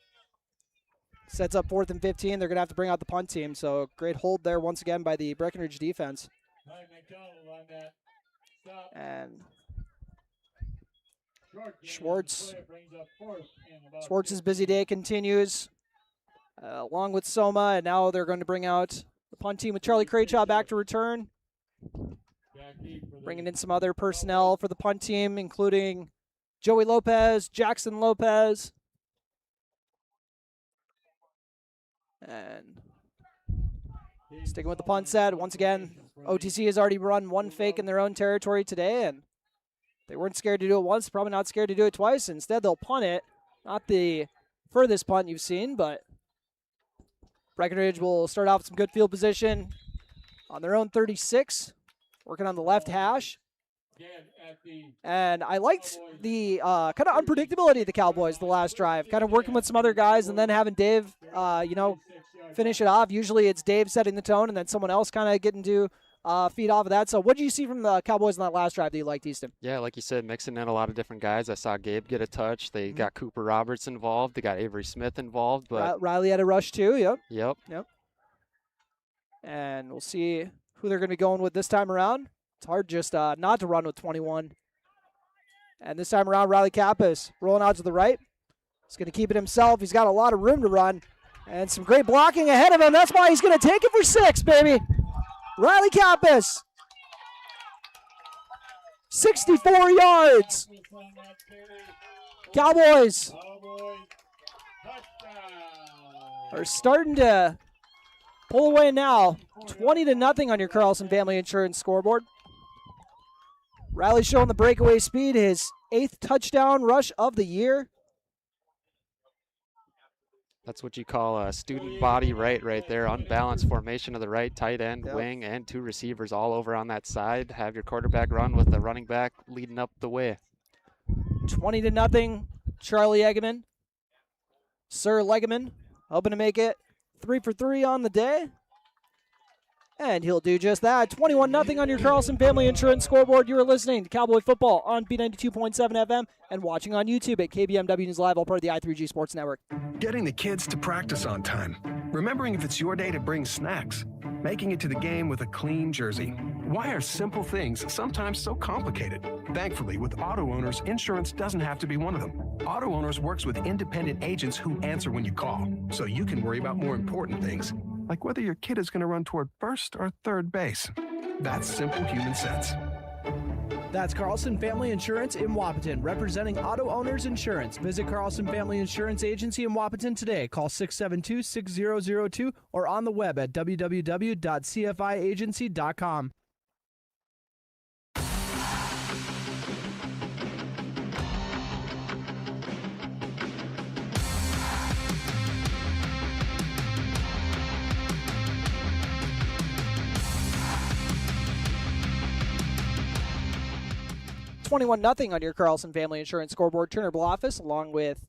Sets up 4th and 15. They're going to have to bring out the punt team. So great hold there once again by the Breckenridge defense. And Schwartz's busy day continues along with Soma. And now they're going to bring out the punt team with Charlie Craychaw back to return. Bringing in some other personnel for the punt team, including Joey Lopez, Jackson Lopez. And sticking with the punt set, once again, OTC has already run 1 fake in their own territory today, and they weren't scared to do it once, probably not scared to do it twice. Instead, they'll punt it. Not the furthest punt you've seen, but Breckenridge will start off with some good field position on their own 36, working on the left hash. And I liked the kind of unpredictability of the Cowboys the last drive, kind of working with some other guys and then having Dave, finish it off. Usually it's Dave setting the tone and then someone else kind of getting to feed off of that. So what did you see from the Cowboys in that last drive that you liked, Easton? Yeah, like you said, mixing in a lot of different guys. I saw Gabe get a touch. They got Cooper Roberts involved. They got Avery Smith involved. But Riley had a rush too, yep. Yep. And we'll see who they're going to be going with this time around. It's hard just not to run with 21. And this time around, Riley Kappas rolling out to the right. He's going to keep it himself. He's got a lot of room to run. And some great blocking ahead of him. That's why he's going to take it for 6, baby. Riley Kappas. 64 yards. Cowboys are starting to pull away now. 20-0 on your Carlson Family Insurance scoreboard. Riley showing the breakaway speed, his 8th touchdown rush of the year. That's what you call a student body right there. Unbalanced formation of the right, tight end, wing, and 2 receivers all over on that side. Have your quarterback run with the running back leading up the way. 20-0, Charlie Egeman. Sir Legeman hoping to make it 3 for 3 on the day. And he'll do just that. 21-0 on your Carlson Family Insurance scoreboard. You are listening to Cowboy Football on B92.7 FM and watching on YouTube at KBMW News Live, all part of the i3G Sports Network. Getting the kids to practice on time. Remembering if it's your day to bring snacks. Making it to the game with a clean jersey. Why are simple things sometimes so complicated? Thankfully, with auto owners, insurance doesn't have to be one of them. Auto Owners works with independent agents who answer when you call, so you can worry about more important things, like whether your kid is going to run toward first or third base. That's simple human sense. That's Carlson Family Insurance in Wapaton, representing Auto Owners Insurance. Visit Carlson Family Insurance Agency in Wapaton today. Call 672-6002 or on the web at www.cfiagency.com. 21-0 on your Carlson Family Insurance scoreboard. Turner Bluffus along with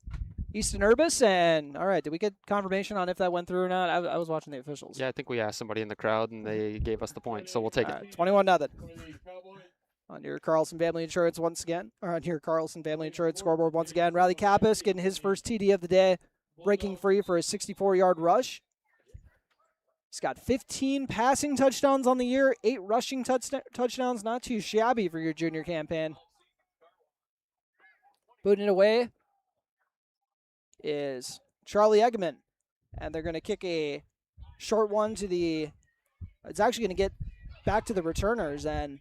Easton Urbis. And, all right, did we get confirmation on if that went through or not? I was watching the officials. Yeah, I think we asked somebody in the crowd, and they gave us the point, so we'll take it. 21-0 on your Carlson Family Insurance once again, or on your Carlson Family Insurance scoreboard once again. Riley Kappas getting his first TD of the day, breaking free for a 64-yard rush. He's got 15 passing touchdowns on the year, 8 rushing touchdowns. Not too shabby for your junior campaign. Booting it away is Charlie Eggman. And they're going to kick a short one to the... It's actually going to get back to the returners. And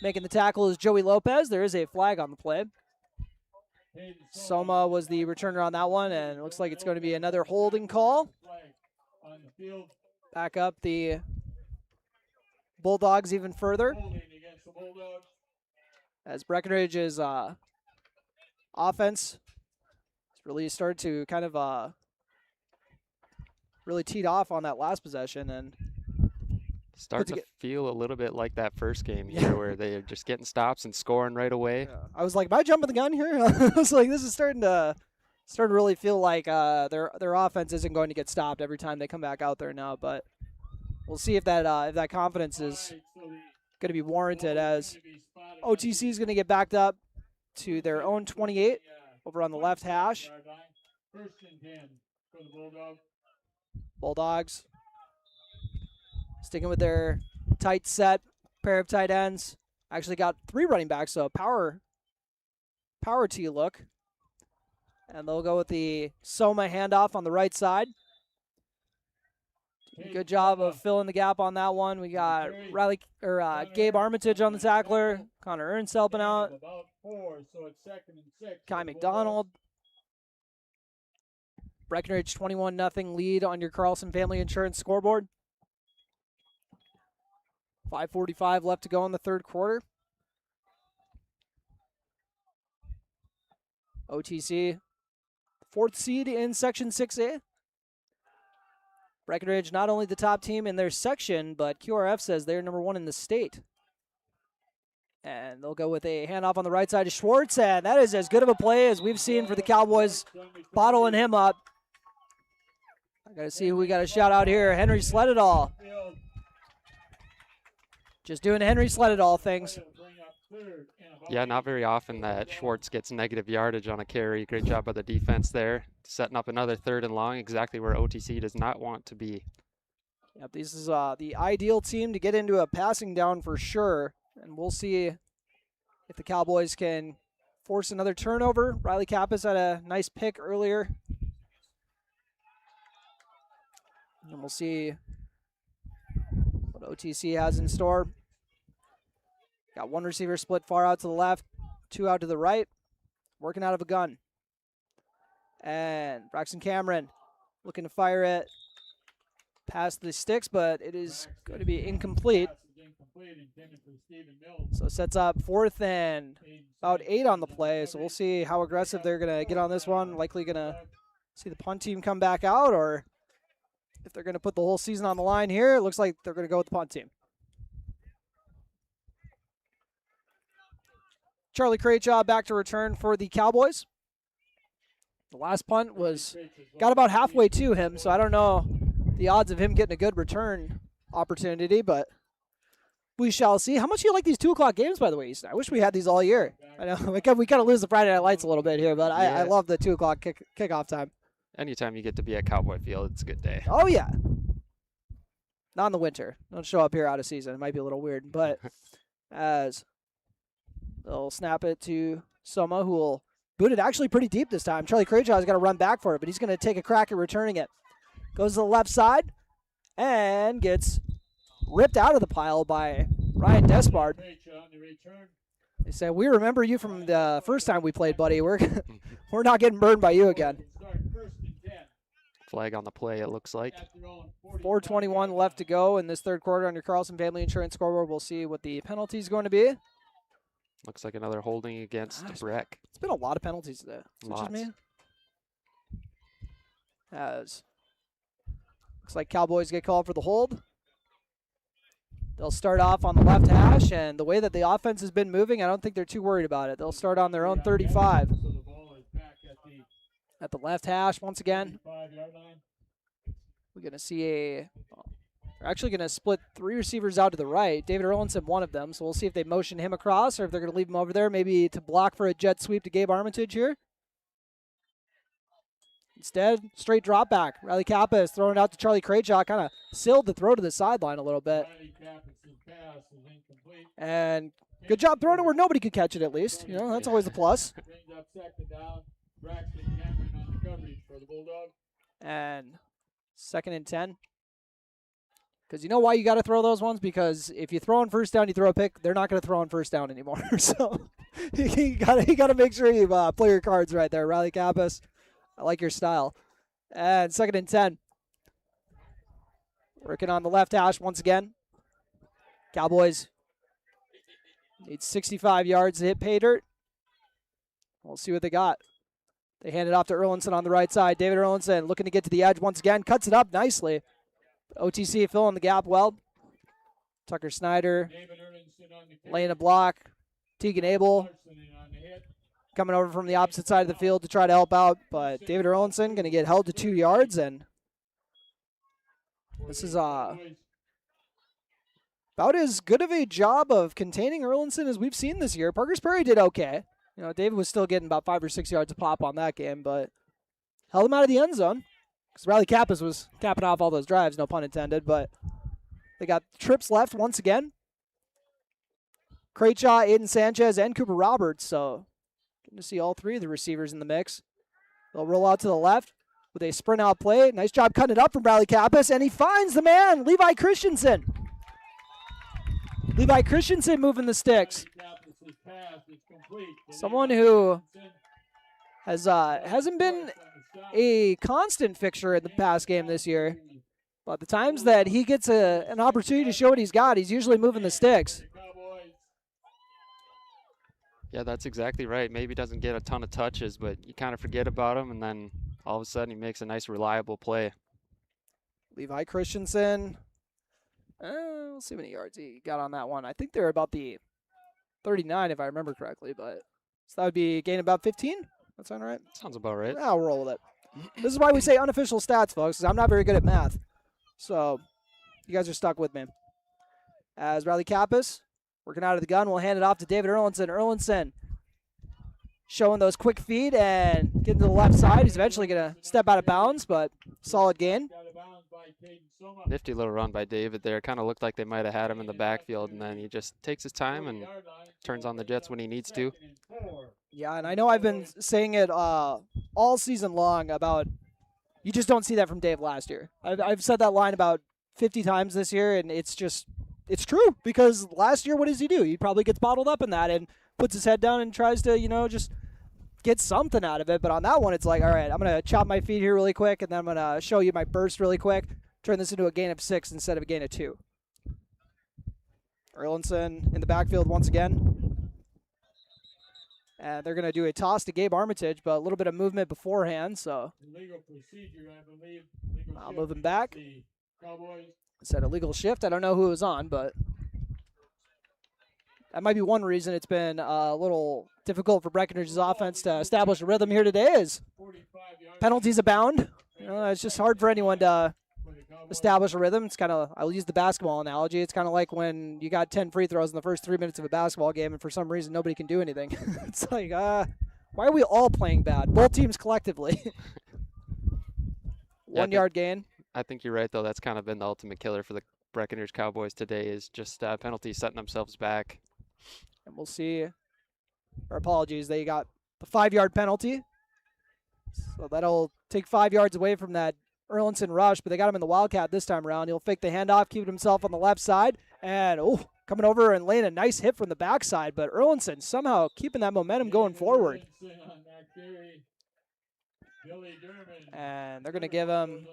making the tackle is Joey Lopez. There is a flag on the play. Soma was the returner on that one. And it looks like it's going to be another holding call. Back up the Bulldogs even further. As Breckenridge's offense has really started to kind of really teed off on that last possession. And Starting to feel a little bit like that first game here where they're just getting stops and scoring right away. Yeah. I was like, am I jumping the gun here? I was like, this is starting to really feel like their offense isn't going to get stopped every time they come back out there now. But we'll see if that confidence is going to be warranted, as OTC is going to get backed up to their own 28 over on the left hash. Bulldogs sticking with their tight set, pair of tight ends. Actually got 3 running backs, so power T look. And they'll go with the Soma handoff on the right side. Good job of filling the gap on that one. We got Gabe Armitage on the tackler. Connor Ernst helping out. Kai McDonald. Breckenridge 21-0 lead on your Carlson Family Insurance scoreboard. 5:45 left to go in the third quarter. OTC, 4th seed in Section 6A. Breckenridge, not only the top team in their section, but QRF says they're number 1 in the state. And they'll go with a handoff on the right side to Schwartz, and that is as good of a play as we've seen for the Cowboys, bottling him up. I got to see who we got to shout out here. Henry Sledadall. Just doing Henry Sledadall things. Yeah, not very often that Schwartz gets negative yardage on a carry. Great job by the defense there. Setting up another 3rd and long, exactly where OTC does not want to be. Yep, this is the ideal team to get into a passing down for sure. And we'll see if the Cowboys can force another turnover. Riley Kappas had a nice pick earlier. And we'll see what OTC has in store. Got 1 receiver split far out to the left, 2 out to the right, working out of a gun. And Braxton Cameron looking to fire it past the sticks, but it is going to be incomplete. So it sets up 4th and about 8 on the play. So we'll see how aggressive they're going to get on this one. Likely going to see the punt team come back out, or if they're going to put the whole season on the line here, it looks like they're going to go with the punt team. Charlie Craychaw back to return for the Cowboys. The last punt got about halfway to him, so I don't know the odds of him getting a good return opportunity, but we shall see. How much do you like these 2 o'clock games, by the way, Easton? I wish we had these all year. I know we kind of lose the Friday Night Lights a little bit here, but I love the 2 o'clock kickoff time. Anytime you get to be at Cowboy Field, it's a good day. Oh, yeah. Not in the winter. Don't show up here out of season. It might be a little weird, but as they'll snap it to Soma, who will boot it actually pretty deep this time. Charlie Craychaw's got to run back for it, but he's going to take a crack at returning it. Goes to the left side and gets ripped out of the pile by Ryan Despard. They said, we remember you from the first time we played, buddy. We're not getting burned by you again. Flag on the play, it looks like. 4:21 left to go in this third quarter on your Carlson Family Insurance scoreboard. We'll see what the penalty is going to be. Looks like another holding against Breck. It's been a lot of penalties today. Lots. Which is me. Looks like Cowboys get called for the hold. They'll start off on the left hash, and the way that the offense has been moving, I don't think they're too worried about it. They'll start on their own 35. At the left hash once again. We're going to see they're actually going to split 3 receivers out to the right. David Erlinson, one of them, so we'll see if they motion him across or if they're going to leave him over there, maybe to block for a jet sweep to Gabe Armitage here. Instead, straight drop back. Riley Kappa is throwing it out to Charlie Crayjaw, kind of sailed the throw to the sideline a little bit. And good job throwing it where nobody could catch it at least. You know, that's always a plus. And 2nd and 10. Because you know why you got to throw those ones? Because if you throw on first down, you throw a pick, they're not going to throw on first down anymore. So you got to make sure you play your cards right there. Riley Kappas, I like your style. And 2nd and 10. Working on the left hash once again. Cowboys need 65 yards to hit pay dirt. We'll see what they got. They hand it off to Erlinson on the right side. David Erlinson looking to get to the edge once again. Cuts it up nicely. OTC filling the gap well. Tucker Snyder laying a block. Tegan Abel coming over from the opposite side of the field to try to help out. But David Erlinson going to get held to 2 yards. And this is about as good of a job of containing Erlinson as we've seen this year. Parker Sperry did okay. You know, David was still getting about 5 or 6 yards a pop on that game, but held him out of the end zone. Because Riley Kappas was capping off all those drives, no pun intended, but they got trips left once again. Craychaw, Aiden Sanchez, and Cooper Roberts, so getting to see all 3 of the receivers in the mix. They'll roll out to the left with a sprint out play. Nice job cutting it up from Riley Kappas, and he finds the man, Levi Christensen. Levi Christensen moving the sticks. Someone who hasn't been a constant fixture in the pass game this year. But the times that he gets an opportunity to show what he's got, he's usually moving the sticks. Yeah, that's exactly right. Maybe doesn't get a ton of touches, but you kind of forget about him, and then all of a sudden he makes a nice, reliable play. Levi Christensen. We'll see how many yards he got on that one. I think they're about the 39, if I remember correctly, but so that would be gain about 15. That sound right? Sounds about right. I'll roll with it. This is why we say unofficial stats, folks, because I'm not very good at math. So you guys are stuck with me. As Riley Kappas working out of the gun, we'll hand it off to David Erlinson. Erlinson showing those quick feet and getting to the left side. He's eventually going to step out of bounds, but solid gain. Nifty little run by David there. Kind of looked like they might have had him in the backfield, and then he just takes his time and turns on the jets when he needs to. Yeah, and I know I've been saying it all season long about you just don't see that from Dave last year. I've said that line about 50 times this year, and it's true because last year, what does he do? He probably gets bottled up in that and puts his head down and tries to, just get something out of it. But on that one, it's like, all right, I'm going to chop my feet here really quick, and then I'm going to show you my burst really quick. Turn this into a gain of 6 instead of a gain of 2. Erlinson in the backfield once again. And they're going to do a toss to Gabe Armitage, but a little bit of movement beforehand, so. I'll move him back. Is that a legal shift? I don't know who it was on, but that might be one reason it's been a little difficult for Breckenridge's offense to establish a rhythm here today is penalties abound. It's just hard for anyone to establish a rhythm. It's kind of, I'll use the basketball analogy. It's kind of like when you got 10 free throws in the first 3 minutes of a basketball game and for some reason nobody can do anything. It's like, why are we all playing bad? Both teams collectively. 1 yard gain. I think you're right, though. That's kind of been the ultimate killer for the Breckenridge Cowboys today is just penalties setting themselves back. And we'll see. Our apologies. They got the 5-yard penalty. So that'll take 5 yards away from that Erlinson rush, but they got him in the Wildcat this time around. He'll fake the handoff, keep it himself on the left side, and coming over and laying a nice hit from the backside, but Erlinson somehow keeping that momentum going forward. And they're going to give him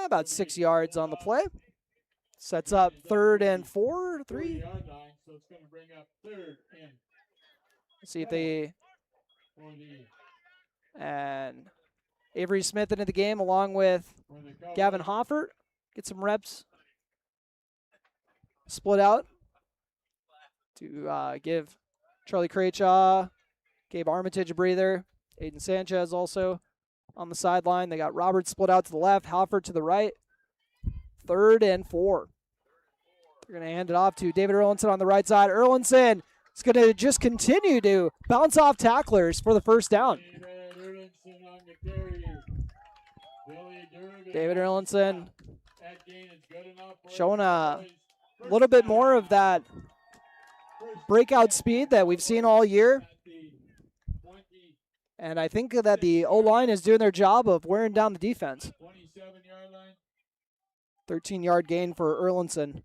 about 6 yards on the play. Sets up 3rd and 4, 3. See if they... And Avery Smith into the game along with Gavin Hoffert. Get some reps split out to give Charlie Craychaw, Gabe Armitage a breather. Aiden Sanchez also on the sideline. They got Roberts split out to the left, Halford to the right. 3rd and 4. They're going to hand it off to David Erlinson on the right side. Erlinson is going to just continue to bounce off tacklers for the first down. David Erlinson showing a little bit more of that breakout speed that we've seen all year. And I think that the O-line is doing their job of wearing down the defense. 13-yard gain for Erlinson.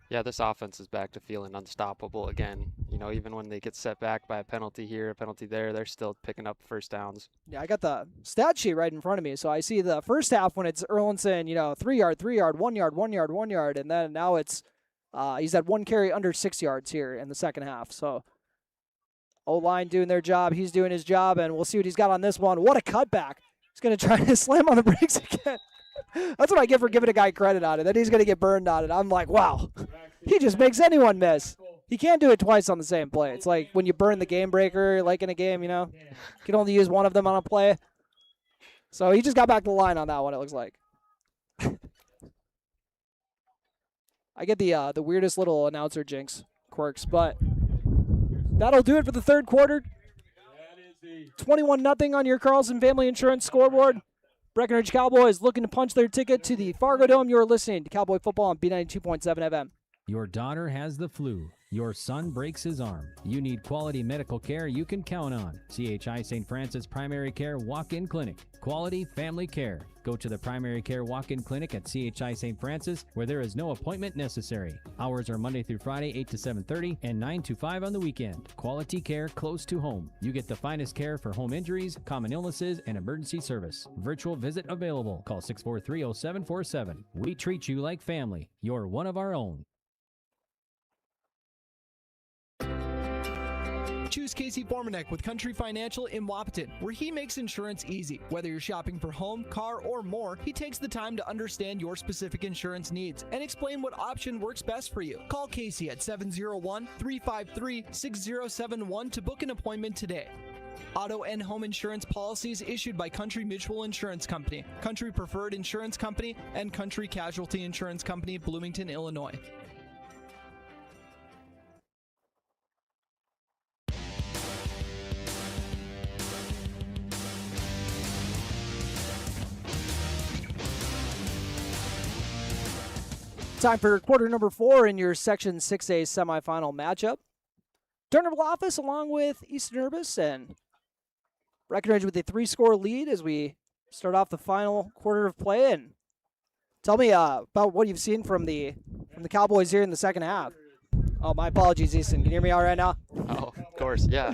Yeah, this offense is back to feeling unstoppable again. You know, even when they get set back by a penalty here, a penalty there, they're still picking up first downs. Yeah, I got the stat sheet right in front of me. So I see the first half when it's Erlinson, 3 yard, 3 yard, 1 yard, 1 yard, 1 yard. And then now it's, he's had 1 carry under 6 yards here in the second half. So O-line doing their job. He's doing his job, and we'll see what he's got on this one. What a cutback. He's going to try to slam on the brakes again. That's what I get for giving a guy credit on it. Then he's going to get burned on it. I'm like, wow. He just makes anyone miss. He can't do it twice on the same play. It's like when you burn the game breaker, like in a game, you can only use one of them on a play. So he just got back to the line on that one, it looks like. I get the weirdest little announcer jinx quirks, but that'll do it for the third quarter. 21-0 on your Carlson Family Insurance scoreboard. Breckenridge Cowboys looking to punch their ticket to the Fargodome. You're listening to Cowboy Football on B92.7 FM. Your daughter has the flu. Your son breaks his arm. You need quality medical care you can count on. CHI St. Francis Primary Care Walk-In Clinic. Quality family care. Go to the Primary Care Walk-In Clinic at CHI St. Francis where there is no appointment necessary. Hours are Monday through Friday 8 to 7:30 and 9 to 5 on the weekend. Quality care close to home. You get the finest care for home injuries, common illnesses, and emergency service. Virtual visit available. Call 643-0747. We treat you like family. You're one of our own. Choose Casey Formanek with Country Financial in Wapaton, where he makes insurance easy. Whether you're shopping for home, car, or more, he takes the time to understand your specific insurance needs and explain what option works best for you. Call Casey at 701-353-6071 to book an appointment today. Auto and home insurance policies issued by Country Mutual Insurance Company, Country Preferred Insurance Company, and Country Casualty Insurance Company, Bloomington, Illinois. Time for quarter number 4 in your Section 6A semifinal matchup. Turner Bluffus along with Eastern Urbis and Breckenridge with a 3-score lead as we start off the final quarter of play. And tell me about what you've seen from the Cowboys here in the second half. Oh, my apologies, Easton. Can you hear me all right now? Oh, of course, yeah.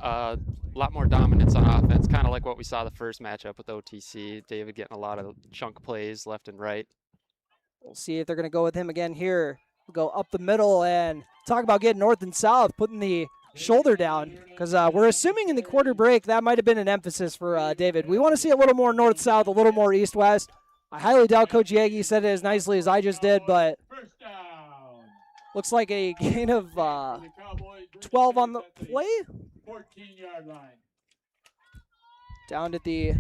A lot more dominance on offense, kind of like what we saw the first matchup with OTC. David getting a lot of chunk plays left and right. We'll see if they're going to go with him again here. We'll go up the middle and talk about getting north and south, putting the shoulder down, because we're assuming in the quarter break that might have been an emphasis for David. We want to see a little more north-south, a little more east-west. I highly doubt Coach Yagi said it as nicely as I just did, but looks like a gain of 12 on the play. 14-yard line. Down at the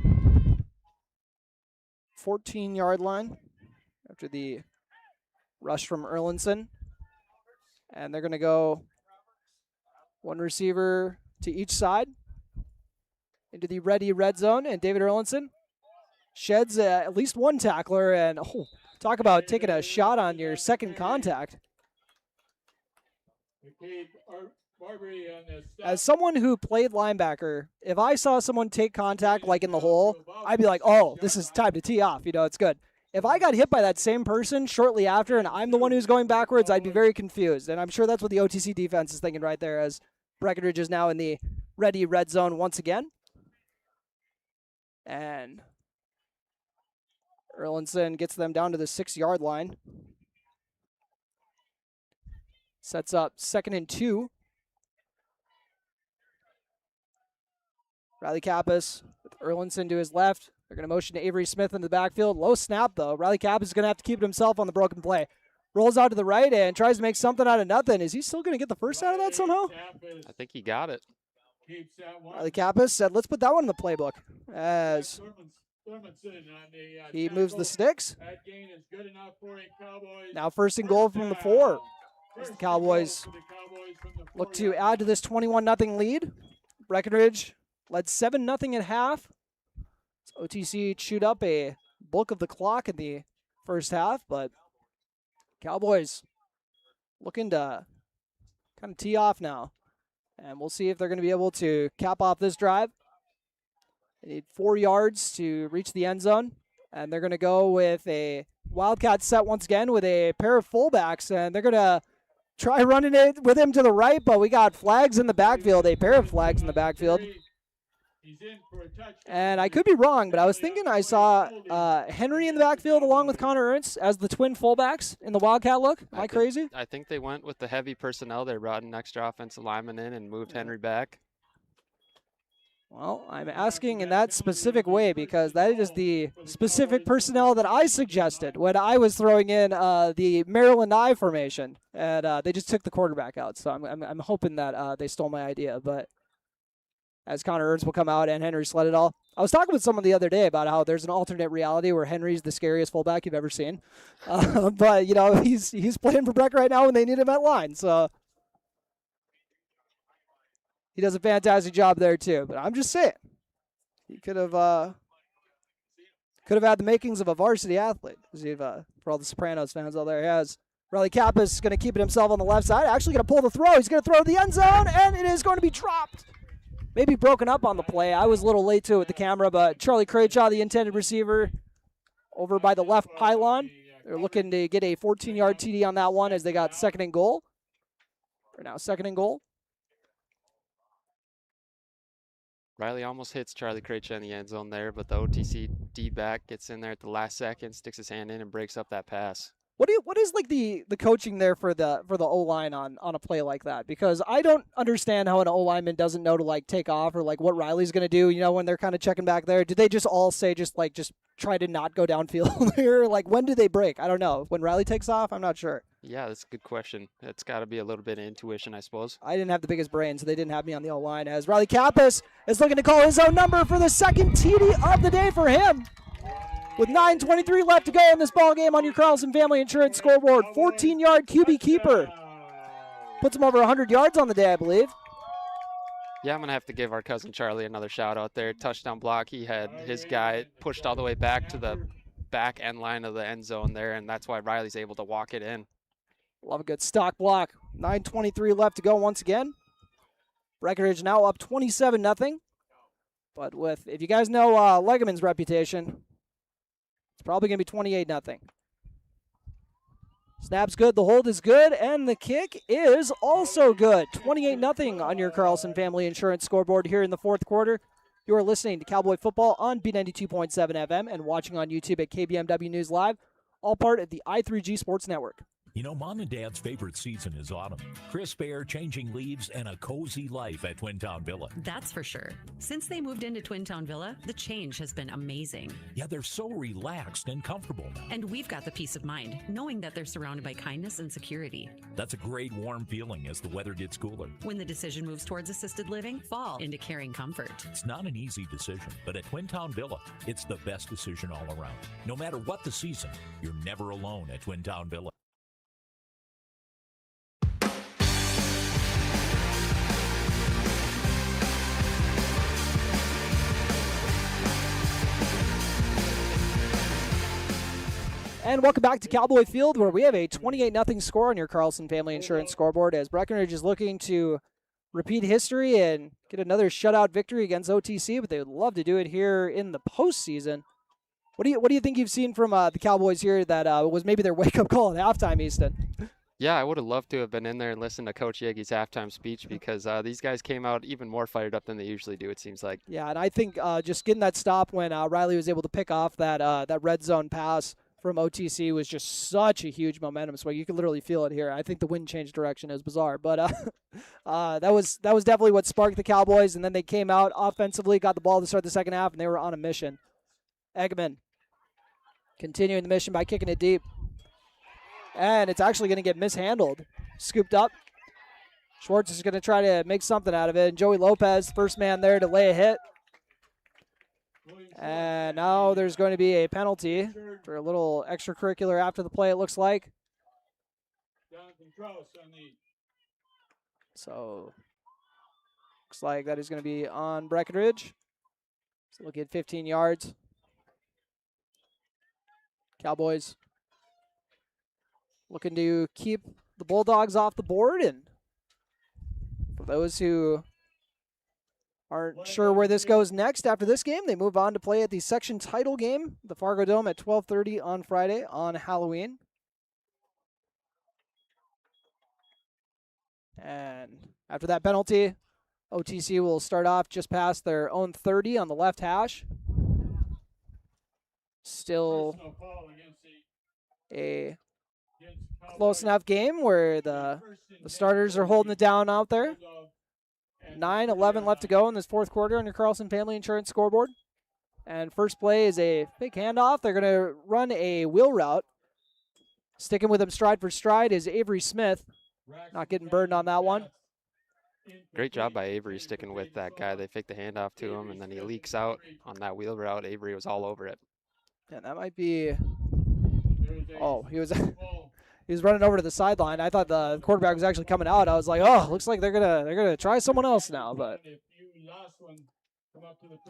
14-yard line after the rush from Erlinson. And they're going to go one receiver to each side into the ready red zone. And David Erlinson sheds at least one tackler. And talk about taking a shot on your second contact. As someone who played linebacker, if I saw someone take contact like in the hole, I'd be like, oh, this is time to tee off. It's good. If I got hit by that same person shortly after and I'm the one who's going backwards, I'd be very confused. And I'm sure that's what the OTC defense is thinking right there, as Breckenridge is now in the ready red zone once again. And Erlinson gets them down to the 6-yard line. Sets up 2nd and 2. Riley Kappas with Erlinson to his left. They're going to motion to Avery Smith in the backfield. Low snap, though. Riley Kappas is going to have to keep it himself on the broken play. rolls out to the right and tries to make something out of nothing. Is he still going to get the first out of that somehow? I think he got it. Riley Kappas said, let's put that one in the playbook. As he moves the sticks. Now 1st and goal from the 4. As the Cowboys look to add to this 21-0 lead. Breckenridge led 7-0 at half. So OTC chewed up a bulk of the clock in the first half, but Cowboys looking to kind of tee off now. And we'll see if they're going to be able to cap off this drive. They need 4 yards to reach the end zone. And they're going to go with a Wildcat set once again with a pair of fullbacks. And they're going to try running it with him to the right, but we got flags in the backfield, a pair of flags in the backfield. And I could be wrong, but I was thinking I saw Henry in the backfield along with Connor Ernst as the twin fullbacks in the Wildcat look. Am I crazy? I think they went with the heavy personnel. They brought an extra offensive lineman in and moved Henry back. Well, I'm asking in that specific way because that is the specific personnel that I suggested when I was throwing in the Maryland I formation, and they just took the quarterback out. So I'm hoping that they stole my idea, but as Connor Ernst will come out and Henry sled it all. I was talking with someone the other day about how there's an alternate reality where Henry's the scariest fullback you've ever seen, but you know he's playing for Breck right now when they need him at line, so. He does a fantastic job there too, but I'm just saying he could have had the makings of a varsity athlete. For all the Sopranos fans out there, he has. Riley Kappas going to keep it himself on the left side. Actually going to pull the throw. He's going to throw to the end zone, and it is going to be dropped. Maybe broken up on the play. I was a little late to it with the camera, but Charlie Craychaw, the intended receiver, over by the left pylon. They're looking to get a 14-yard TD on that one as they got 2nd and goal. Or now 2nd and goal. Riley almost hits Charlie Craychaw in the end zone there, but the OTC D-back gets in there at the last second, sticks his hand in, and breaks up that pass. What is like the coaching there for the O-line on a play like that? Because I don't understand how an O-lineman doesn't know to like take off or like what Riley's going to do, you know, when they're kind of checking back there. Did they just all say just try to not go downfield here? Like when do they break? I don't know. When Riley takes off, I'm not sure. Yeah, that's a good question. It's got to be a little bit of intuition, I suppose. I didn't have the biggest brain, so they didn't have me on the O-line as Riley Kappas is looking to call his own number for the 2nd TD of the day for him. With 9:23 left to go in this ball game on your Carlson Family Insurance scoreboard. 14-yard QB keeper. Puts him over 100 yards on the day, I believe. Yeah, I'm going to have to give our cousin Charlie another shout out there. Touchdown block. He had his guy pushed all the way back to the back end line of the end zone there, and that's why Riley's able to walk it in. Love a good stock block. 9:23 left to go once again. Breckenridge now up 27-0. But if you guys know Legaman's reputation, it's probably going to be 28-0. Snap's good, the hold is good, and the kick is also good. 28-0 on your Carlson Family Insurance scoreboard here in the 4th quarter. You are listening to Cowboy Football on B92.7 FM and watching on YouTube at KBMW News Live, all part of the I3G Sports Network. You know, Mom and Dad's favorite season is autumn. Crisp air, changing leaves, and a cozy life at Twin Town Villa. That's for sure. Since they moved into Twin Town Villa, the change has been amazing. Yeah, they're so relaxed and comfortable now. And we've got the peace of mind, knowing that they're surrounded by kindness and security. That's a great warm feeling as the weather gets cooler. When the decision moves towards assisted living, fall into caring comfort. It's not an easy decision, but at Twin Town Villa, it's the best decision all around. No matter what the season, you're never alone at Twin Town Villa. And welcome back to Cowboy Field, where we have a 28-0 score on your Carlson Family Insurance scoreboard as Breckenridge is looking to repeat history and get another shutout victory against OTC, but they would love to do it here in the postseason. What do you think you've seen from the Cowboys here that was maybe their wake-up call at halftime, Easton? Yeah, I would have loved to have been in there and listened to Coach Yegge's halftime speech because these guys came out even more fired up than they usually do, it seems like. Yeah, and I think just getting that stop when Riley was able to pick off that red zone pass from OTC was just such a huge momentum swing. You can literally feel it here. I think the wind changed direction. It was bizarre, but that was definitely what sparked the Cowboys. And then they came out offensively, got the ball to start the second half, and they were on a mission. Eggman continuing the mission by kicking it deep. And it's actually going to get mishandled. Scooped up. Schwartz is going to try to make something out of it. And Joey Lopez, first man there to lay a hit. And now there's going to be a penalty for a little extracurricular after the play, it looks like. So, looks like that is going to be on Breckenridge. So look at 15 yards. Cowboys looking to keep the Bulldogs off the board. And for those who aren't sure where this goes next after this game, they move on to play at the section title game, the Fargodome, at 12:30 on Friday on Halloween. And after that penalty, OTC will start off just past their own 30 on the left hash. Still a close enough game where the starters are holding it down out there. 9:11 left to go in this fourth quarter on your Carlson Family Insurance scoreboard. And first play is a fake handoff. They're going to run a wheel route. Sticking with him stride for stride is Avery Smith. Not getting burned on that one. Great job by Avery sticking with that guy. They fake the handoff to him, and then he leaks out on that wheel route. Avery was all over it. Yeah, that might be. Oh, he was he was running over to the sideline. I thought the quarterback was actually coming out. I was like, oh, looks like they're gonna try someone else now. But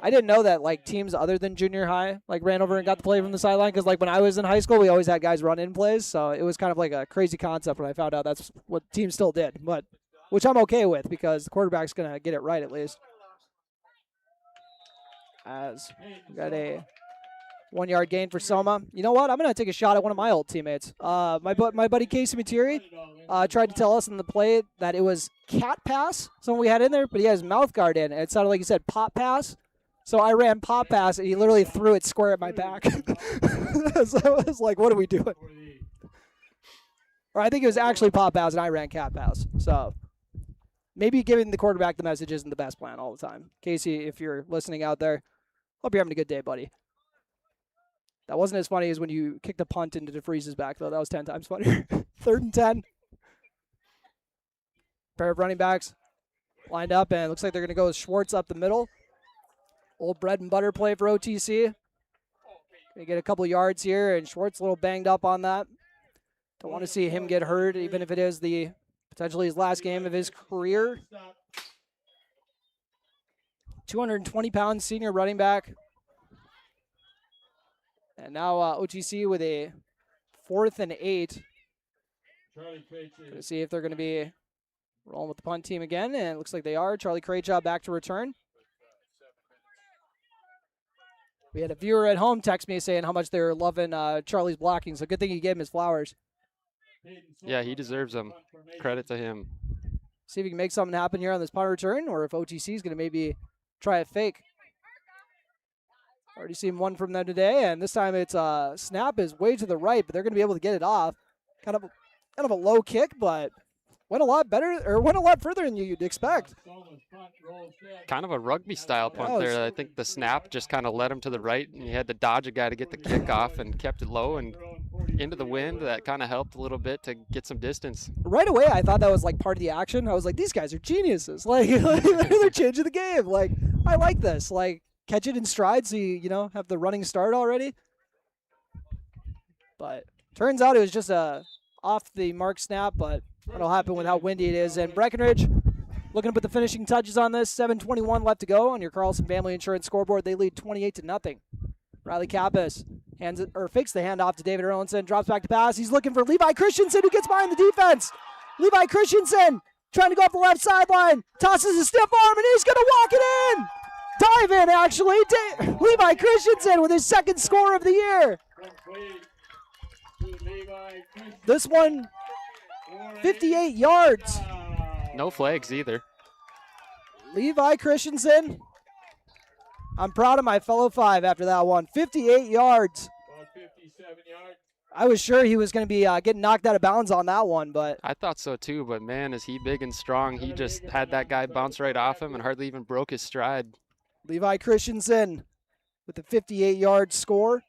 I didn't know that like teams other than junior high like ran over and got the play from the sideline, because like when I was in high school, we always had guys run in plays. So it was kind of like a crazy concept when I found out that's what teams still did. But which I'm okay with, because the quarterback's gonna get it right at least. As we got a 1 yard gain for Soma. You know what? I'm going to take a shot at one of my old teammates. My buddy Casey Materi tried to tell us in the play that it was cat pass, something we had in there, but he has mouth guard in. And it sounded like he said pop pass. So I ran pop pass, and he literally threw it square at my back. So I was like, what are we doing? Or I think it was actually pop pass, and I ran cat pass. So maybe giving the quarterback the message isn't the best plan all the time. Casey, if you're listening out there, hope you're having a good day, buddy. That wasn't as funny as when you kicked a punt into DeFreeze's back, though. That was 10 times funnier. 3rd and 10. Pair of running backs lined up, and it looks like they're going to go with Schwartz up the middle. Old bread and butter play for OTC. They get a couple yards here, and Schwartz a little banged up on that. Don't want to see him get hurt, even if it is the potentially his last game of his career. 220-pound senior running back. And now OTC with a 4th and 8. Going to see if they're going to be rolling with the punt team again, and it looks like they are. Charlie Crayjob back to return. We had a viewer at home text me saying how much they were loving Charlie's blocking, so good thing you gave him his flowers. Yeah, he deserves them. Credit to him. See if he can make something happen here on this punt return, or if OTC is going to maybe try a fake. Already seen one from them today, and this time it's snap is way to the right, but they're going to be able to get it off. Kind of a low kick, but went a lot better, or went a lot further than you'd expect. Kind of a rugby style punt there. I think the snap just kind of led him to the right, and he had to dodge a guy to get the kick off, and kept it low and into the wind. That kind of helped a little bit to get some distance. Right away, I thought that was like part of the action. I was like, these guys are geniuses. Like they're changing the game. Like, I like this. Like, catch it in stride, so you have the running start already. But turns out it was just a off the mark snap, but that'll happen with how windy it is. And Breckenridge looking to put the finishing touches on this. 7:21 left to go on your Carlson Family Insurance scoreboard. They lead 28-0. Riley Kappas fakes the handoff to David Erlinson, drops back to pass. He's looking for Levi Christensen, who gets behind the defense. Levi Christensen trying to go up the left sideline, tosses a stiff arm, and he's going to walk it in. Dive in, actually. Levi Christensen with his 2nd score of the year. This one, 58 yards. No flags either. Levi Christensen. I'm proud of my fellow 5 after that one. 58 yards. I was sure he was going to be getting knocked out of bounds on that one, but I thought so too, but man, is he big and strong. He just had that guy bounce right off him and hardly even broke his stride. Levi Christensen with a 58-yard score.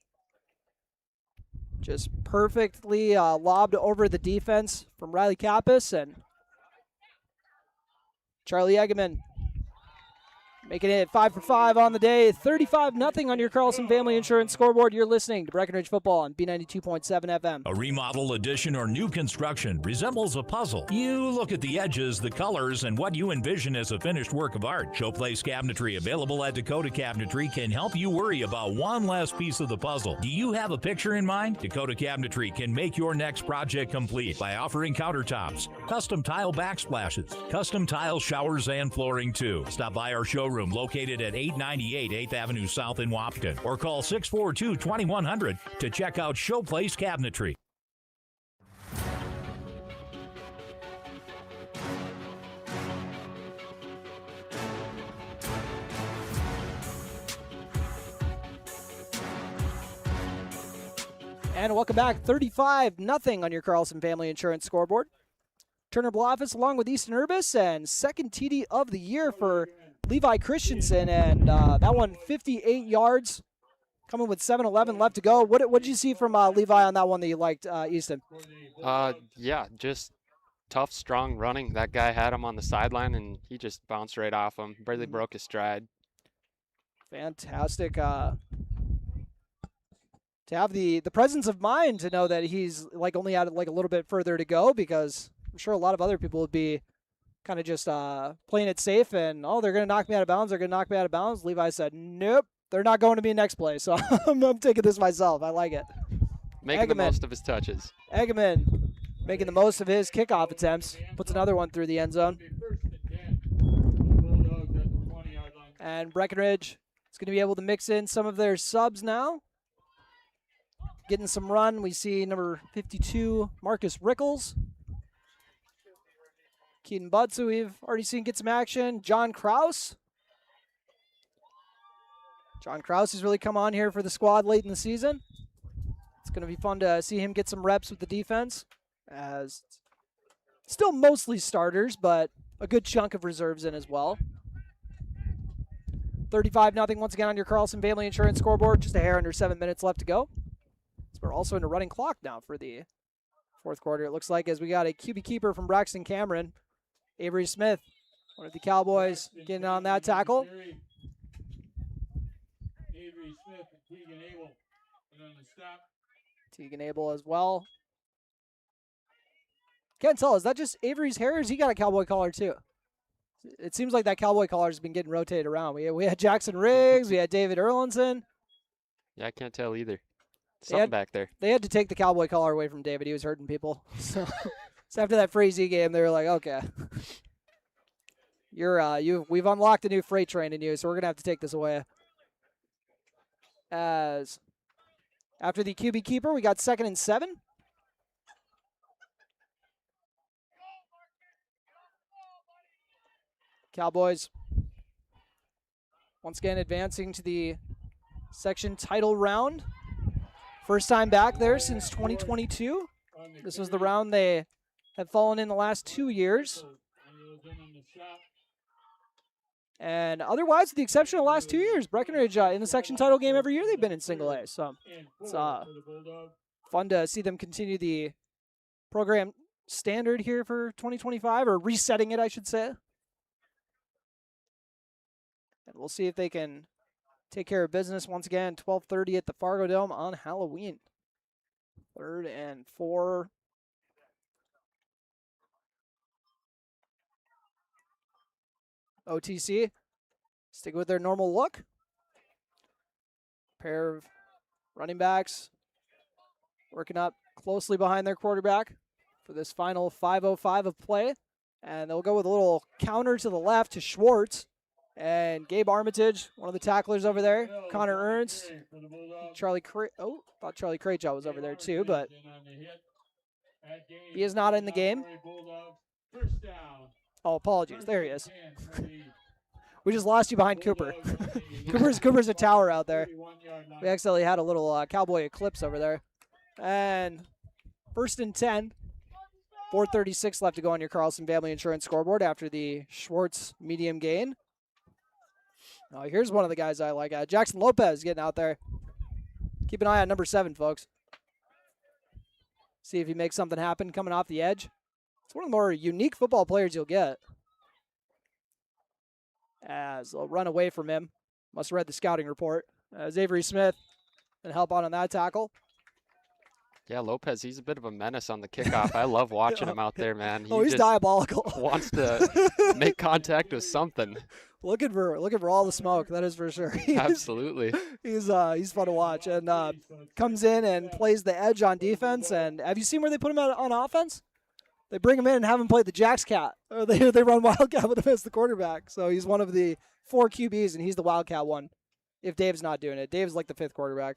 Just perfectly lobbed over the defense from Riley Kappas and Charlie Eggeman making it 5 for 5 on the day. 35-0 on your Carlson Family Insurance scoreboard. You're listening to Breckenridge Football on B92.7 FM. A remodel, addition, or new construction resembles a puzzle. You look at the edges, the colors, and what you envision as a finished work of art. Showplace Cabinetry, available at Dakota Cabinetry, can help you worry about one last piece of the puzzle. Do you have a picture in mind? Dakota Cabinetry can make your next project complete by offering countertops, custom tile backsplashes, custom tile showers, and flooring too. Stop by our showroom located at 898 8th Avenue South in Wapton, or call 642-2100 to check out Showplace Cabinetry. And welcome back. 35-0 on your Carlson Family Insurance scoreboard. Turner Bluffus along with Easton Urbis, and second TD of the year for Levi Christensen, and that one 58 yards, coming with 7:11 left to go. What did you see from Levi on that one that you liked, Easton? Yeah, just tough, strong running. That guy had him on the sideline, and he just bounced right off him. Barely broke his stride. Fantastic. To have the presence of mind to know that he's like only had like a little bit further to go, because I'm sure a lot of other people would be kind of just playing it safe and, oh, they're going to knock me out of bounds. They're going to knock me out of bounds. Levi said, nope, they're not going to be next play. So I'm taking this myself. I like it. Making the most of his touches. Eggeman making the most of his kickoff attempts. Puts another one through the end zone. And Breckenridge is going to be able to mix in some of their subs now. Getting some run. We see number 52, Marcus Rickles. Keaton Butts, who we've already seen get some action. John Kraus. John Kraus has really come on here for the squad late in the season. It's going to be fun to see him get some reps with the defense, as still mostly starters, but a good chunk of reserves in as well. 35-0 once again on your Carlson Family Insurance scoreboard. Just a hair under 7 minutes left to go. So we're also in a running clock now for the fourth quarter, it looks like, as we got a QB keeper from Braxton Cameron. Avery Smith, one of the Cowboys, getting on that tackle. Avery Smith and Tegan Abel. And on the stop. Tegan Abel as well. Can't tell, is that just Avery's hair, or has he got a Cowboy collar too? It seems like that Cowboy collar has been getting rotated around. We had Jackson Riggs, we had David Erlinson. Yeah, I can't tell either. Something back there. They had to take the Cowboy collar away from David. He was hurting people. So after that Frazee game, they were like, okay, we've unlocked a new freight train in you, so we're gonna have to take this away. As after the QB keeper, we got 2nd and 7. Cowboys once again advancing to the section title round. First time back there since 2022. This was the round they have fallen in the last 2 years. And otherwise, with the exception of the last 2 years, Breckenridge in the section title game every year they've been in single A. So it's fun to see them continue the program standard here for 2025, or resetting it, I should say. And we'll see if they can take care of business once again. 12:30 at the Fargodome on Halloween. 3rd and 4. OTC, stick with their normal look. Pair of running backs working up closely behind their quarterback for this final 5:05 of play. And they'll go with a little counter to the left to Schwartz. And Gabe Armitage, one of the tacklers over there. Connor Ernst. Charlie thought Charlie Crayjaw was over there too, but he is not in the game. Oh, apologies. There he is. We just lost you behind Cooper. Cooper's a tower out there. We accidentally had a little Cowboy eclipse over there. And 1st and 10. 4:36 left to go on your Carlson Family Insurance scoreboard after the Schwartz medium gain. Here's one of the guys I like. Jackson Lopez getting out there. Keep an eye on number 7, folks. See if he makes something happen coming off the edge. It's one of the more unique football players you'll get. As they'll run away from him. Must have read the scouting report. As Avery Smith and help out on that tackle. Yeah, Lopez, he's a bit of a menace on the kickoff. I love watching him out there, man. He's just diabolical. Wants to make contact with something. Looking for all the smoke, that is for sure. Absolutely. He's fun to watch. And comes in and plays the edge on defense. And have you seen where they put him on offense? They bring him in and have him play the Jacks Cat. Or they run Wildcat with him as the quarterback. So he's one of the 4 QBs, and he's the Wildcat one. If Dave's not doing it. Dave's like the 5th quarterback.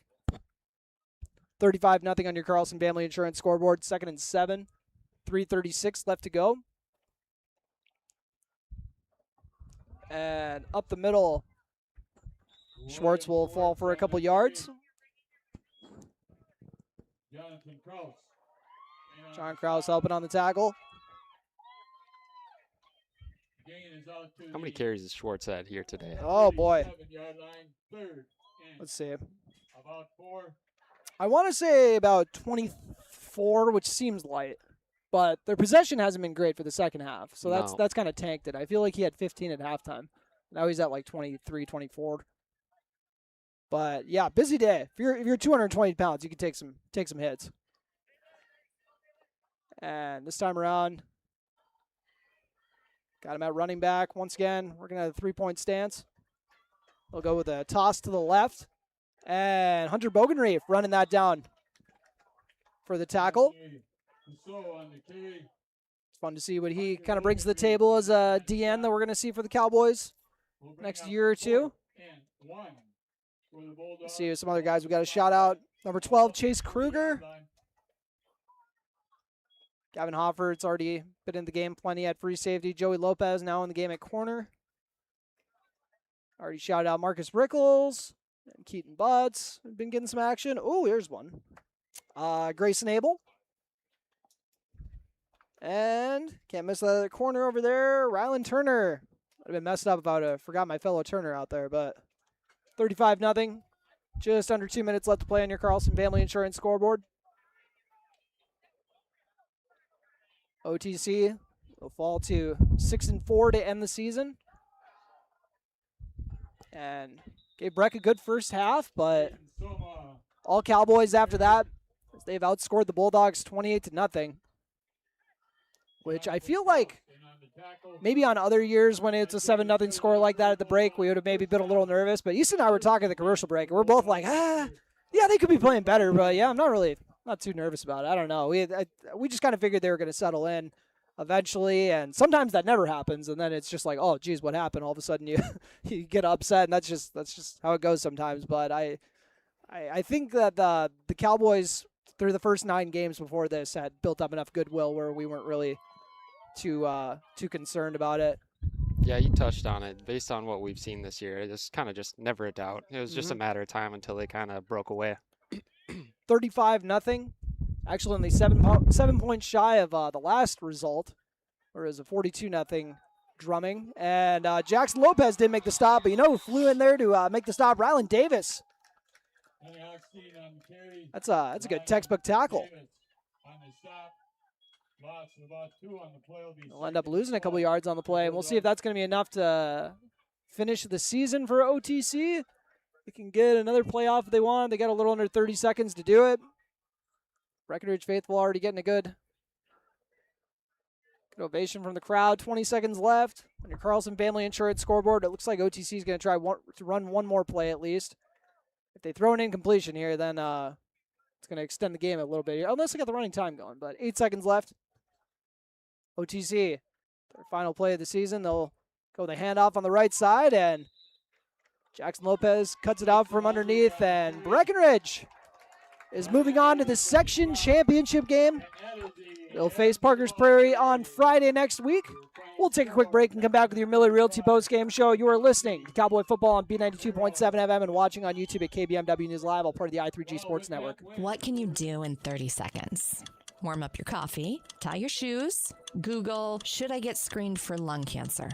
35-0 on your Carlson Family Insurance scoreboard. 2nd and 7. 3:36 left to go. And up the middle, Schwartz will fall for a couple yards. John Kraus helping on the tackle. How many carries has Schwartz had here today? Oh, boy. Let's see. I want to say about 24, which seems light. But their possession hasn't been great for the second half. So that's kind of tanked it. I feel like he had 15 at halftime. Now he's at like 23, 24. But yeah, busy day. If you're 220 pounds, you can take some hits. And this time around, got him at running back once again. We're going to have a 3-point stance. They'll go with a toss to the left. And Hunter Bogenreef running that down for the tackle. It's fun to see what he kind of brings to the table as a DN that we're going to see for the Cowboys next year or two. Let's see some other guys we got a shout out. Number 12, Chase Kruger. Gavin Hoffert's already been in the game plenty at free safety. Joey Lopez now in the game at corner. Already shouted out Marcus Rickles and Keaton Butts. Been getting some action. Oh, here's one. Grayson Abel. And can't miss the other corner over there. Rylan Turner. I'd have been messed up if I would have forgot my fellow Turner out there, but 35-0. Just under 2 minutes left to play on your Carlson Family Insurance scoreboard. OTC will fall to 6-4 to end the season. And gave Breck a good first half, but all Cowboys after that, they've outscored the Bulldogs 28-0. Which I feel like maybe on other years when it's a 7-0 score like that at the break, we would have maybe been a little nervous. But Easton and I were talking at the commercial break, and we're both like, yeah, they could be playing better. But yeah, I'm not too nervous about it. I don't know. We just kind of figured they were going to settle in eventually, and sometimes that never happens, and then it's just like, oh, geez, what happened? All of a sudden you get upset, and that's just how it goes sometimes. But I think that the Cowboys through the first 9 games before this had built up enough goodwill where we weren't really too concerned about it. Yeah, you touched on it. Based on what we've seen this year, it's kind of just never a doubt. It was just a matter of time until they kind of broke away. 35-0. Actually, only 7 points shy of the last result, where it was a 42-0 drumming. And Jackson Lopez didn't make the stop, but you know who flew in there to make the stop? Rylan Davis. That's a good textbook tackle. They'll end up losing a couple yards on the play, and we'll see if that's going to be enough to finish the season for OTC. They can get another playoff if they want. They got a little under 30 seconds to do it. Breckenridge faithful already getting a good ovation from the crowd. 20 seconds left on your Carlson Family Insurance scoreboard. It looks like OTC is going to try to run one more play at least. If they throw an incompletion here, then it's going to extend the game a little bit here. Unless they got the running time going, but 8 seconds left. OTC, their final play of the season. They'll go the handoff on the right side, and Jackson Lopez cuts it out from underneath, and Breckenridge is moving on to the section championship game. They'll face Parker's Prairie on Friday next week. We'll take a quick break and come back with your Miller Realty postgame show. You are listening to Cowboy Football on B92.7 FM and watching on YouTube at KBMW News Live, all part of the i3G Sports Network. What can you do in 30 seconds? Warm up your coffee, tie your shoes, Google, should I get screened for lung cancer?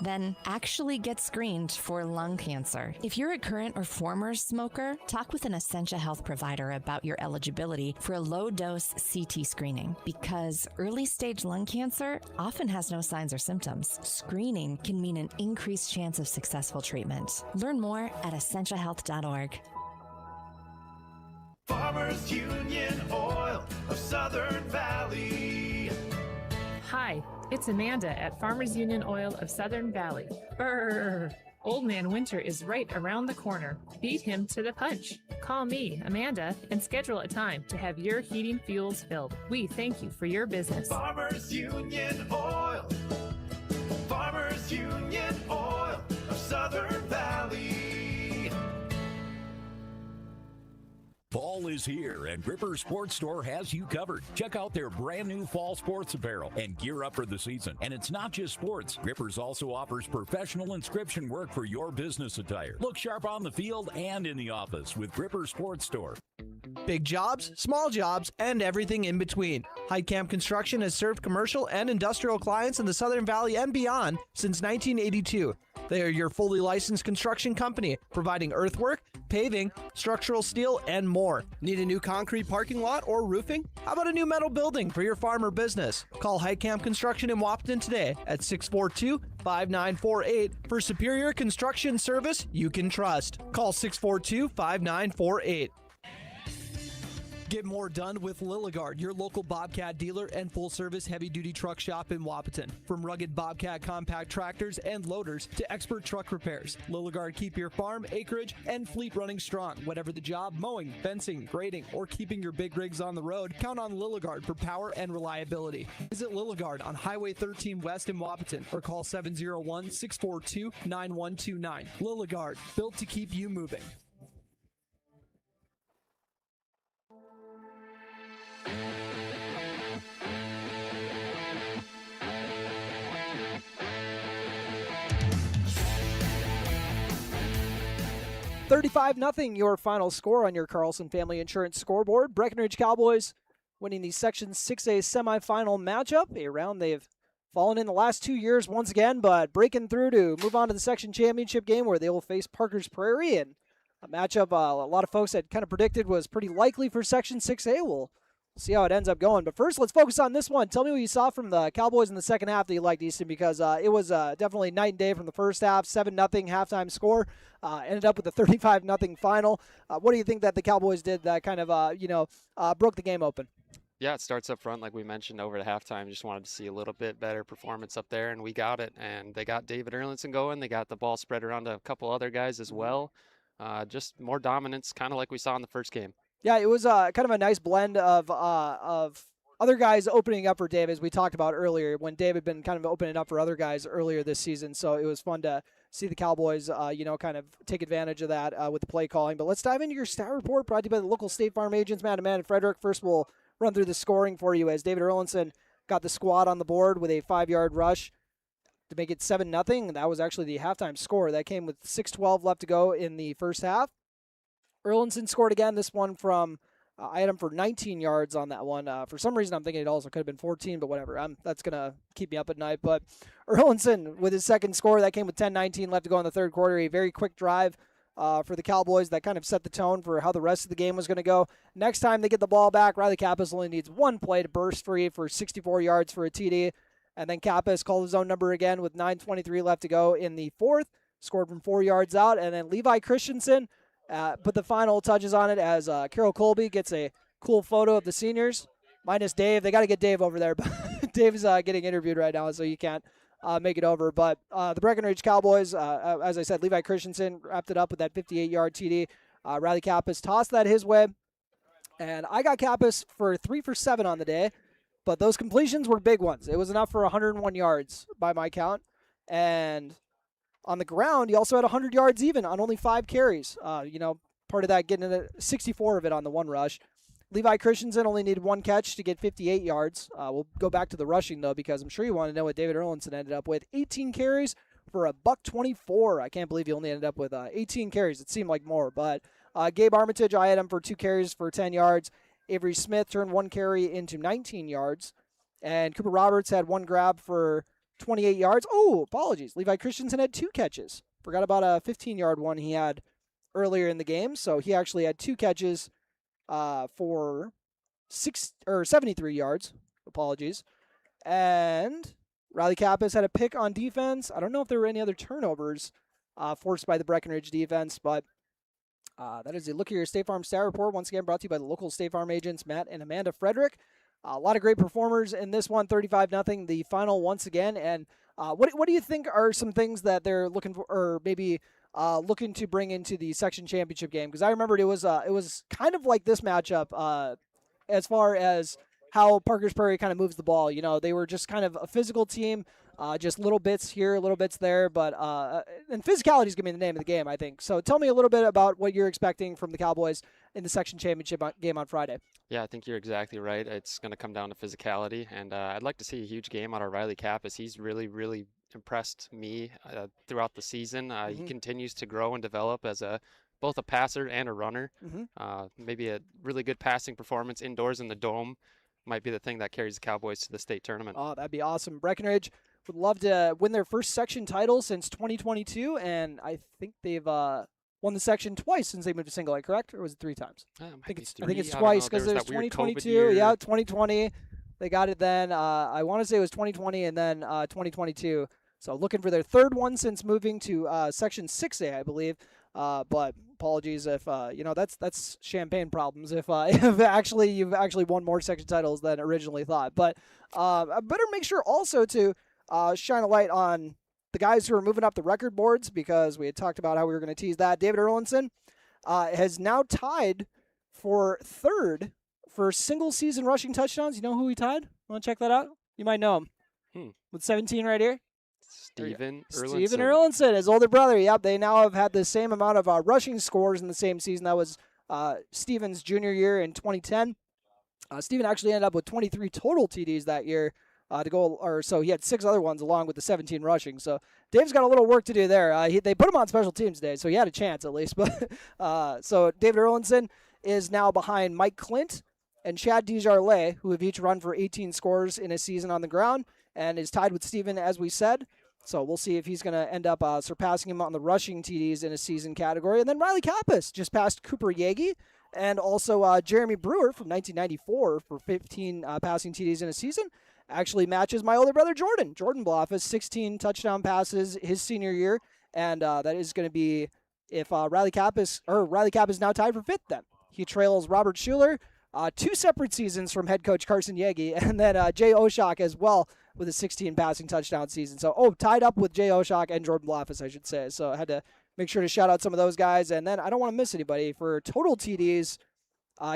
then actually get screened for lung cancer. If you're a current or former smoker, talk with an Essentia Health provider about your eligibility for a low-dose CT screening because early-stage lung cancer often has no signs or symptoms. Screening can mean an increased chance of successful treatment. Learn more at essentiahealth.org. Farmers Union Oil of Southern Valley. Hi, it's Amanda at Farmers Union Oil of Southern Valley. Brrr! Old Man Winter is right around the corner. Beat him to the punch. Call me, Amanda, and schedule a time to have your heating fuels filled. We thank you for your business. Farmers Union Oil. Farmers Union Oil of Southern Valley. Fall is here, and Gripper Sports Store has you covered. Check out their brand new fall sports apparel and gear up for the season. And it's not just sports. Grippers also offers professional inscription work for your business attire. Look sharp on the field and in the office with Gripper Sports Store. Big jobs, small jobs, and everything in between. Heidkamp Construction has served commercial and industrial clients in the Southern Valley and beyond since 1982. They are your fully licensed construction company, providing earthwork, paving, structural steel, and more. Need a new concrete parking lot or roofing? How about a new metal building for your farm or business? Call Heidkamp Construction in Wahpeton today at 642-5948 for superior construction service you can trust. Call 642-5948. Get more done with Lilligard, your local Bobcat dealer and full-service heavy-duty truck shop in Wahpeton. From rugged Bobcat compact tractors and loaders to expert truck repairs, Lilligard keep your farm, acreage, and fleet running strong. Whatever the job, mowing, fencing, grading, or keeping your big rigs on the road, count on Lilligard for power and reliability. Visit Lilligard on Highway 13 West in Wahpeton or call 701-642-9129. Lilligard, built to keep you moving. $35-0 your final score on your Carlson Family Insurance scoreboard. Breckenridge Cowboys winning the Section 6A semifinal matchup, a round they've fallen in the last 2 years once again, but breaking through to move on to the section championship game where they will face Parker's Prairie, and a matchup a lot of folks had kind of predicted was pretty likely for Section 6A. We'll see how it ends up going. But first, let's focus on this one. Tell me what you saw from the Cowboys in the second half that you liked, Easton, because it was definitely night and day from the first half. 7-0 halftime score. Ended up with a 35-0 final. What do you think that the Cowboys did that kind of, broke the game open? Yeah, it starts up front, like we mentioned, over to halftime. Just wanted to see a little bit better performance up there, and we got it. And they got David Erlinson going. They got the ball spread around to a couple other guys as well. Just more dominance, kind of like we saw in the first game. Yeah, it was kind of a nice blend of other guys opening up for David, as we talked about earlier, when David had been kind of opening up for other guys earlier this season. So it was fun to see the Cowboys, kind of take advantage of that with the play calling. But let's dive into your stat report brought to you by the local State Farm agents, Matt and Matt and Frederick. First, we'll run through the scoring for you as David Erlinson got the squad on the board with a 5-yard rush to make it 7-0. That was actually the halftime score. That came with 6:12 left to go in the first half. Erlinson scored again, this one from, I had him for 19 yards on that one. For some reason, I'm thinking it also could have been 14, but whatever. That's going to keep me up at night. But Erlinson with his second score, that came with 10:19 left to go in the third quarter. A very quick drive for the Cowboys that kind of set the tone for how the rest of the game was going to go. Next time they get the ball back, Riley Kappas only needs one play to burst free for 64 yards for a TD. And then Kappas called his own number again with 9:23 left to go in the fourth. Scored from 4 yards out. And then Levi Christensen put the final touches on it as Carol Colby gets a cool photo of the seniors, minus Dave. They got to get Dave over there, but Dave's getting interviewed right now, so you can't make it over. But the Breckenridge Cowboys, as I said, Levi Christensen wrapped it up with that 58-yard TD. Riley Kappas tossed that his way, and I got Kappas for 3 for 7 on the day, but those completions were big ones. It was enough for 101 yards by my count, and on the ground, he also had 100 yards even on only 5 carries. Part of that getting 64 of it on the one rush. Levi Christensen only needed 1 catch to get 58 yards. We'll go back to the rushing, though, because I'm sure you want to know what David Erlinson ended up with. 18 carries for a $124. I can't believe he only ended up with 18 carries. It seemed like more, but Gabe Armitage, I had him for 2 carries for 10 yards. Avery Smith turned 1 carry into 19 yards. And Cooper Roberts had 1 grab for 28 yards. Oh, apologies. Levi Christensen had 2 catches. Forgot about a 15-yard one he had earlier in the game. So he actually had 2 catches for 73 yards. Apologies. And Riley Kappas had a pick on defense. I don't know if there were any other turnovers forced by the Breckenridge defense, but that is a look at your State Farm Stat Report. Once again, brought to you by the local State Farm agents, Matt and Amanda Frederick. A lot of great performers in this one, 35-0, the final once again. And what do you think are some things that they're looking for, or maybe looking to bring into the section championship game? Because I remembered it was kind of like this matchup as far as how Parker's Prairie kind of moves the ball. You know, they were just kind of a physical team, just little bits here, little bits there. But and physicality is going to be the name of the game, I think. So tell me a little bit about what you're expecting from the Cowboys in the section championship game on Friday. Yeah, I think you're exactly right. It's going to come down to physicality, and I'd like to see a huge game out of Riley Kappas. He's really, really impressed me throughout the season. He continues to grow and develop as both a passer and a runner. Maybe a really good passing performance indoors in the dome might be the thing that carries the Cowboys to the state tournament. Oh, that'd be awesome. Breckenridge would love to win their first section title since 2022, and I think they've won the section twice since they moved to single A, correct? Or was it 3 times? I think it's twice because it was 2022. Yeah, 2020. They got it then. I want to say it was 2020 and then 2022. So looking for their 3rd one since moving to Section 6A, I believe. But apologies if that's champagne problems. If you've actually won more section titles than originally thought. But I better make sure also to shine a light on the guys who are moving up the record boards, because we had talked about how we were going to tease that. David Erlinson has now tied for 3rd for single season rushing touchdowns. You know who he tied? Want to check that out? You might know him. With 17 right here. Steven Erlinson, his older brother. Yep, they now have had the same amount of rushing scores in the same season. That was Steven's junior year in 2010. Steven actually ended up with 23 total TDs that year. So he had 6 other ones along with the 17 rushing. So Dave's got a little work to do there. They put him on special teams today, so he had a chance at least. But so David Erlinson is now behind Mike Clint and Chad Desjardins, who have each run for 18 scores in a season on the ground, and is tied with Steven, as we said. So we'll see if he's going to end up surpassing him on the rushing TDs in a season category. And then Riley Kappas just passed Cooper Yagi, and also Jeremy Brewer from 1994 for 15 passing TDs in a season. Actually matches my older brother Jordan Bloffius, 16 touchdown passes his senior year, and that is going to be if Riley Kappas now tied for 5th. Then he trails Robert Schuler, 2 separate seasons from head coach Carson Yagi, and then Jay Oshak as well with a 16 passing touchdown season. So tied up with Jay Oshak and Jordan Bloffius, I should say. So I had to make sure to shout out some of those guys, and then I don't want to miss anybody for total TDs.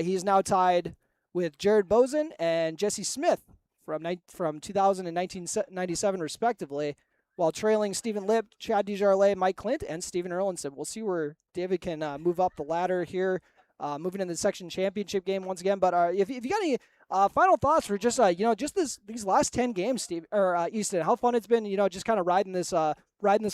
He's now tied with Jared Bozen and Jesse Smith from 2000 and 1997 respectively, while trailing Stephen Lipp, Chad Desjardins, Mike Clint, and Steven Erlinson. We'll see where David can move up the ladder here, moving into the section championship game once again. But if you got any final thoughts for just these last 10 games, Steve or Easton, how fun it's been, just kind of riding this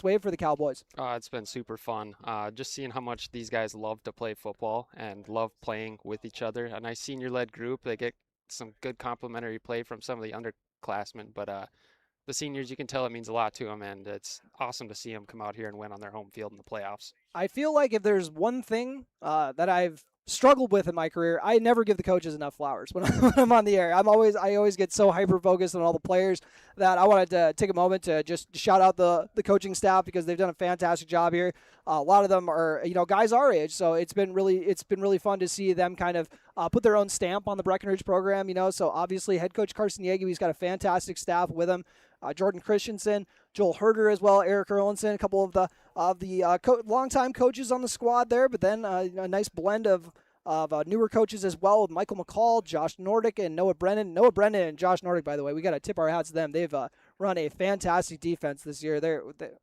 wave for the Cowboys. It's been super fun. Just seeing how much these guys love to play football and love playing with each other. A nice senior-led group. They get some good complimentary play from some of the underclassmen, but the seniors, you can tell it means a lot to them, and it's awesome to see them come out here and win on their home field in the playoffs. I feel like if there's one thing that I've struggled with in my career, I never give the coaches enough flowers when I'm on the air. I always get so hyper-focused on all the players that I wanted to take a moment to just shout out the coaching staff, because they've done a fantastic job here. A lot of them are, guys our age, so it's been really fun to see them kind of put their own stamp on the Breckenridge program, So obviously head coach Carson Yagi, he's got a fantastic staff with him. Jordan Christensen, Joel Herder as well, Eric Erlinson, a couple of the longtime coaches on the squad there, but then a nice blend of newer coaches as well, with Michael McCall, Josh Nordick, and Noah Brennan. Noah Brennan and Josh Nordick, by the way, we got to tip our hats to them. They've run a fantastic defense this year.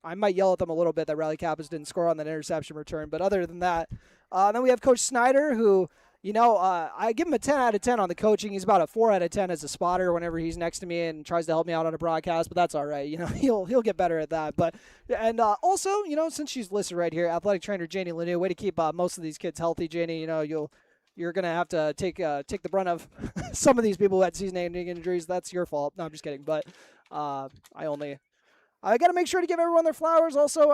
I might yell at them a little bit that Riley Kappas didn't score on that interception return, but other than that, then we have Coach Snyder, who, I give him a 10 out of 10 on the coaching. He's about a 4 out of 10 as a spotter whenever he's next to me and tries to help me out on a broadcast, but that's all right. He'll get better at that. But also, since she's listed right here, athletic trainer Janie Lanu, way to keep most of these kids healthy, Janie. You're going to have to take the brunt of some of these people who had season-ending injuries. That's your fault. No, I'm just kidding. But I only I got to make sure to give everyone their flowers. Also,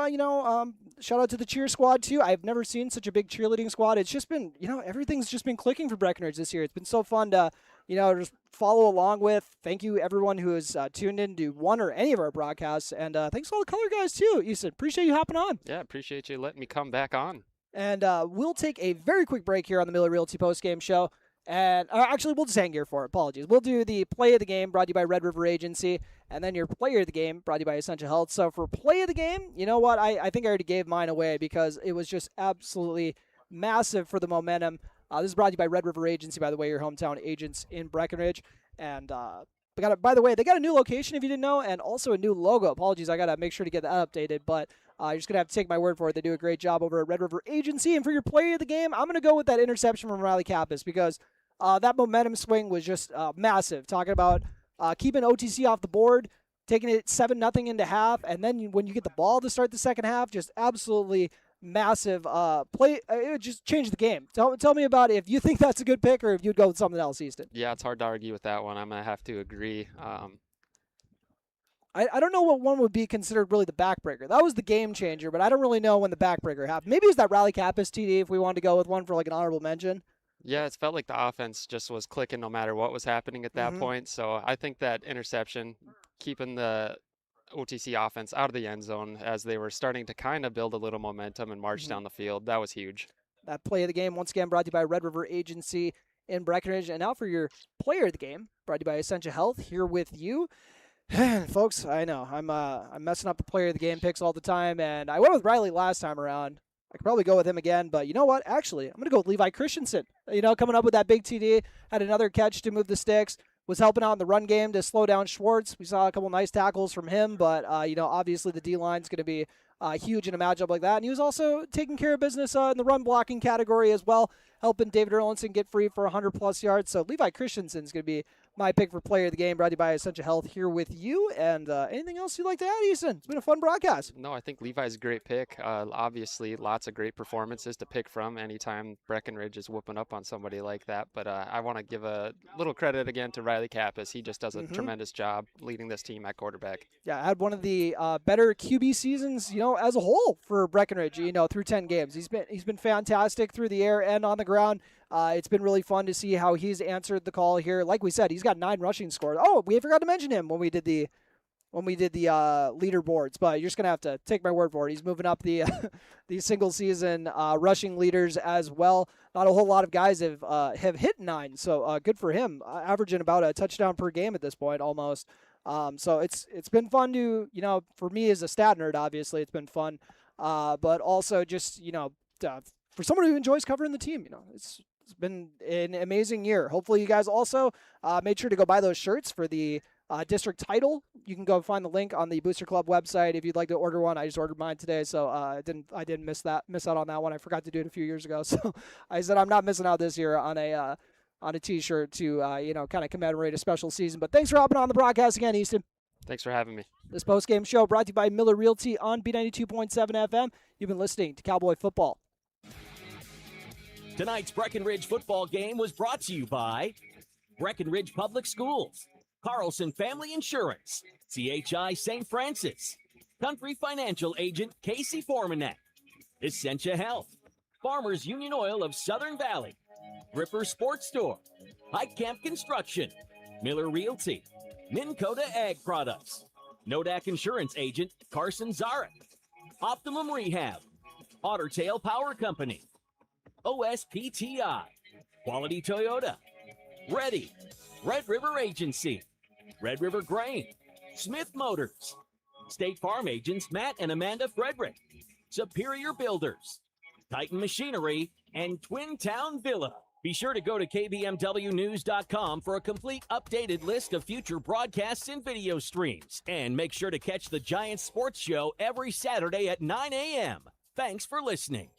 shout out to the cheer squad, too. I've never seen such a big cheerleading squad. It's just been, everything's just been clicking for Breckenridge this year. It's been so fun to, just follow along with. Thank you, everyone who has tuned in to one or any of our broadcasts. And thanks to all the color guys, too, Easton. Appreciate you hopping on. Yeah, appreciate you letting me come back on. And we'll take a very quick break here on the Miller Realty postgame show. And actually, we'll just hang here for it. Apologies. We'll do the play of the game brought to you by Red River Agency, and then your player of the game brought to you by Essential Health. So for play of the game, you know what? I think I already gave mine away because it was just absolutely massive for the momentum. This is brought to you by Red River Agency, by the way, your hometown agents in Breckenridge. And by the way, they got a new location if you didn't know, and also a new logo. Apologies, I got to make sure to get that updated, but you're just going to have to take my word for it. They do a great job over at Red River Agency. And for your player of the game, I'm going to go with that interception from Riley Kappas because that momentum swing was just massive. Talking about keeping OTC off the board, taking it 7-0 into half, and then when you get the ball to start the second half, just absolutely massive play. It just changed the game. Tell me about it. If you think that's a good pick or if you'd go with something else, Easton. Yeah, it's hard to argue with that one. I'm going to have to agree. I don't know what one would be considered really the backbreaker. That was the game changer, but I don't really know when the backbreaker happened. Maybe it was that Riley Kappas TD if we wanted to go with one for like an honorable mention. Yeah, it felt like the offense just was clicking no matter what was happening at that point. So I think that interception, keeping the OTC offense out of the end zone as they were starting to kind of build a little momentum and march down the field, that was huge. That play of the game, once again, brought to you by Red River Agency in Breckenridge. And now for your player of the game, brought to you by Essential Health, here with you. Folks, I know, I'm messing up the player of the game picks all the time, and I went with Riley last time around. I could probably go with him again, but you know what? Actually, I'm going to go with Levi Christensen. Coming up with that big TD, had another catch to move the sticks, was helping out in the run game to slow down Schwartz. We saw a couple nice tackles from him, but, obviously the D-line's going to be huge in a matchup like that. And he was also taking care of business in the run blocking category as well, helping David Erlinson get free for 100-plus yards. So Levi Christensen's going to be my pick for player of the game, brought to you by Essential Health, here with you. And anything else you'd like to add, Easton? It's been a fun broadcast. No, I think Levi's a great pick. Obviously, lots of great performances to pick from anytime Breckenridge is whooping up on somebody like that. But I want to give a little credit again to Riley Kappas. He just does a tremendous job leading this team at quarterback. Yeah, I had one of the better QB seasons, as a whole for Breckenridge, through 10 games. He's been fantastic through the air and on the ground. It's been really fun to see how he's answered the call here. Like we said, he's got 9 rushing scores. Oh, we forgot to mention him when we did the leaderboards, but you're just gonna have to take my word for it. He's moving up the the single season rushing leaders as well. Not a whole lot of guys have hit 9, so good for him. Averaging about a touchdown per game at this point, almost. So it's been fun to for me as a stat nerd, obviously it's been fun, but also just for someone who enjoys covering the team, it's been an amazing year. Hopefully you guys also made sure to go buy those shirts for the district title. You can go find the link on the Booster Club website if you'd like to order one. I just ordered mine today, so I didn't miss out on that one. I forgot to do it a few years ago, so I said I'm not missing out this year on a T-shirt to kind of commemorate a special season. But thanks for hopping on the broadcast again, Easton. Thanks for having me. This post-game show brought to you by Miller Realty on B92.7 FM. You've been listening to Cowboy Football. Tonight's Breckenridge football game was brought to you by Breckenridge Public Schools, Carlson Family Insurance, CHI St. Francis, Country Financial Agent Casey Formanek, Essentia Health, Farmers Union Oil of Southern Valley, Ripper Sports Store, Hike Camp Construction, Miller Realty, Minn Kota Ag Products, Nodak Insurance Agent Carson Zarek, Optimum Rehab, Otter Tail Power Company, OSPTI, Quality Toyota, Ready, Red River Agency, Red River Grain, Smith Motors, State Farm agents Matt and Amanda Frederick, Superior Builders, Titan Machinery, and Twin Town Villa. Be sure to go to kbmwnews.com for a complete updated list of future broadcasts and video streams. And make sure to catch the Giants Sports Show every Saturday at 9 a.m. Thanks for listening.